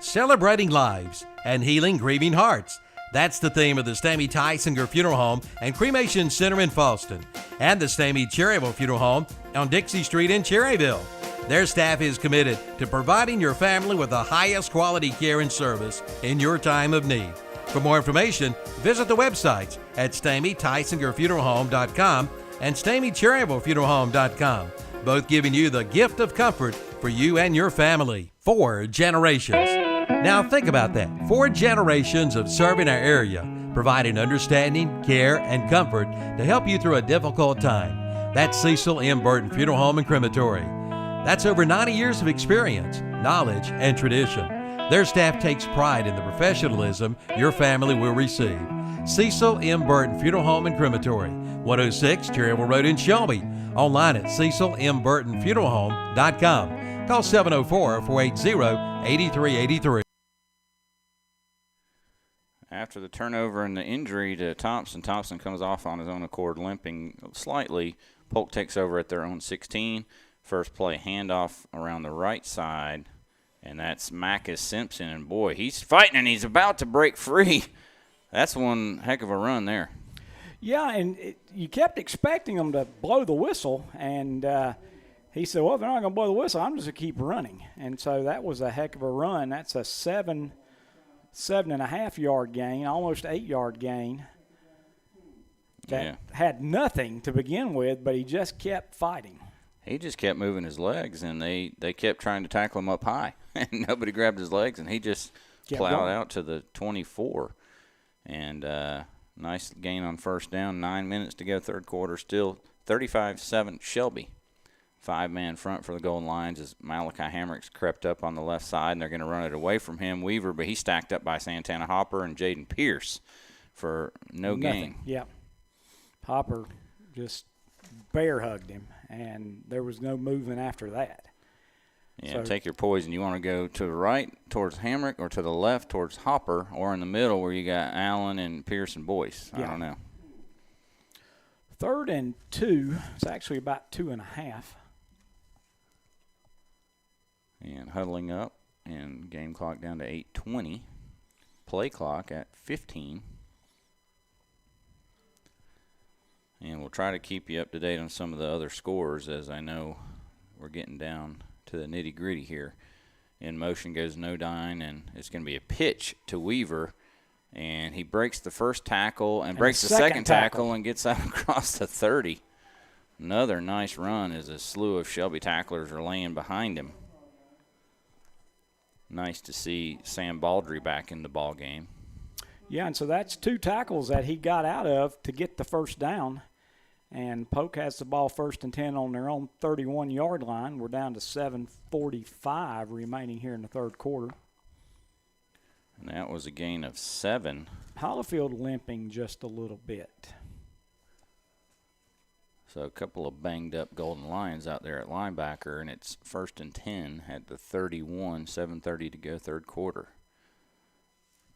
A: Celebrating lives and healing grieving hearts. That's the theme of the Stamey Tysinger Funeral Home and Cremation Center in Falston and the Stamey Cherryville Funeral Home on Dixie Street in Cherryville. Their staff is committed to providing your family with the highest quality care and service in your time of need. For more information, visit the websites at StameyTysingerFuneralHome.com and StameyCherryvilleFuneralHome.com, both giving you the gift of comfort for you and your family. 4 generations. Now think about that. 4 generations of serving our area, providing understanding, care, and comfort to help you through a difficult time. That's Cecil M. Burton Funeral Home and Crematory. That's over 90 years of experience, knowledge, and tradition. Their staff takes pride in the professionalism your family will receive. Cecil M. Burton Funeral Home and Crematory, 106 Cherryville Road in Shelby. Online at CecilMBurtonFuneralHome.com. Call 704-480-8383.
B: After the turnover and the injury to Thompson comes off on his own accord, limping slightly. Polk takes over at their own 16. First play handoff around the right side. And that's Macus Simpson, and boy, he's fighting, and he's about to break free. That's one heck of a run there.
C: Yeah, and you kept expecting him to blow the whistle, and he said, well, if they're not going to blow the whistle, I'm just going to keep running. And so that was a heck of a run. That's a 7.5-yard gain, almost 8-yard gain. That had nothing to begin with, but he just kept fighting.
B: He just kept moving his legs, and they kept trying to tackle him up high. And nobody grabbed his legs, and he just plowed out to the 24. And nice gain on first down. 9 minutes to go, third quarter. Still 35-7 Shelby. 5-man front for the Golden Lions as Malachi Hamrick's crept up on the left side, and they're going to run it away from him. Weaver, but he's stacked up by Santana Hopper and Jaden Pierce for no gain.
C: Yeah. Hopper just bear hugged him, and there was no movement after that.
B: Yeah,
C: so,
B: take your poison. You want to go to the right towards Hamrick or to the left towards Hopper, or in the middle where you got Allen and Pierce and Boyce. I don't know.
C: 3rd and 2. It's actually about 2.5.
B: And huddling up, and game clock down to 8:20. Play clock at 15. And we'll try to keep you up to date on some of the other scores, as I know we're getting down to the nitty-gritty here. In motion goes Nodine, and it's going to be a pitch to Weaver. And he breaks the first tackle and breaks the second tackle and gets out across the 30. Another nice run as a slew of Shelby tacklers are laying behind him. Nice to see Sam Baldry back in the ball game.
C: Yeah, and so that's 2 tackles that he got out of to get the first down. And Polk has the ball 1st and 10 on their own 31-yard line. We're down to 7:45 remaining here in the third quarter.
B: And that was a gain of 7.
C: Hollifield limping just a little bit.
B: So a couple of banged-up Golden Lions out there at linebacker, and it's 1st and 10 at the 31, 7:30 to go, third quarter.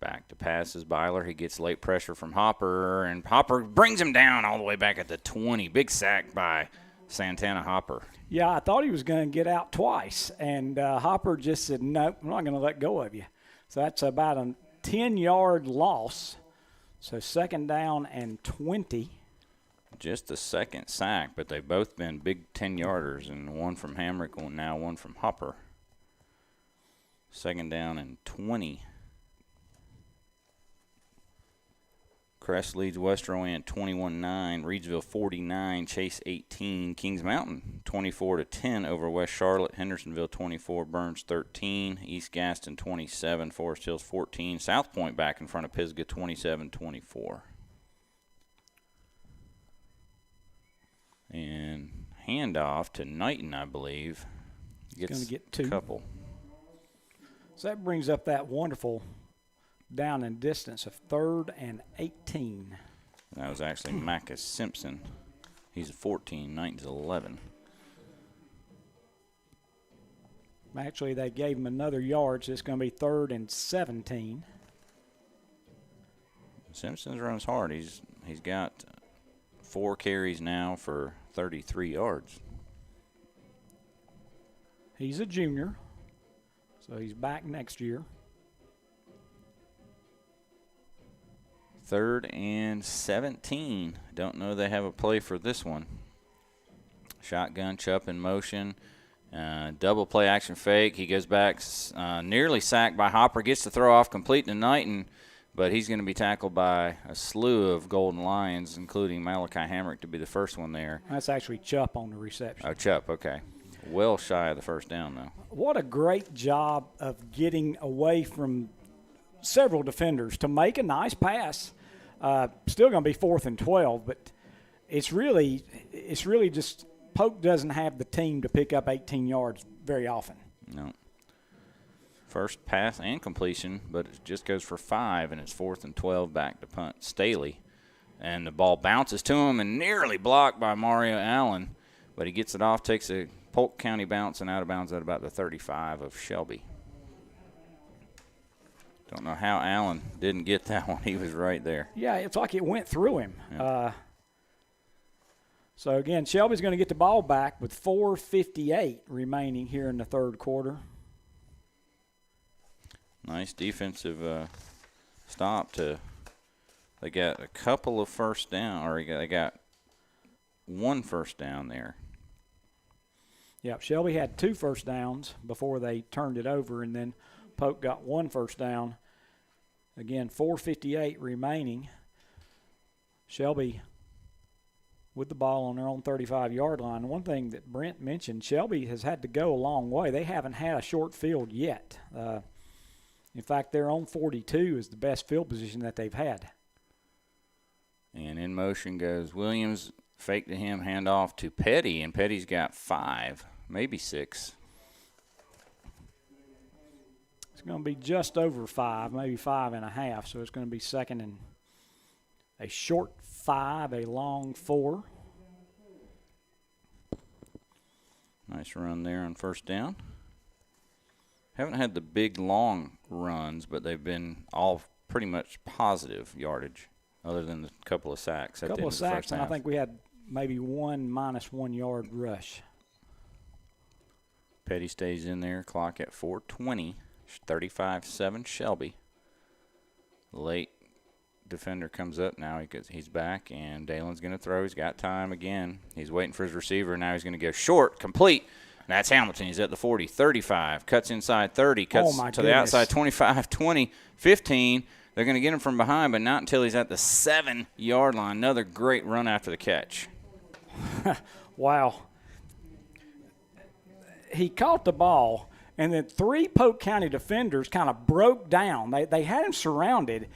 B: Back to passes Byler. He gets late pressure from Hopper, and Hopper brings him down all the way back at the 20. Big sack by Santana Hopper.
C: Yeah, I thought he was going to get out twice, and Hopper just said, nope, I'm not going to let go of you. So that's about a 10-yard loss. So 2nd down and 20.
B: Just the second sack, but they've both been big 10-yarders, and one from Hamrick and now one from Hopper. 2nd down and 20. Crest leads West Rowan 21-9, Reedsville 49, Chase 18, Kings Mountain 24-10 over West Charlotte, Hendersonville 24, Burns 13, East Gaston 27, Forest Hills 14, South Point back in front of Pisgah 27-24. And handoff to Knighton, I believe.
C: Gets going to get 2.
B: Couple.
C: So that brings up that wonderful down and distance of 3rd and 18.
B: That was actually Macus Simpson. He's a 14, Knighton's 11.
C: Actually, they gave him another yard, so it's going to be 3rd and 17.
B: Simpson's runs hard. He's got 4 carries now for 33 yards.
C: He's a junior, so he's back next year.
B: 3rd and 17. Don't know they have a play for this one. Shotgun, Chupp in motion. Double play action fake. He goes back, nearly sacked by Hopper. Gets the throw off complete to Knighton, but he's going to be tackled by a slew of Golden Lions, including Malachi Hamrick to be the first one there.
C: That's actually Chupp on the reception.
B: Oh, Chupp, okay. Well shy of the first down, though.
C: What a great job of getting away from several defenders to make a nice pass. Still going to be 4th and 12, but it's really just Polk doesn't have the team to pick up 18 yards very often.
B: No. First pass and completion, but it just goes for 5, and it's 4th and 12 back to punt. Staley, and the ball bounces to him and nearly blocked by Mario Allen, but he gets it off, takes a Polk County bounce and out of bounds at about the 35 of Shelby. Don't know how Allen didn't get that one. He was right there.
C: Yeah, it's like it went through him.
B: Yeah.
C: So, again, Shelby's going to get the ball back with 4:58 remaining here in the 3rd quarter.
B: Nice defensive stop to – they got a couple of first down, or they got 1 first down there.
C: Yeah, Shelby had 2 first downs before they turned it over, and then Polk got 1 first down. Again, 4:58 remaining. Shelby with the ball on their own 35-yard line. One thing that Brent mentioned, Shelby has had to go a long way. They haven't had a short field yet. In fact, their own 42 is the best field position that they've had.
B: And in motion goes Williams. Fake to him, handoff to Petty, and Petty's got 5, maybe 6.
C: It's going to be just over 5, maybe 5.5, so it's going to be 2nd and a short 5, a long 4.
B: Nice run there on first down. Haven't had the big, long runs, but they've been all pretty much positive yardage, other than a couple of sacks.
C: A couple of sacks, and I think we had maybe 1 -1 yard rush.
B: Petty stays in there, clock at 4:20, 35-7 Shelby. Late defender comes up now. He's back, and Dalen's going to throw. He's got time again. He's waiting for his receiver. Now he's going to go short, complete. That's Hamilton. He's at the 40, 35, cuts inside 30, cuts to the outside 25, 20, 15. They're going to get him from behind, but not until he's at the 7-yard line. Another great run after the catch.
C: Wow. He caught the ball, and then 3 Polk County defenders kind of broke down. They had him surrounded,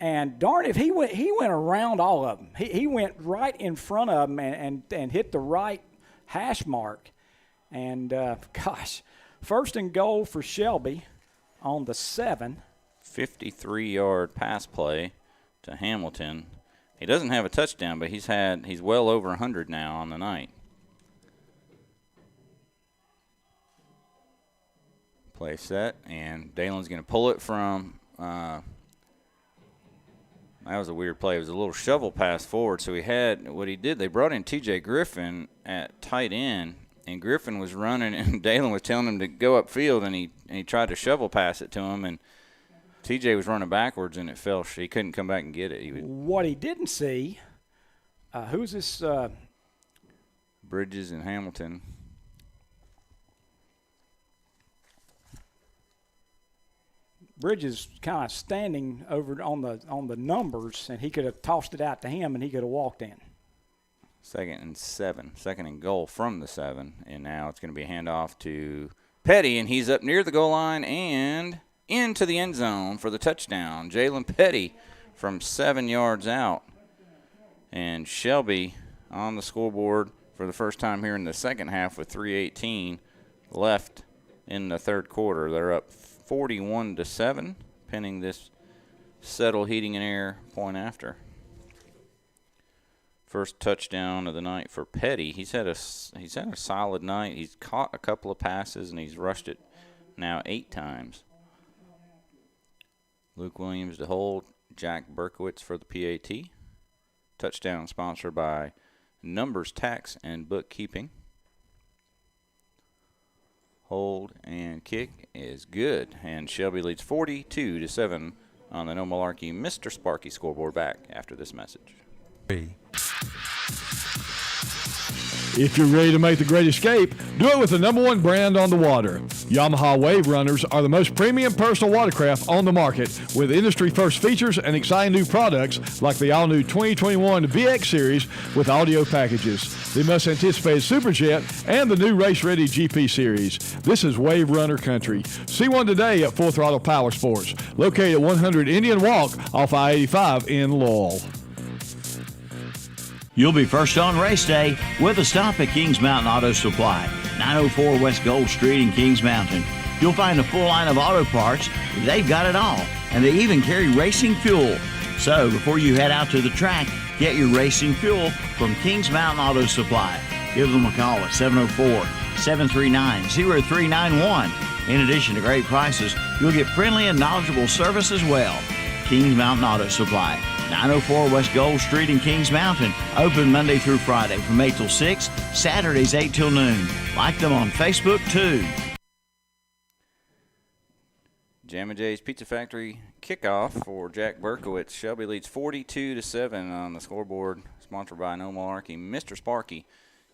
C: and darn if he went around all of them. He went right in front of them and hit the right hash mark. And, gosh, 1st and goal for Shelby on the 7.
B: 53-yard pass play to Hamilton. He doesn't have a touchdown, but he's well over 100 now on the night. Play set, and Dalen's going to pull it from That was a weird play. It was a little shovel pass forward. So they brought in T.J. Griffin at tight end, and Griffin was running, and Dalen was telling him to go upfield, and he tried to shovel pass it to him, and T.J. was running backwards, and it fell. He couldn't come back and get it.
C: What he didn't see, who's this?
B: Bridges and Hamilton.
C: Bridges kind of standing over on the numbers, and he could have tossed it out to him, and he could have walked in.
B: 2nd and 7. 2nd and goal from the 7. And now it's going to be a handoff to Petty, and he's up near the goal line and into the end zone for the touchdown. Jalen Petty from 7 yards out. And Shelby on the scoreboard for the first time here in the second half with 3:18 left in the third quarter. They're up 41-7, pinning this Settle Heating and Air point after. First touchdown of the night for Petty. He's had a solid night. He's caught a couple of passes, and he's rushed it now 8 times. Luke Williams to hold. Jack Berkowitz for the PAT. Touchdown sponsored by Numbers Tax and Bookkeeping. Hold and kick is good, and Shelby leads 42-7 on the No Malarkey Mr. Sparky scoreboard. Back after this message.
N: If you're ready to make the great escape, do it with the #1 brand on the water. Yamaha Wave Runners are the most premium personal watercraft on the market, with industry-first features and exciting new products like the all-new 2021 VX Series with audio packages, the most-anticipated Superjet, and the new race-ready GP Series. This is Wave Runner country. See one today at Full Throttle Power Sports, located at 100 Indian Walk off I-85 in Lowell.
E: You'll be first on race day with a stop at Kings Mountain Auto Supply, 904 West Gold Street in Kings Mountain. You'll find a full line of auto parts. They've got it all, and they even carry racing fuel. So before you head out to the track, get your racing fuel from Kings Mountain Auto Supply. Give them a call at 704-739-0391. In addition to great prices, you'll get friendly and knowledgeable service as well. Kings Mountain Auto Supply, 904 West Gold Street in Kings Mountain. Open Monday through Friday from 8 till 6, Saturdays 8 till noon. Like them on Facebook, too.
B: Jammin' Jay's Pizza Factory kickoff for Jack Berkowitz. Shelby leads 42-7 on the scoreboard, sponsored by No Malarkey Mr. Sparky.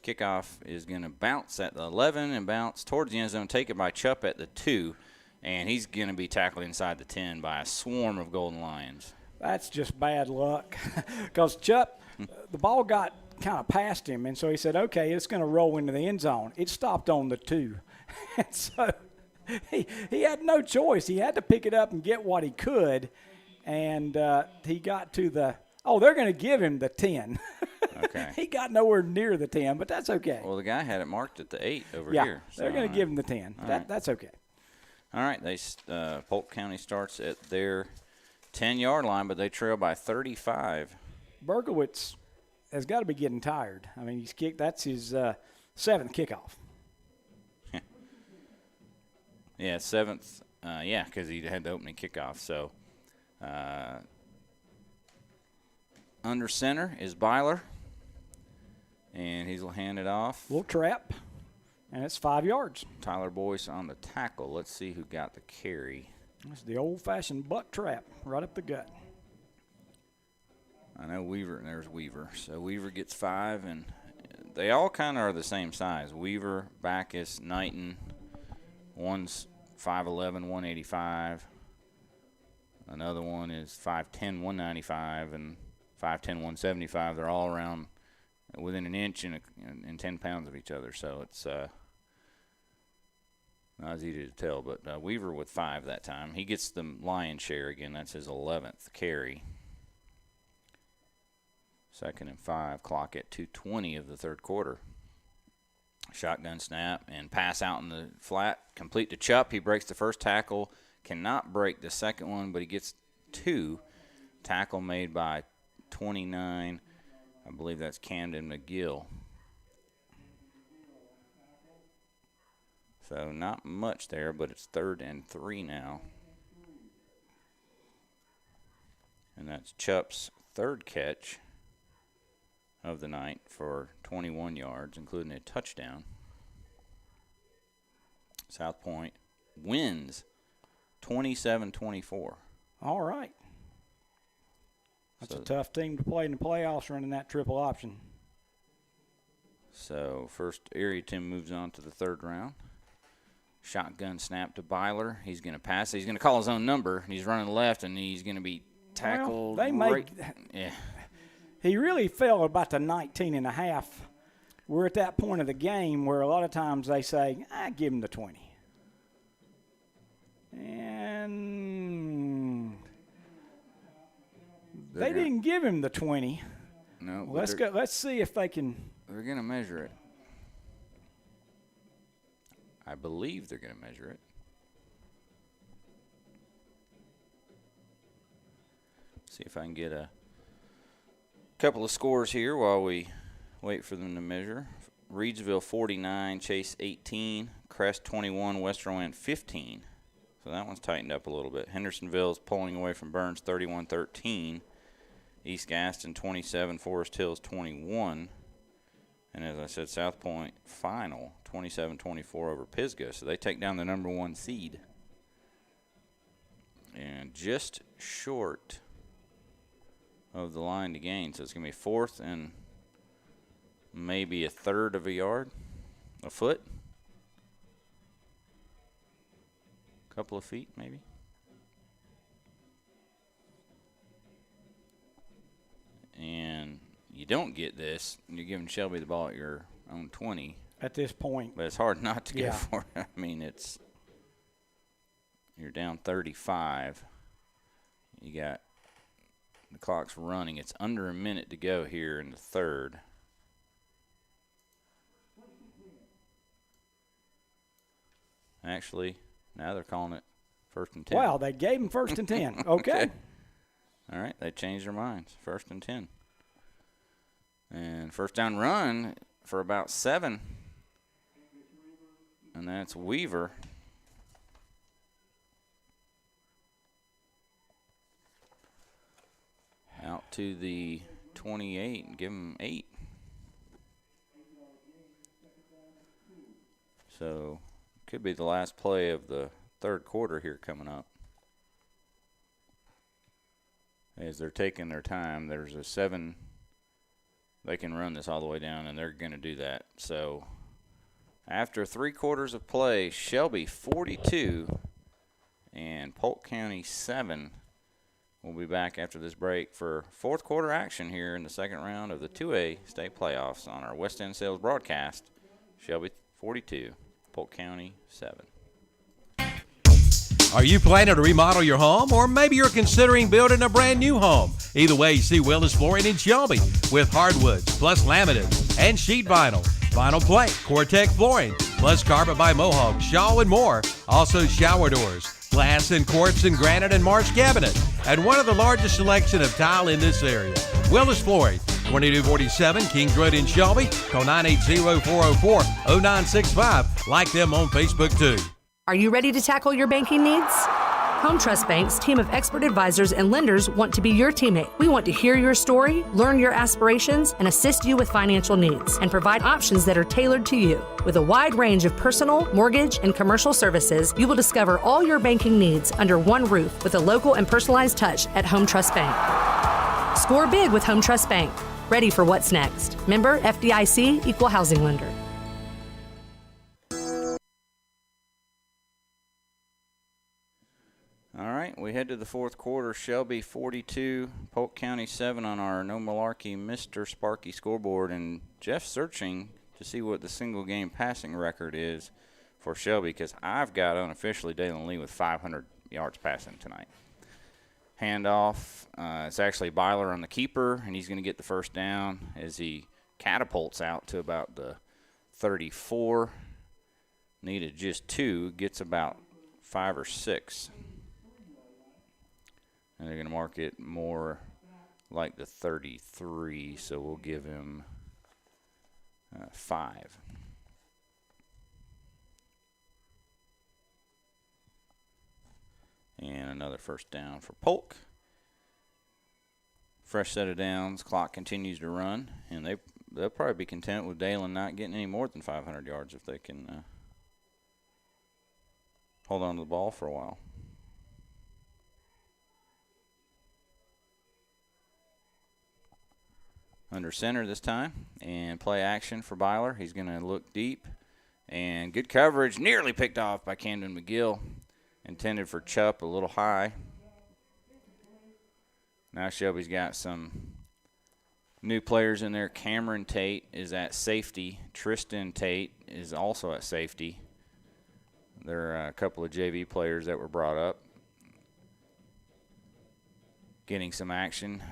B: Kickoff is going to bounce at the 11 and bounce towards the end zone, take it by Chupp at the 2, and he's going to be tackled inside the 10 by a swarm of Golden Lions.
C: That's just bad luck, because Chupp, the ball got kind of past him, and so he said, okay, it's going to roll into the end zone. It stopped on the 2. And so he had no choice. He had to pick it up and get what he could, and he got to the they're going to give him the 10.
B: Okay.
C: He got nowhere near the 10, but that's okay.
B: Well, the guy had it marked at the 8 over
C: yeah,
B: here.
C: They're going to give him the 10. That's okay.
B: All right, Polk County starts at their 10-yard line, but they trail by 35.
C: Berkowitz has got to be getting tired. I mean, he's kicked. That's his 7th kickoff.
B: Yeah, 7th. Because he had the opening kickoff. So under center is Byler, and he'll hand it off.
C: Little trap, and it's 5 yards.
B: Tyler Boyce on the tackle. Let's see who got the carry.
C: That's the old-fashioned butt trap right up the gut.
B: I know Weaver, and there's Weaver. So Weaver gets 5, and they all kind of are the same size. Weaver, Backus, Knighton. One's 5'11", 185. Another one is 5'10", 195, and 5'10", 175. They're all around within an inch and 10 pounds of each other. So it's not as easy to tell, but Weaver with 5 that time. He gets the lion's share again. That's his 11th carry. 2nd and 5, clock at 2:20 of the third quarter. Shotgun snap and pass out in the flat, complete to Chupp. He breaks the first tackle, cannot break the second one, but he gets 2. Tackle made by 29. I believe that's Camden McGill. So not much there, but it's 3rd and 3 now. And that's Chupp's third catch of the night for 21 yards, including a touchdown. South Point wins 27-24.
C: All right. That's a tough team to play in the playoffs running that triple option.
B: So first area team moves on to the third round. Shotgun snap to Byler. He's going to pass. He's going to call his own number, and he's running left, and he's going to be tackled.
C: Well,
B: yeah.
C: He really fell about the 19 and a half. We're at that point of the game where a lot of times they say, give him the 20. And they didn't give him the 20.
B: No.
C: Let's go. Let's see if they can.
B: They're going to measure it. I believe they're going to measure it. See if I can get a couple of scores here while we wait for them to measure. Reedsville 49, Chase 18, Crest 21, Western Wind 15. So that one's tightened up a little bit. Hendersonville's pulling away from Burns 31-13. East Gaston 27, Forest Hills 21. And as I said, South Point final 27-24 over Pisgah. So they take down the number 1 seed. And just short of the line to gain. So it's going to be 4th and maybe a third of a yard, a foot, a couple of feet maybe. And you don't get this, you're giving Shelby the ball at your own 20.
C: At this point.
B: But it's hard not to go for it. I mean, you're down 35. You got the clock's running. It's under a minute to go here in the third. Actually, now they're calling it 1st and 10.
C: Wow, they gave him 1st and 10. Okay.
B: All right, they changed their minds. 1st and 10. And first down run for about 7. And that's Weaver. Out to the 28 and give him 8. So could be the last play of the third quarter here coming up. As they're taking their time, there's a 7. They can run this all the way down, and they're going to do that. So after 3 quarters of play, Shelby 42 and Polk County 7. We'll be back after this break for fourth quarter action here in the second round of the 2A state playoffs on our West End Sales broadcast. Shelby 42, Polk County 7.
A: Are you planning to remodel your home, or maybe you're considering building a brand new home? Either way, see Willis Flooring in Shelby with hardwoods, plus laminates and sheet vinyl, vinyl plank, Cortec flooring, plus carpet by Mohawk, Shaw, and more. Also shower doors, glass and quartz and granite and marsh cabinet, and one of the largest selection of tile in this area. Willis Flooring, 2247 Kings Road in Shelby. Call 980-404-0965. Like them on Facebook too.
O: Are you ready to tackle your banking needs? Home Trust Bank's team of expert advisors and lenders want to be your teammate. We want to hear your story, learn your aspirations, and assist you with financial needs, and provide options that are tailored to you. With a wide range of personal, mortgage, and commercial services, you will discover all your banking needs under one roof with a local and personalized touch at Home Trust Bank. Score big with Home Trust Bank. Ready for what's next. Member FDIC, Equal Housing Lender.
B: All right, we head to the fourth quarter. Shelby 42, Polk County 7 on our No Malarkey Mr. Sparky scoreboard. And Jeff's searching to see what the single game passing record is for Shelby, because I've got unofficially Dalen Lee with 500 yards passing tonight. Handoff. It's actually Byler on the keeper, and he's going to get the first down as he catapults out to about the 34. Needed just 2, gets about 5 or 6. And they're going to mark it more like the 33, so we'll give him 5. And another first down for Polk. fresh set of downs. Clock continues to run, and they'll probably be content with Dalen not getting any more than 500 yards if they can hold on to the ball for a while. Under center this time, and play action for Byler. He's going to look deep, and good coverage, nearly picked off by Camden McGill. Intended for Chupp, a little high. Now Shelby's got some new players in there. Cameron Tate is at safety. Tristan Tate is also at safety. There are a couple of JV players that were brought up, getting some action.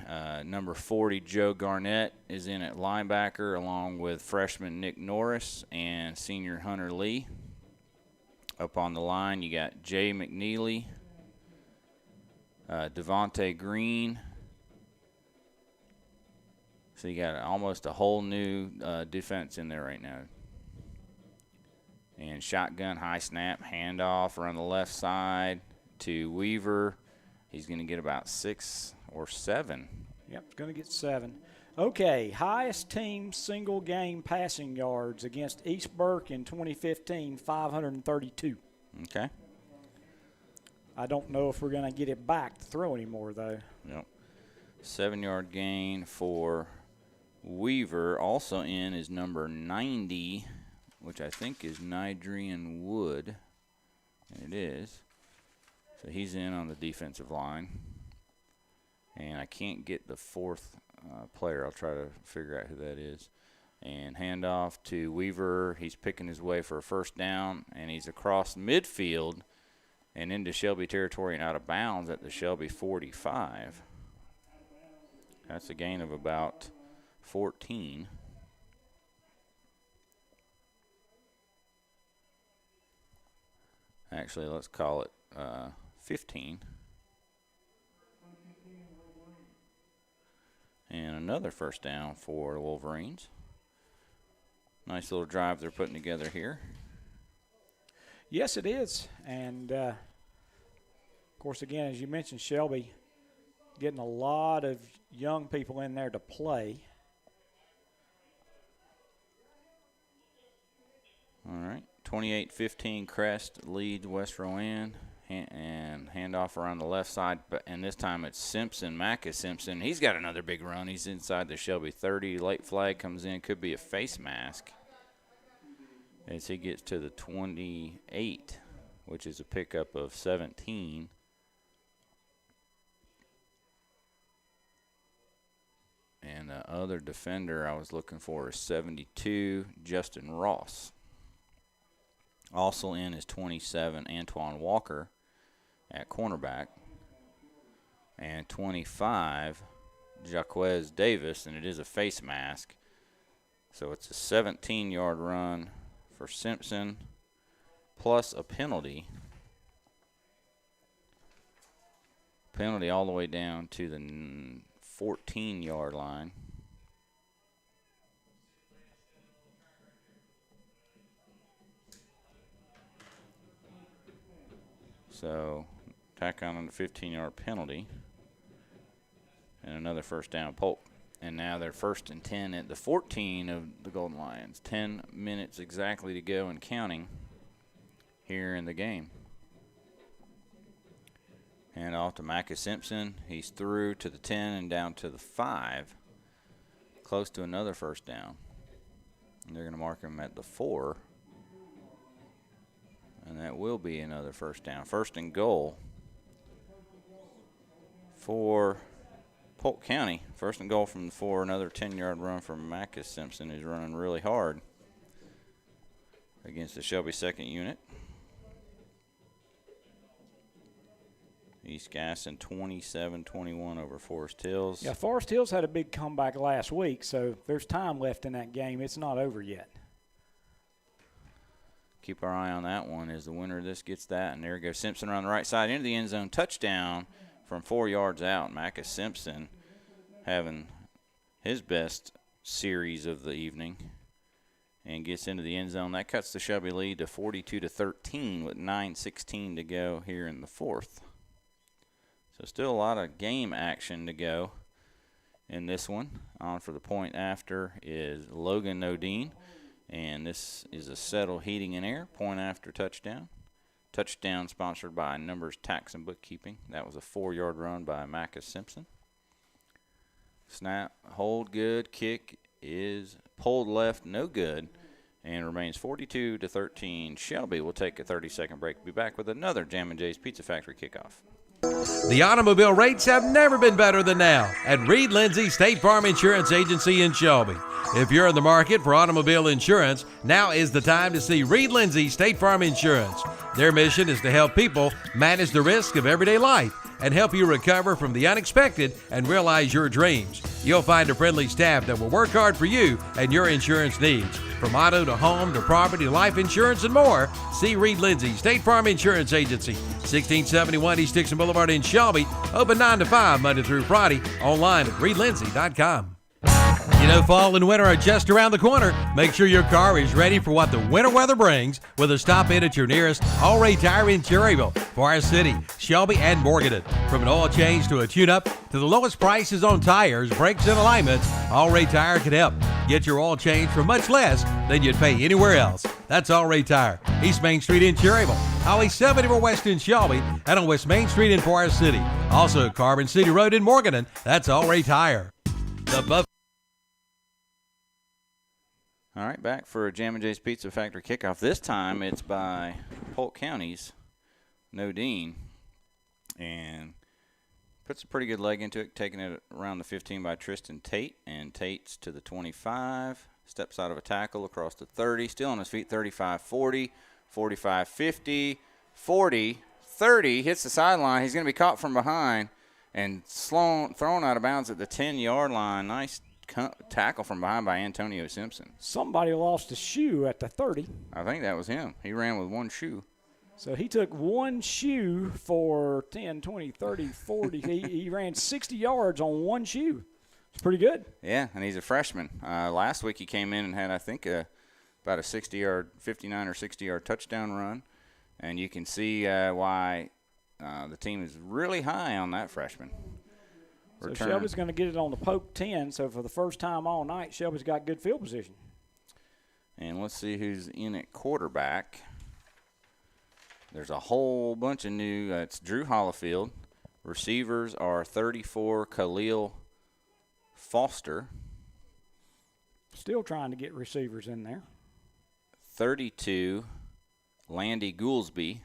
B: Number 40, Joe Garnett, is in at linebacker, along with freshman Nick Norris and senior Hunter Lee. Up on the line, you got Jay McNeely, Devontae Green. So you got almost a whole new defense in there right now. And shotgun, high snap, handoff around the left side to Weaver. He's going to get about 6 or 7.
C: Yep, going to get 7. Okay, highest team single game passing yards against East Burke in 2015, 532.
B: Okay.
C: I don't know if we're going to get it back to throw anymore, though.
B: Yep. 7-yard gain for Weaver. Also in is number 90, which I think is Nydrian Wood. And it is. So he's in on the defensive line. And I can't get the 4th player. I'll try to figure out who that is. And handoff to Weaver. He's picking his way for a first down, and he's across midfield and into Shelby territory and out of bounds at the Shelby 45. That's a gain of about 14. Actually, let's call it 15. And another first down for the Wolverines. Nice little drive they're putting together here.
C: Yes, it is. And, of course, again, as you mentioned, Shelby getting a lot of young people in there to play.
B: All right. 28-15 Crest leads West Rowan. And handoff around the left side, and this time it's Simpson, Macus Simpson. He's got another big run. He's inside the Shelby 30. Late flag comes in. Could be a face mask as he gets to the 28, which is a pickup of 17. And the other defender I was looking for is 72, Justin Ross. Also in is 27, Antoine Walker at cornerback, and 25, Jaquez Davis, and it is a face mask. So it's a 17-yard run for Simpson, plus a penalty. Penalty all the way down to the 14-yard line. So tack on a 15-yard penalty and another first down Polk. And now they're 1st and 10 at the 14 of the Golden Lions. 10 minutes exactly to go and counting here in the game. Hand off to Macus Simpson. He's through to the 10 and down to the 5. Close to another first down. And they're going to mark him at the 4. And that will be another first down. 1st and goal for Polk County. 1st and goal from the 4. Another 10-yard run from Macus Simpson, who's running really hard against the Shelby 2nd unit. East Gaston 27-21 over Forest Hills.
C: Yeah, Forest Hills had a big comeback last week, so there's time left in that game. It's not over yet.
B: Keep our eye on that one as the winner of this gets that. And there goes Simpson around the right side into the end zone. Touchdown from 4 yards out. Macus Simpson having his best series of the evening and gets into the end zone. That cuts the Shelby lead to 42-13 with 9:16 to go here in the 4th. So still a lot of game action to go in this one. On for the point after is Logan Nodine, and this is a Settle Heating and Air point after touchdown. Touchdown sponsored by Numbers Tax and Bookkeeping. That was a 4-yard run by Macca Simpson. Snap, hold good, kick is pulled left, no good, and remains 42-13. Shelby will take a 30-second break. Be back with another Jam & J's Pizza Factory kickoff.
A: The automobile rates have never been better than now at Reed Lindsay State Farm Insurance Agency in Shelby. If you're in the market for automobile insurance, now is the time to see Reed Lindsay State Farm Insurance. Their mission is to help people manage the risk of everyday life and help you recover from the unexpected and realize your dreams. You'll find a friendly staff that will work hard for you and your insurance needs. From auto to home to property, life insurance, and more, see Reed Lindsay State Farm Insurance Agency, 1671 East Dixon Boulevard in Shelby, open 9 to 5 Monday through Friday, online at reedlindsay.com. You know, fall and winter are just around the corner. Make sure your car is ready for what the winter weather brings with a stop in at your nearest All-Ray Tire in Cherryville, Forest City, Shelby, and Morganton. From an oil change to a tune-up to the lowest prices on tires, brakes, and alignments, All-Ray Tire can help. Get your oil changed for much less than you'd pay anywhere else. That's All-Ray Tire, East Main Street in Cherryville, Highway 74 West in Shelby, and on West Main Street in Forest City. Also, Carbon City Road in Morganton. That's All-Ray Tire.
B: All right, back for a Jam & J's Pizza Factory kickoff. This time it's by Polk County's Nodine, and puts a pretty good leg into it, taking it around the 15 by Tristan Tate, and Tate's to the 25, steps out of a tackle across the 30, still on his feet, 35-40, 45-50, 40, 30, hits the sideline. He's going to be caught from behind and thrown out of bounds at the 10-yard line. Nice tackle from behind by Antonio Simpson.
C: Somebody lost a shoe at the 30.
B: I think that was him. He ran with one shoe.
C: So he took one shoe for 10, 20, 30, 40. he ran 60 yards on one shoe. It's pretty good.
B: Yeah, and he's a freshman. Last week he came in and had, I think, about a 60-yard, 59 or 60-yard touchdown run. And you can see why the team is really high on that freshman.
C: So Shelby's going to get it on the Polk 10. So for the first time all night, Shelby's got good field position.
B: And let's see who's in at quarterback. There's a whole bunch of new. It's Drew Hollifield. Receivers are 34, Khalil Foster.
C: Still trying to get receivers in there.
B: 32, Landy Goolsby.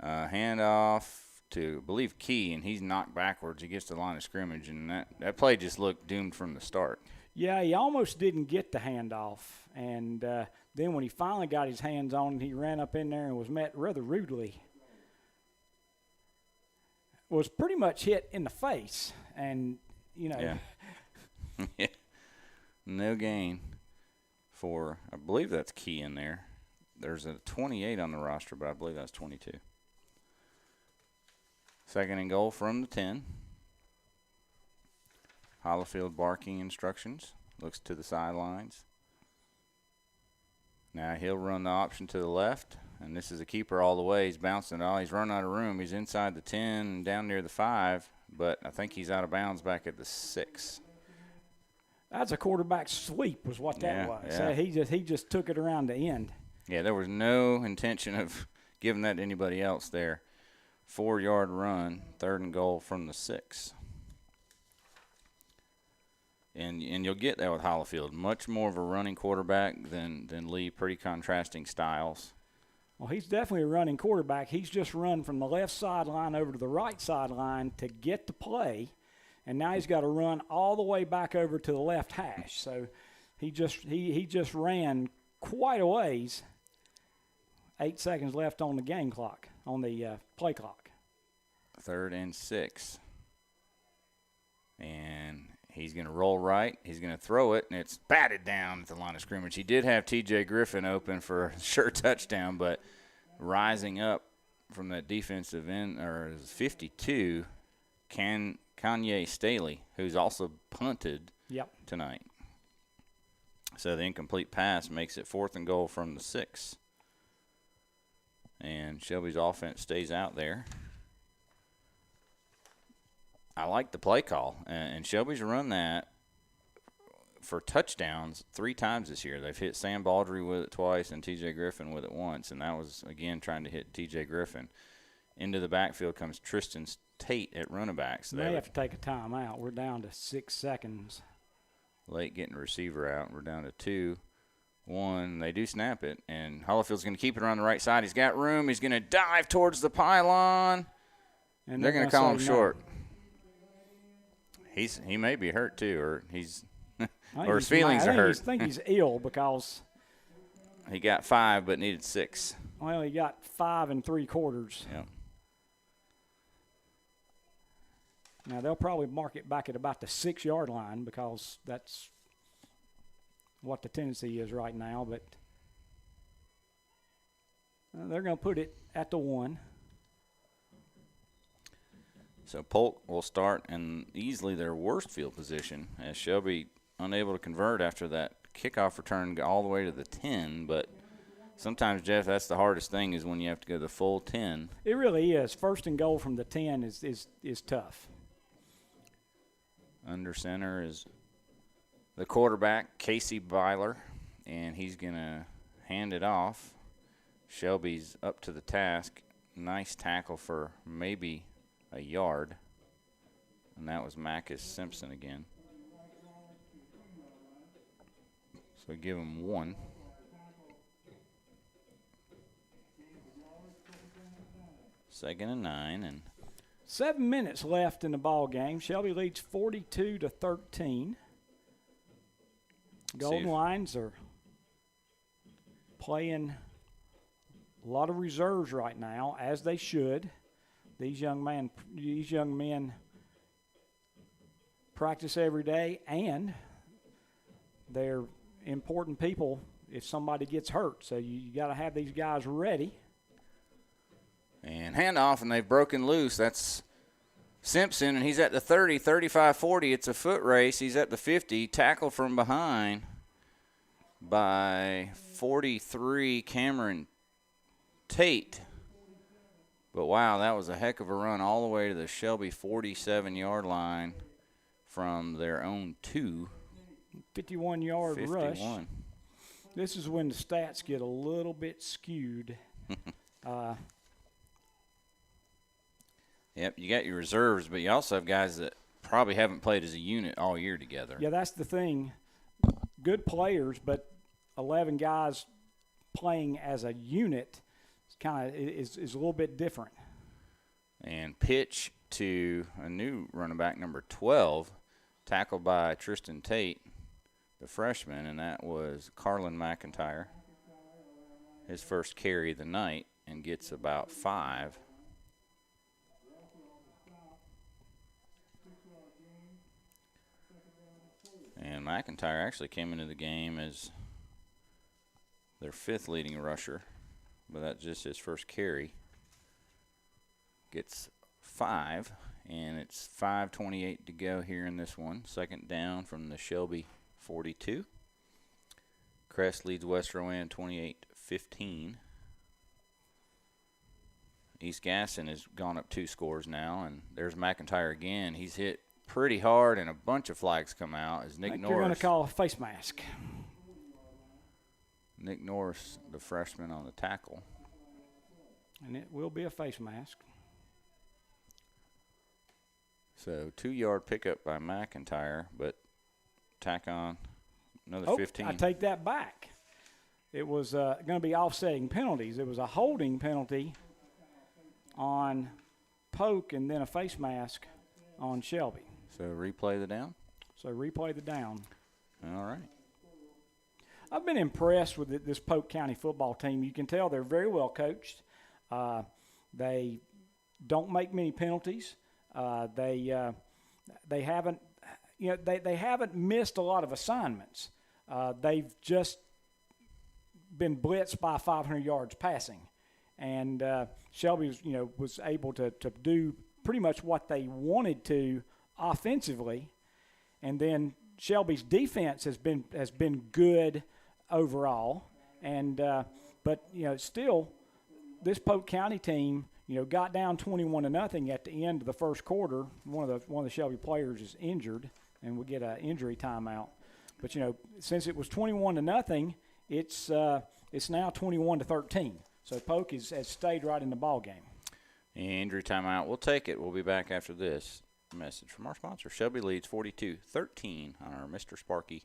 B: Handoff to, I believe, Key, and he's knocked backwards. He gets to the line of scrimmage, and that play just looked doomed from the start.
C: Yeah, he almost didn't get the handoff. And then when he finally got his hands on it, he ran up in there and was met rather rudely. Was pretty much hit in the face. And, you know.
B: Yeah. No gain for, I believe that's Key in there. There's a 28 on the roster, but I believe that's 22. Second and goal from the 10. Hollifield barking instructions. Looks to the sidelines. Now he'll run the option to the left, and this is a keeper all the way. He's bouncing it all. He's running out of room. He's inside the 10 and down near the 5, but I think he's out of bounds back at the 6.
C: That's a quarterback sweep was what that was.
B: Yeah.
C: So he just took it around the end.
B: Yeah, there was no intention of giving that to anybody else there. 4-yard run, third and goal from the 6. And you'll get that with Hollifield. Much more of a running quarterback than Lee. Pretty contrasting styles.
C: Well, he's definitely a running quarterback. He's just run from the left sideline over to the right sideline to get the play, and now he's got to run all the way back over to the left hash. So he just ran quite a ways. 8 seconds left on the game clock, on the play clock.
B: 3rd and 6. And he's going to roll right. He's going to throw it, and it's batted down at the line of scrimmage. He did have T.J. Griffin open for a sure touchdown, but rising up from that defensive end, or 52, Kanye Staley, who's also punted tonight. So the incomplete pass makes it 4th and goal from the 6. And Shelby's offense stays out there. I like the play call, and Shelby's run that for touchdowns 3 times this year. They've hit Sam Baldry with it twice and T.J. Griffin with it once, and that was, again, trying to hit T.J. Griffin. Into the backfield comes Tristan Tate at running back. So
C: they have to take a timeout. We're down to 6 seconds.
B: Late getting the receiver out. We're down to 2-1. They do snap it, and Hollifield's going to keep it around the right side. He's got room. He's going to dive towards the pylon. And they're going to call him short. He may be hurt too, or or his feelings are hurt.
C: I think he's ill because
B: he got 5 but needed 6.
C: Well, he got 5 3/4.
B: Yep.
C: Now they'll probably mark it back at about the 6-yard line because that's what the tendency is right now. But they're going to put it at the 1.
B: So Polk will start in easily their worst field position as Shelby unable to convert after that kickoff return all the way to the 10. But sometimes, Jeff, that's the hardest thing is when you have to go the full 10.
C: It really is. 1st and goal from the 10 is tough.
B: Under center is the quarterback, Casey Byler, and he's going to hand it off. Shelby's up to the task. Nice tackle for maybe a yard, and that was Marcus Simpson again. So give him 1. Second and 9, and
C: 7 minutes left in the ball game. Shelby leads 42-13. Golden Lions are playing a lot of reserves right now, as they should. These young men practice every day, and they're important people if somebody gets hurt. So you got to have these guys ready.
B: And handoff, and they've broken loose. That's Simpson, and he's at the 30, 35, 40. It's a foot race. He's at the 50. Tackle from behind by 43, Cameron Tate. But, wow, that was a heck of a run all the way to the Shelby 47-yard line from their own 2.
C: 51-yard rush. This is when the stats get a little bit skewed.
B: Yep, you got your reserves, but you also have guys that probably haven't played as a unit all year together.
C: Yeah, that's the thing. Good players, but 11 guys playing as a unit is a little bit different.
B: And pitch to a new running back, number 12, tackled by Tristan Tate, the freshman, and that was Carlin McIntyre. His first carry of the night, and gets about 5. And McIntyre actually came into the game as their 5th leading rusher, but that's just his first carry. Gets 5, and it's 5:28 to go here in this one. Second down from the Shelby 42. Crest leads West Rowan 28-15. East Gaston has gone up 2 scores now, and there's McIntyre again. He's hit pretty hard, and a bunch of flags come out as Nick Norris.
C: You're going to call a face mask.
B: Nick Norris, the freshman, on the tackle.
C: And it will be a face mask.
B: So 2-yard pickup by McIntyre, but tack on another 15.
C: I take that back. It was going to be offsetting penalties. It was a holding penalty on Polk and then a face mask on Shelby.
B: So replay the down?
C: Replay the down.
B: All right.
C: I've been impressed with this Polk County football team. You can tell they're very well coached. They don't make many penalties. They haven't, they haven't missed a lot of assignments. They've just been blitzed by 500 yards passing, and Shelby was able to do pretty much what they wanted to offensively, and then Shelby's defense has been good overall, and but still this Polk County team got down 21-0 at the end of the first quarter. One of the Shelby players is injured, and we get an injury timeout. But since it was 21-0, it's now 21-13. So Polk has stayed right in the ball game.
B: Injury timeout. We'll take it. We'll be back after this message from our sponsor. Shelby leads 42-13 on our Mr. Sparky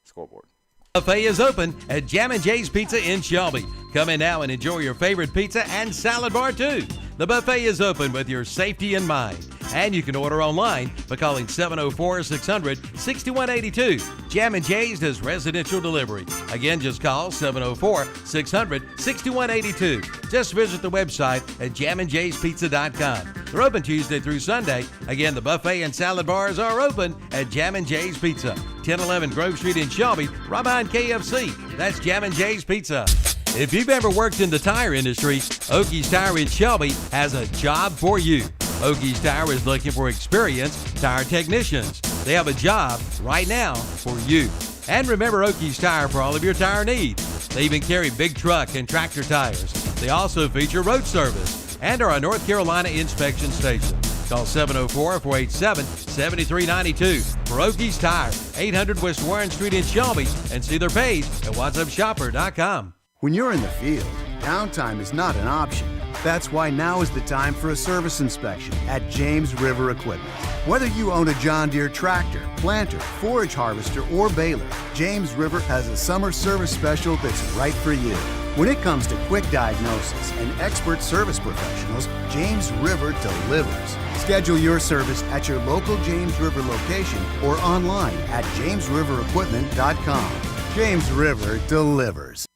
B: scoreboard.
A: Buffet is open at Jammin' Jay's Pizza in Shelby. Come in now and enjoy your favorite pizza and salad bar too. The buffet is open with your safety in mind. And you can order online by calling 704-600-6182. Jammin' Jay's does residential delivery. Again, just call 704-600-6182. Just visit the website at jamminjayspizza.com. They're open Tuesday through Sunday. Again, the buffet and salad bars are open at Jammin' Jay's Pizza. 1011 Grove Street in Shelby, right behind KFC. That's Jammin' Jay's Pizza. If you've ever worked in the tire industry, Oakey's Tire in Shelby has a job for you. Oakey's Tire is looking for experienced tire technicians. They have a job right now for you. And remember Oakey's Tire for all of your tire needs. They even carry big truck and tractor tires. They also feature road service and are a North Carolina inspection station. Call 704-487-7392 for Oakey's Tire, 800 West Warren Street in Shelby, and see their page at whatsupshopper.com.
P: When you're in the field, downtime is not an option. That's why now is the time for a service inspection at James River Equipment. Whether you own a John Deere tractor, planter, forage harvester, or baler, James River has a summer service special that's right for you. When it comes to quick diagnosis and expert service professionals, James River delivers. Schedule your service at your local James River location or online at jamesriverequipment.com. James River delivers.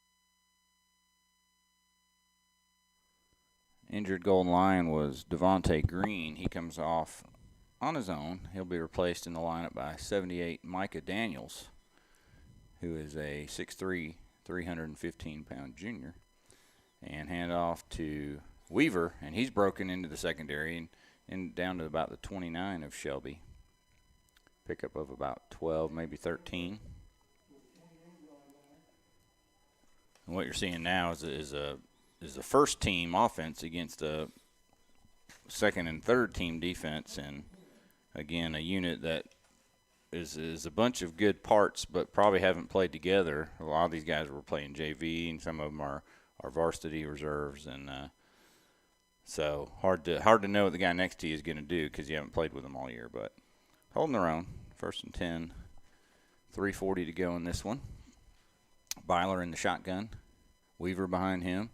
B: Injured Golden Lion was Devontae Green. He comes off on his own. He'll be replaced in the lineup by 78 Micah Daniels, who is a 6'3", 315-pound junior. And hand off to Weaver, and he's broken into the secondary and down to about the 29 of Shelby. Pickup of about 12, maybe 13. And what you're seeing now is the first team offense against the second and third team defense, and again a unit that is a bunch of good parts but probably haven't played together. A lot of these guys were playing JV, and some of them are varsity reserves, and so hard to know what the guy next to you is going to do because you haven't played with them all year. But holding their own. 1st and 10, 3:40 to go in this one. Byler in the shotgun, Weaver behind him.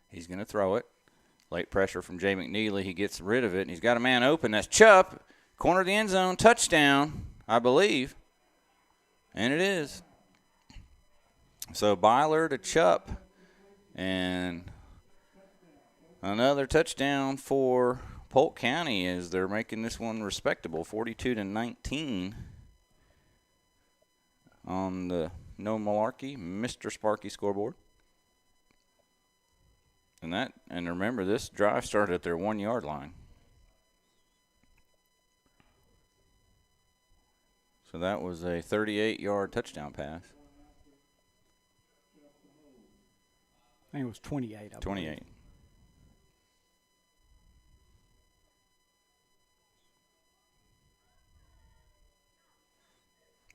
B: He's going to throw it. Late pressure from Jay McNeely. He gets rid of it, and he's got a man open. That's Chupp. Corner of the end zone. Touchdown, I believe. And it is. So Byler to Chupp. And another touchdown for Polk County as they're making this one respectable. 42-19 on the No Malarkey, Mr. Sparky scoreboard. And remember, this drive started at their 1-yard line. So that was a 38-yard touchdown pass.
C: I think it was 28.
B: 28.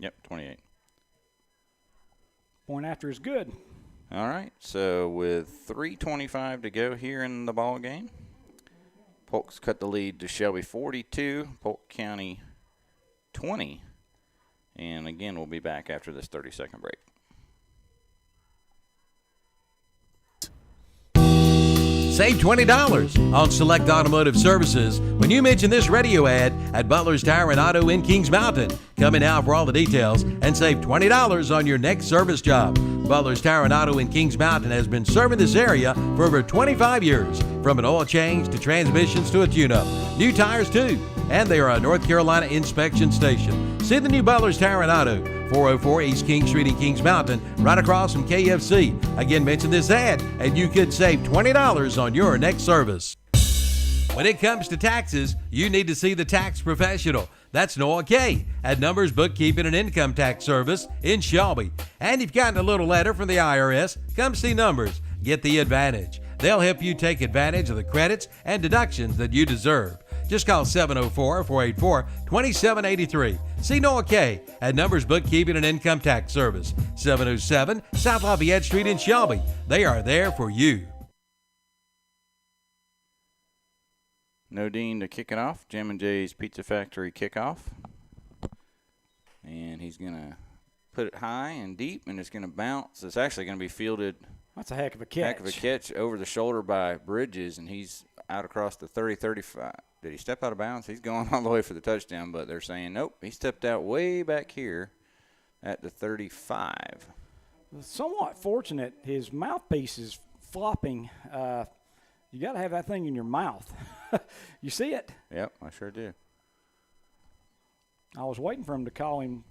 B: Yep, 28.
C: Point after is good.
B: All right, so with 3:25 to go here in the ball game, Polk's cut the lead to Shelby 42, Polk County 20. And again, we'll be back after this 30-second break.
A: Save $20 on select automotive services when you mention this radio ad at Butler's Tire and Auto in Kings Mountain. Come in now for all the details and save $20 on your next service job. Butler's Tire and Auto in Kings Mountain has been serving this area for over 25 years. From an oil change to transmissions to a tune-up. New tires too. And they are a North Carolina inspection station. See the new Butler's Tire and Auto, 404 East King Street in Kings Mountain, right across from KFC. Again, mention this ad and you could save $20 on your next service. When it comes to taxes, you need to see the tax professional. That's Noah Kay at Numbers Bookkeeping and Income Tax Service in Shelby. And if you've gotten a little letter from the IRS, come see Numbers. Get the advantage. They'll help you take advantage of the credits and deductions that you deserve. Just call 704-484-2783. See Noah Kay at Numbers Bookkeeping and Income Tax Service, 707 South Lafayette Street in Shelby. They are there for you.
B: Nodine to kick it off. Jam and Jay's Pizza Factory kickoff. And he's going to put it high and deep, and it's going to bounce. It's actually going to be fielded.
C: That's a heck of a catch.
B: Heck of a catch over the shoulder by Bridges, and he's out across the 30-35. Did he step out of bounds? He's going all the way for the touchdown, but they're saying, nope, he stepped out way back here at the 35.
C: Somewhat fortunate. His mouthpiece is flopping. You got to have that thing in your mouth. You see it?
B: Yep, I sure do.
C: I was waiting for him to call him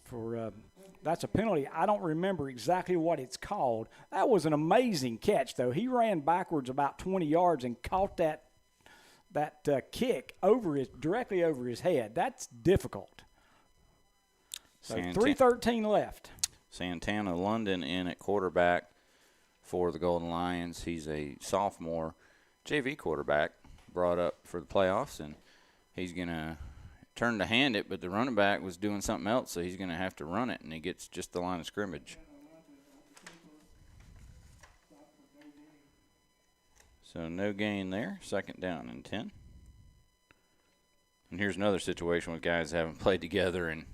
C: for that's a penalty. I don't remember exactly what it's called. That was an amazing catch, though. He ran backwards about 20 yards and caught that kick directly over his head. That's difficult. So 3:13 left.
B: Santana London in at quarterback for the Golden Lions. He's a sophomore JV quarterback brought up for the playoffs, and he's going to turn to hand it, but the running back was doing something else, so he's going to have to run it, and he gets just the line of scrimmage. So no gain there. 2nd down and 10. And here's another situation with guys that haven't played together, and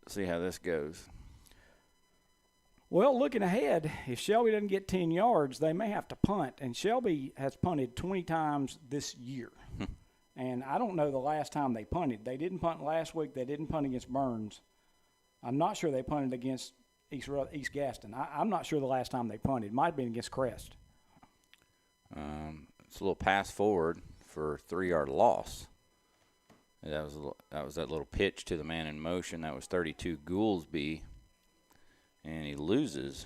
B: see how this goes.
C: Well, looking ahead, if Shelby doesn't get 10 yards, they may have to punt, and Shelby has punted 20 times this year. And I don't know the last time they punted. They didn't punt last week. They didn't punt against Burns. I'm not sure they punted against East Gaston. I'm not sure the last time they punted. It might have been against Crest.
B: It's a little pass forward for a 3-yard loss. That was that little pitch to the man in motion. That was 32 Goolsby, and he loses.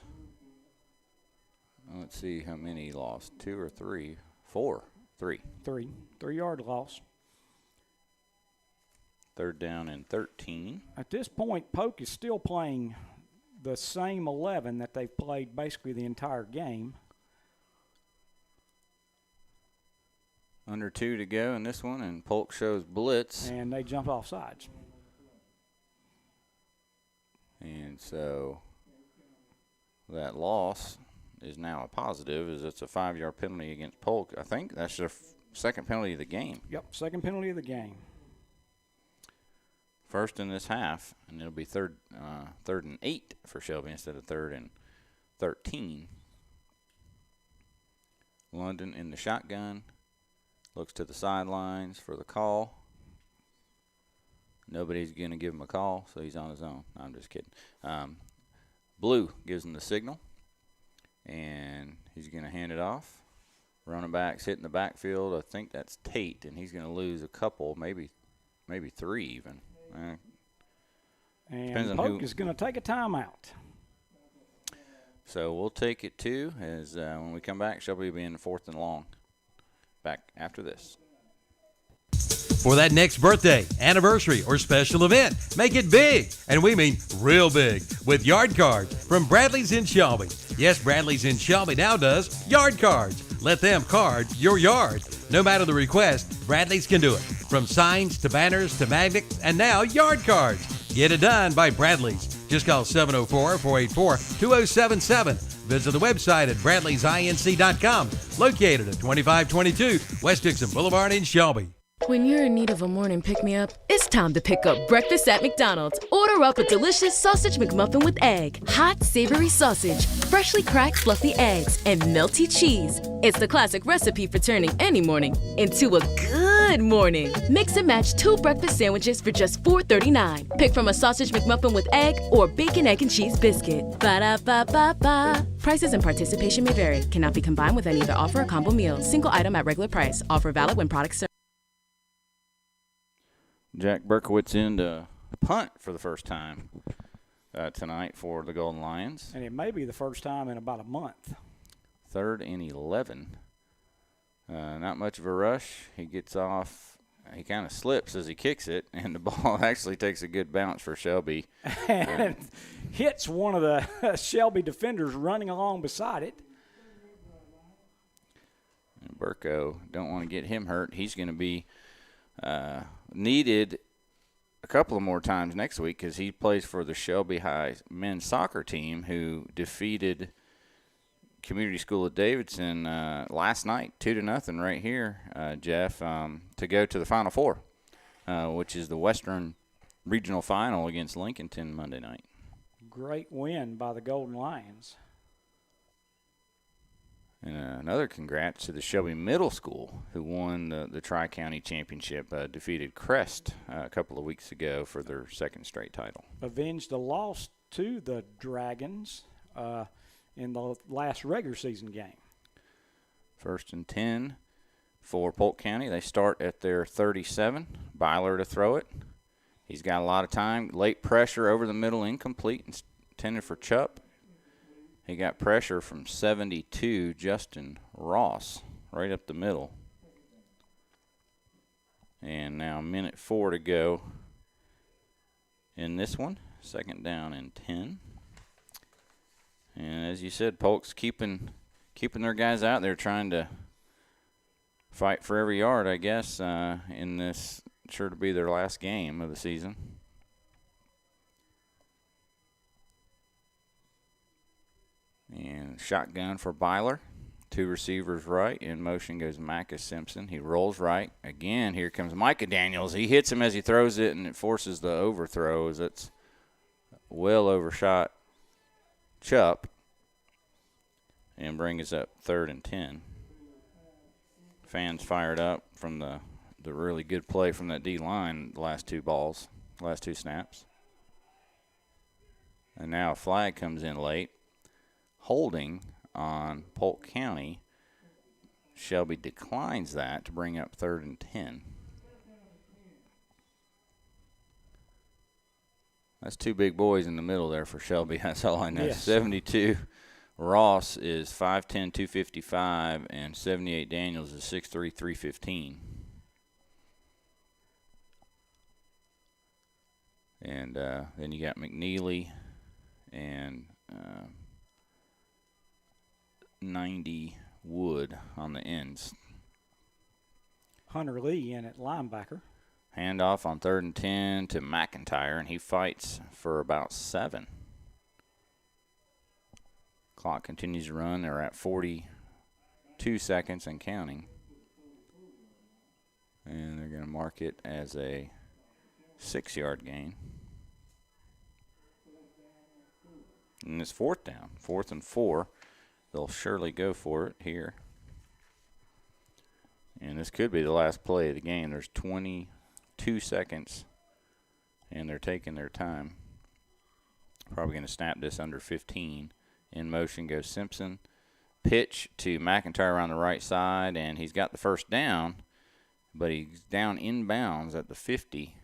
B: Let's see how many he lost. 2 or 3? 4. 3.
C: 3-yard loss.
B: 3rd down and 13.
C: At this point, Polk is still playing the same 11 that they've played basically the entire game.
B: Under 2 to go in this one, and Polk shows blitz.
C: And they jump off sides.
B: And so that loss is now a positive, as it's a 5-yard penalty against Polk. I think that's their second penalty of the game.
C: Yep, second penalty of the game.
B: First in this half, and it'll be third and 8 for Shelby instead of 3rd and 13. London in the shotgun, looks to the sidelines for the call. Nobody's going to give him a call, so he's on his own. No, I'm just kidding. Blue gives him the signal. And he's going to hand it off. Running back's hitting the backfield. I think that's Tate, and he's going to lose a couple, maybe 3 even.
C: And Polk is going to take a timeout.
B: So we'll take it, too, as when we come back, Shelby will be in the 4th and long. Back after this.
A: For that next birthday, anniversary, or special event, make it big, and we mean real big, with Yard Cards from Bradley's in Shelby. Yes, Bradley's in Shelby now does Yard Cards. Let them card your yard. No matter the request, Bradley's can do it. From signs to banners to magnets, and now Yard Cards. Get it done by Bradley's. Just call 704-484-2077. Visit the website at bradleysinc.com, located at 2522 West Dixon Boulevard in Shelby.
Q: When you're in need of a morning pick-me-up, it's time to pick up breakfast at McDonald's. Order up a delicious sausage McMuffin with egg, hot, savory sausage, freshly cracked fluffy eggs, and melty cheese. It's the classic recipe for turning any morning into a good morning. Mix and match 2 breakfast sandwiches for just $4.39. Pick from a sausage McMuffin with egg or bacon, egg, and cheese biscuit. Ba-da-ba-ba-ba. Prices and participation may vary. Cannot be combined with any other offer or combo meal. Single item at regular price. Offer valid when products served.
B: Jack Berkowitz in to punt for the first time tonight for the Golden Lions.
C: And it may be the first time in about a month.
B: 3rd and 11. Not much of a rush. He gets off. He kind of slips as he kicks it, and the ball actually takes a good bounce for Shelby.
C: And hits one of the Shelby defenders running along beside it.
B: Burko. Don't want to get him hurt. He's going to be needed a couple of more times next week because he plays for the Shelby High men's soccer team, who defeated Community School of Davidson last night 2-0 right here, Jeff, to go to the Final Four, which is the Western Regional Final against Lincolnton Monday night.
C: Great win by the Golden Lions.
B: And another congrats to the Shelby Middle School, who won the Tri-County Championship, defeated Crest a couple of weeks ago for their second straight title.
C: Avenged a loss to the Dragons in the last regular season game.
B: 1st and 10 for Polk County. They start at their 37. Byler to throw it. He's got a lot of time. Late pressure over the middle, incomplete, intended for Chupp. He got pressure from 72, Justin Ross, right up the middle. And now 1:04 to go in this one. 2nd down and 10. And as you said, Polk's keeping their guys out there, trying to fight for every yard, I guess, in this sure to be their last game of the season. And shotgun for Byler. 2 receivers right. In motion goes Micah Simpson. He rolls right. Again, here comes Micah Daniels. He hits him as he throws it, and it forces the overthrow as it's well overshot Chupp, and bring us up 3rd and 10. Fans fired up from the really good play from that D-line the last 2 snaps. And now a flag comes in late. Holding on Polk County. Shelby declines that to bring up 3rd and 10. That's 2 big boys in the middle there for Shelby. That's all I know.
C: Yes.
B: 72 Ross is 5'10", 255, and 78 Daniels is 6'3", 315. And then you got McNeely and 90 Wood on the ends.
C: Hunter Lee in at linebacker.
B: Handoff on 3rd and 10 to McIntyre, and he fights for about 7. Clock continues to run. They're at 42 seconds and counting. And they're going to mark it as a 6-yard gain. And it's 4th down, 4th and 4. They'll surely go for it here. And this could be the last play of the game. There's 22 seconds, and they're taking their time. Probably going to snap this under 15. In motion goes Simpson. Pitch to McIntyre on the right side, and he's got the first down, but he's down inbounds at the 50.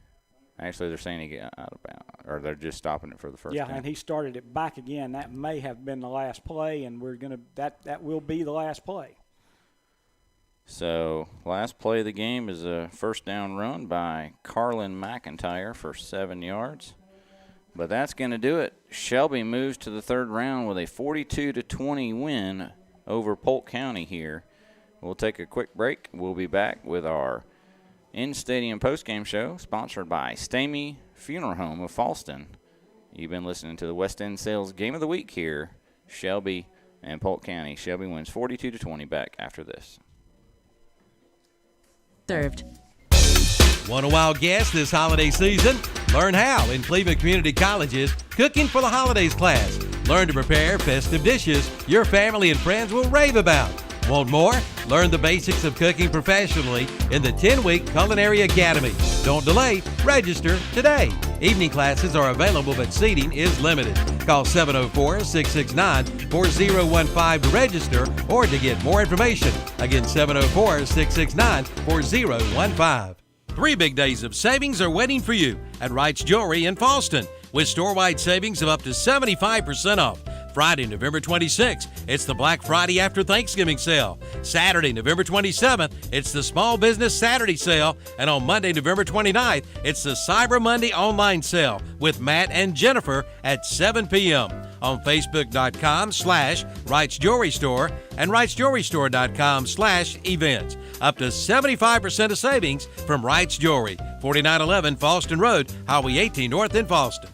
B: Actually, they're saying he got out of bounds, or they're just stopping it for the first down.
C: Yeah, and he started it back again. That may have been the last play, and we're gonna that will be the last play.
B: So last play of the game is a 1st down run by Carlin McIntyre for 7 yards. But that's going to do it. Shelby moves to the 3rd round with a 42-20 win over Polk County here. We'll take a quick break. We'll be back with our in-stadium postgame show sponsored by Stamey Funeral Home of Falston. You've been listening to the West End Sales Game of the Week here, Shelby and Polk County. Shelby wins 42-20. Back after this.
Q: Served.
A: Want a wild guess this holiday season? Learn how in Cleveland Community College's Cooking for the Holidays class. Learn to prepare festive dishes your family and friends will rave about. Want more? Learn the basics of cooking professionally in the 10-week Culinary Academy. Don't delay. Register today. Evening classes are available, but seating is limited. Call 704-669-4015 to register or to get more information. Again, 704-669-4015. 3 big days of savings are waiting for you at Wright's Jewelry in Falston, with store-wide savings of up to 75% off. Friday, November 26th, it's the Black Friday after Thanksgiving sale. Saturday, November 27th, it's the Small Business Saturday sale. And on Monday, November 29th, it's the Cyber Monday online sale with Matt and Jennifer at 7 p.m. on Facebook.com/Wright's Jewelry Store and Wright'sJewelryStore.com/events. Up to 75% of savings from Wright's Jewelry, 4911 Falston Road, Highway 18 North in Falston.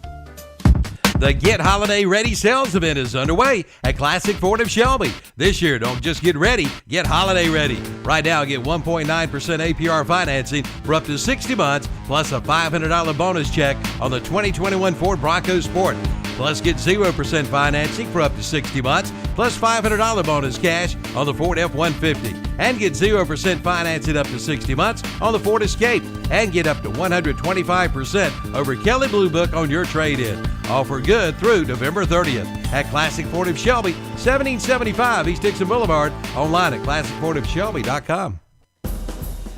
A: The Get Holiday Ready sales event is underway at Classic Ford of Shelby. This year, don't just get ready, get holiday ready. Right now, get 1.9% APR financing for up to 60 months, plus a $500 bonus check on the 2021 Ford Bronco Sport. Plus, get 0% financing for up to 60 months, plus $500 bonus cash on the Ford F-150. And get 0% financing up to 60 months on the Ford Escape. And get up to 125% over Kelley Blue Book on your trade-in. Offer good through November 30th at Classic Ford of Shelby, 1775 East Dixon Boulevard. Online at ClassicFordofShelby.com.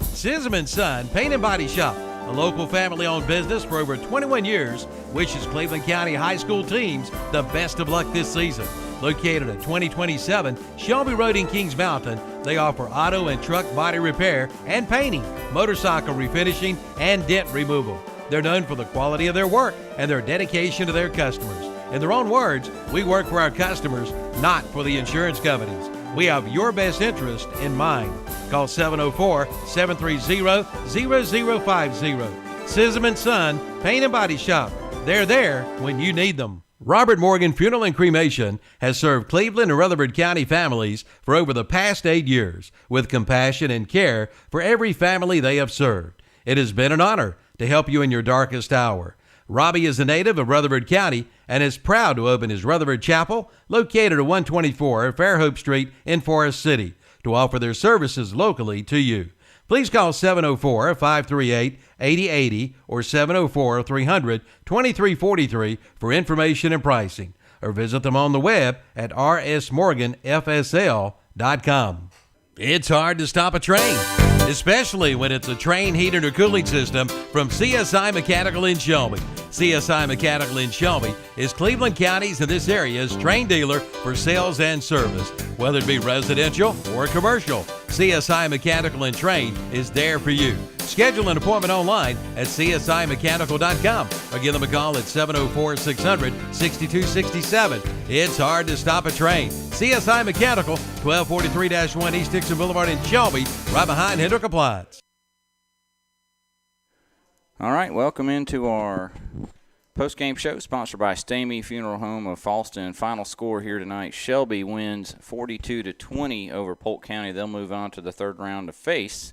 A: Sism & Son Paint and Body Shop, a local family-owned business for over 21 years, wishes Cleveland County high school teams the best of luck this season. Located at 2027 Shelby Road in Kings Mountain, they offer auto and truck body repair and painting, motorcycle refinishing, and dent removal. They're known for the quality of their work and their dedication to their customers. In their own words, we work for our customers, not for the insurance companies. We have your best interest in mind. Call 704-730-0050. Sism & Son Paint and Body Shop. They're there when you need them. Robert Morgan Funeral and Cremation has served Cleveland and Rutherford County families for over the past 8 years with compassion and care for every family they have served. It has been an honor to help you in your darkest hour. Robbie is a native of Rutherford County and is proud to open his Rutherford Chapel, located at 124 Fairhope Street in Forest City, to offer their services locally to you. Please call 704-538-8080 or 704-300-2343 for information and pricing, or visit them on the web at rsmorganfsl.com. It's hard to stop a train, especially when it's a train heating or cooling system from CSI Mechanical in Shelby. CSI Mechanical in Shelby is Cleveland County's and this area's train dealer for sales and service. Whether it be residential or commercial, CSI Mechanical and Train is there for you. Schedule an appointment online at csimechanical.com or give them a call at 704-600-6267. It's hard to stop a train. CSI Mechanical, 1243-1 East Dixon Boulevard in Shelby, right behind Hendrick Appliance.
B: All right, welcome into our post-game show sponsored by Stamey Funeral Home of Falston. Final score here tonight, Shelby wins 42-20 over Polk County. They'll move on to the third round to face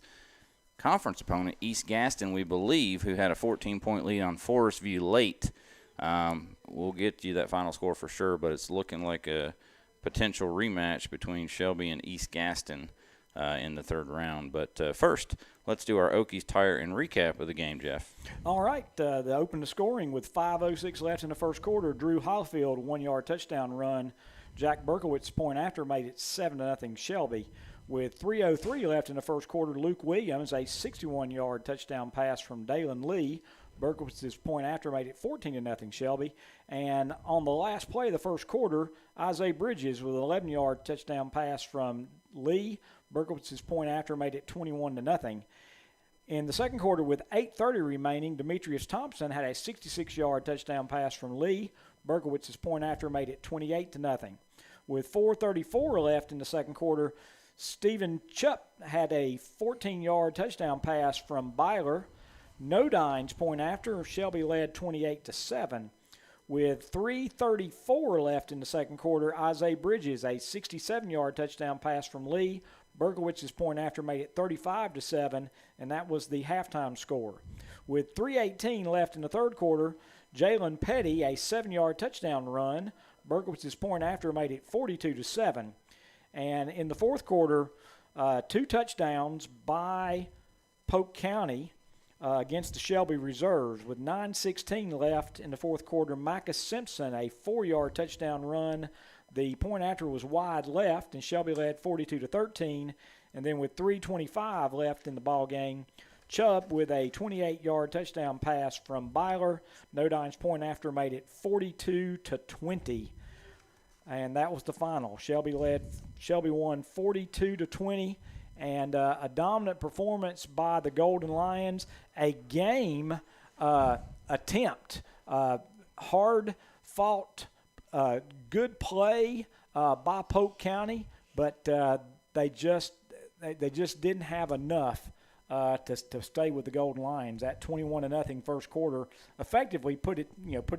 B: conference opponent East Gaston, we believe, who had a 14-point lead on Forest View late. We'll get you that final score for sure, but it's looking like a potential rematch between Shelby and East Gaston in the third round. But first, let's do our Okies Tire and recap of the game, Jeff.
C: All right, they opened the scoring with 5:06 left in the first quarter. Drew Hollifield, 1-yard touchdown run. Jack Berkowitz, point after, made it 7-0 Shelby. With 3:03 left in the first quarter, Luke Williams, a 61-yard touchdown pass from Dalen Lee. Berkowitz's point after made it 14-0 Shelby. And on the last play of the first quarter, Isaiah Bridges with an 11-yard touchdown pass from Lee. Berkowitz's point after made it 21-0. In the second quarter, with 8:30 remaining, Demetrius Thompson had a 66-yard touchdown pass from Lee. Berkowitz's point after made it 28-0. With 4:34 left in the second quarter, Stephen Chupp had a 14-yard touchdown pass from Byler. Nodine's point after, Shelby led 28-7. With 3:34 left in the second quarter, Isaiah Bridges, a 67-yard touchdown pass from Lee. Berkowitz's point after made it 35-7, and that was the halftime score. With 3:18 left in the third quarter, Jalen Petty, a 7-yard touchdown run. Berkowitz's point after made it 42-7. And in the fourth quarter, 2 touchdowns by Polk County against the Shelby Reserves. With 9:16 left in the fourth quarter, Micah Simpson, a 4-yard touchdown run. The point after was wide left, and Shelby led 42-13. And then with 3:25 left in the ball game, Chubb with a 28-yard touchdown pass from Byler. Nodine's point after made it 42-20. and that was the final. Shelby won 42-20, and a dominant performance by the Golden Lions. A game attempt, hard fought, good play by Polk County, but they just didn't have enough to stay with the Golden Lions. That 21-0 first quarter effectively put it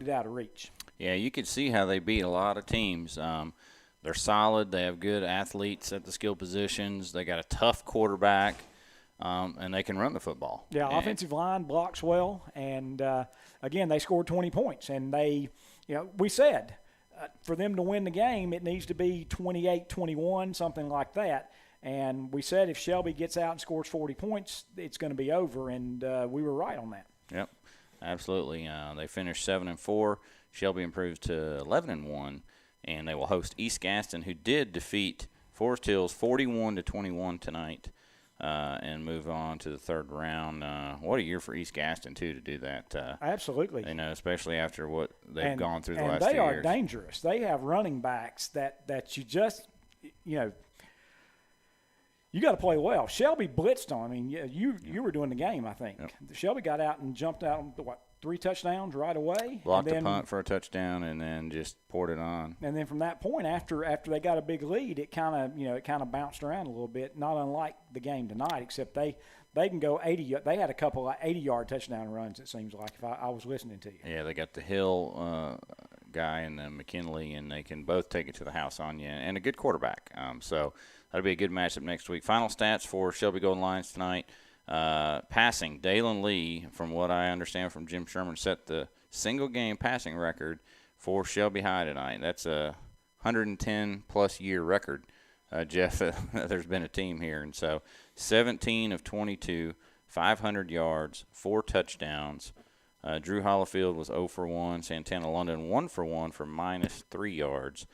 C: out of reach.
B: Yeah, you could see how they beat a lot of teams. They're solid. They have good athletes at the skill positions. They got a tough quarterback, and they can run the football.
C: Yeah, offensive line blocks well, and again, they scored 20 points. And we said for them to win the game, it needs to be 28-21, something like that. And we said if Shelby gets out and scores 40 points, it's going to be over, and we were right on that.
B: Yep, absolutely. They finished 7-4. Shelby improves to 11-1, and they will host East Gaston, who did defeat Forest Hills 41-21 tonight, and move on to the third round. What a year for East Gaston too to do that.
C: Absolutely.
B: Especially after what they've gone through the last 2 years.
C: And they are dangerous. They have running backs that you just you got to play well. Shelby blitzed on. I mean, you were doing the game, I think.
B: Yep.
C: Shelby got out and jumped out on 3 touchdowns right away.
B: Blocked a punt for a touchdown and then just poured it on.
C: And then from that point, after they got a big lead, it kind of bounced around a little bit. Not unlike the game tonight, except they can go 80. They had a couple of 80-yard touchdown runs. It seems like if I was listening to you.
B: Yeah, they got the Hill guy and then McKinley, and they can both take it to the house on you. And a good quarterback. So that'll be a good matchup next week. Final stats for Shelby Golden Lions tonight. Passing, Dalen Lee, from what I understand from Jim Sherman, set the single-game passing record for Shelby High tonight. That's a 110-plus year record, Jeff. There's been a team here. And so 17 of 22, 500 yards, 4 touchdowns. Drew Hollifield was 0 for 1. Santana London 1 for 1 for -3 yards.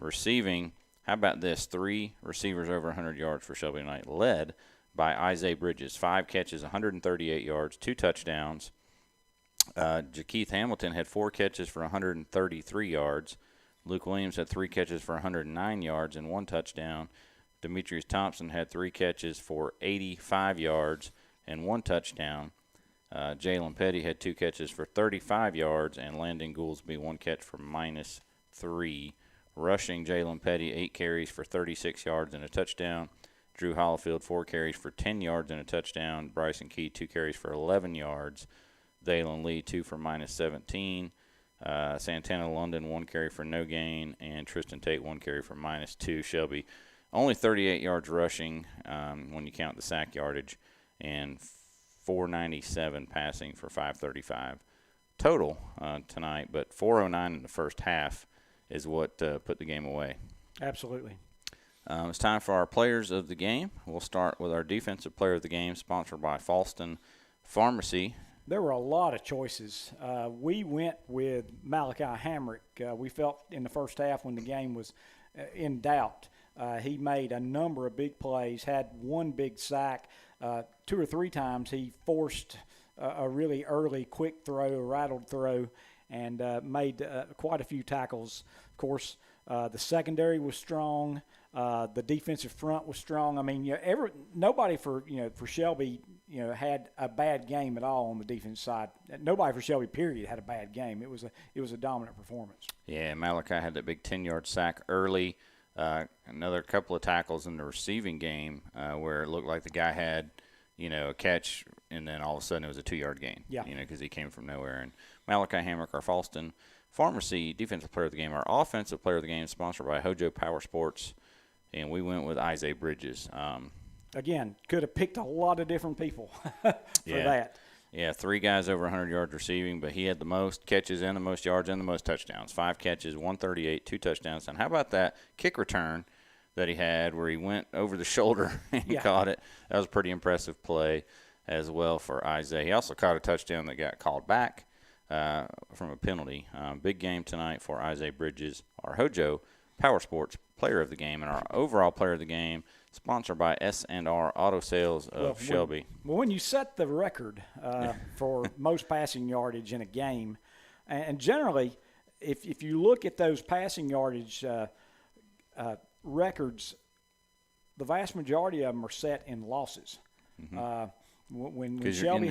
B: Receiving, how about this? 3 receivers over 100 yards for Shelby tonight, led by Isaiah Bridges. 5 catches, 138 yards, 2 touchdowns. Jakeith Hamilton had 4 catches for 133 yards. Luke Williams had 3 catches for 109 yards and 1 touchdown. Demetrius Thompson had 3 catches for 85 yards and 1 touchdown. Jalen Petty had 2 catches for 35 yards, and Landon Gouldsby 1 catch for -3. Rushing, Jalen Petty 8 carries for 36 yards and a touchdown. Drew Hollifield 4 carries for 10 yards and a touchdown. Bryson Key 2 carries for 11 yards. Dalen Lee 2 for -17. Santana London 1 carry for no gain, and Tristan Tate 1 carry for -2. Shelby only 38 yards rushing when you count the sack yardage, and 497 passing for 535 total tonight, but 409 in the first half is what put the game away.
C: Absolutely.
B: It's time for our players of the game. We'll start with our defensive player of the game, sponsored by Falston Pharmacy.
C: There were a lot of choices. We went with Malachi Hamrick. We felt in the first half when the game was in doubt, he made a number of big plays, had 1 big sack. 2 or 3 times he forced a really early quick throw, a rattled throw, and made quite a few tackles. Of course, the secondary was strong. The defensive front was strong. I mean, nobody for Shelby, had a bad game at all on the defense side. Nobody for Shelby, period, had a bad game. It was a dominant performance.
B: Yeah, Malachi had that big 10-yard sack early. Another couple of tackles in the receiving game where it looked like the guy had, a catch, and then all of a sudden it was a 2-yard gain.
C: Yeah.
B: Because he came from nowhere. And Malachi Hamrick, our Falston Pharmacy defensive player of the game. Our offensive player of the game, sponsored by Hojo Power Sports, and we went with Isaiah Bridges.
C: Again, could have picked a lot of different people for that.
B: Yeah, 3 guys over 100 yards receiving, but he had the most catches and the most yards and the most touchdowns. 5 catches, 138, 2 touchdowns. And how about that kick return that he had where he went over the shoulder and caught it? That was a pretty impressive play as well for Isaiah. He also caught a touchdown that got called back from a penalty. Big game tonight for Isaiah Bridges, our Hojo Power Sports player of the game, and our overall player of the game, sponsored by S&R Auto Sales of Shelby.
C: When you set the record for most passing yardage in a game, and generally if you look at those passing yardage records, the vast majority of them are set in losses. When Shelby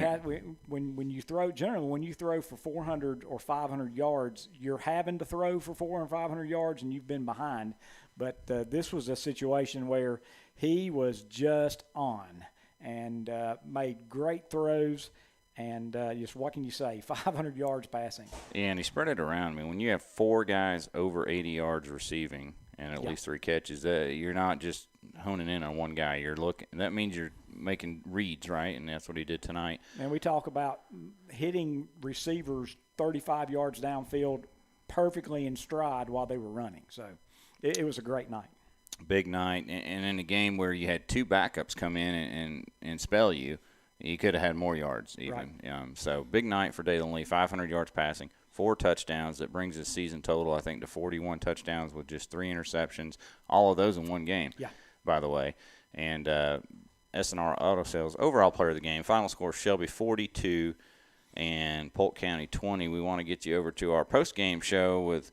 C: when you throw for 400 or 500 yards, you're having to throw for 400 or 500 yards, and you've been behind. But this was a situation where he was just on and made great throws. And just what can you say? 500 yards passing.
B: Yeah, and he spread it around. I mean, when you have 4 guys over 80 yards receiving and at least 3 catches, you're not just honing in on one guy. You're looking. That means you're making reads, right? And that's what he did tonight.
C: And we talk about hitting receivers 35 yards downfield perfectly in stride while they were running. So it was a great night. Big night.
B: And in a game where you had 2 backups come in and spell you, he could have had more yards even. Right. So big night for Dalen Lee, 500 yards passing, 4 touchdowns. That brings his season total, I think, to 41 touchdowns with just 3 interceptions. All of those in one game, by the way. And S&R Auto Sales, overall player of the game. Final score, Shelby 42 and Polk County 20. We want to get you over to our post-game show with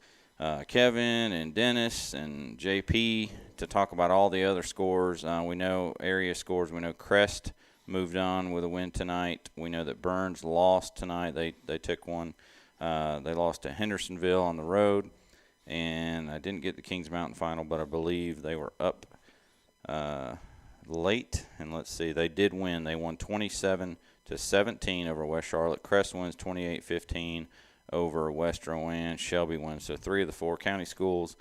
B: Kevin and Dennis and JP to talk about all the other scores. We know area scores. We know Crest moved on with a win tonight. We know that Burns lost tonight. They took one. They lost to Hendersonville on the road. And I didn't get the Kings Mountain final, but I believe they were up late. And let's see, they did win. They won 27-17 over West Charlotte. Crest wins 28-15 over West Rowan. Shelby wins. So 3 of the 4 county schools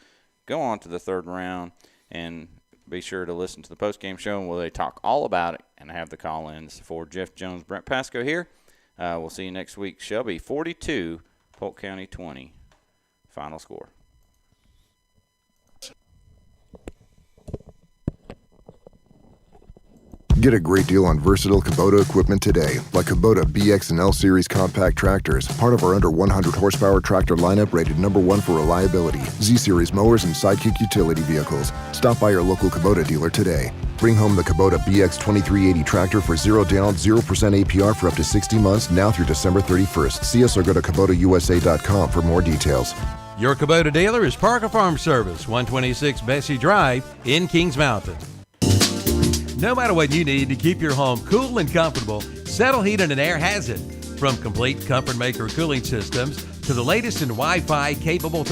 B: go on to the 3rd round. And be sure to listen to the post-game show where they talk all about it and have the call-ins. For Jeff Jones, Brent Pasco here. We'll see you next week. Shelby 42, Polk County 20. Final score.
L: Get a great deal on versatile Kubota equipment today, like Kubota BX and L Series compact tractors, part of our under 100 horsepower tractor lineup rated #1 for reliability, Z Series mowers, and Sidekick utility vehicles. Stop by your local Kubota dealer today. Bring home the Kubota BX 2380 tractor for 0 down, 0% APR for up to 60 months, now through December 31st. See us or go to KubotaUSA.com for more details.
A: Your Kubota dealer is Parker Farm Service, 126 Bessie Drive in Kings Mountain. No matter what you need to keep your home cool and comfortable, Settle Heating and Air has it. From complete Comfort Maker cooling systems to the latest in Wi-Fi capable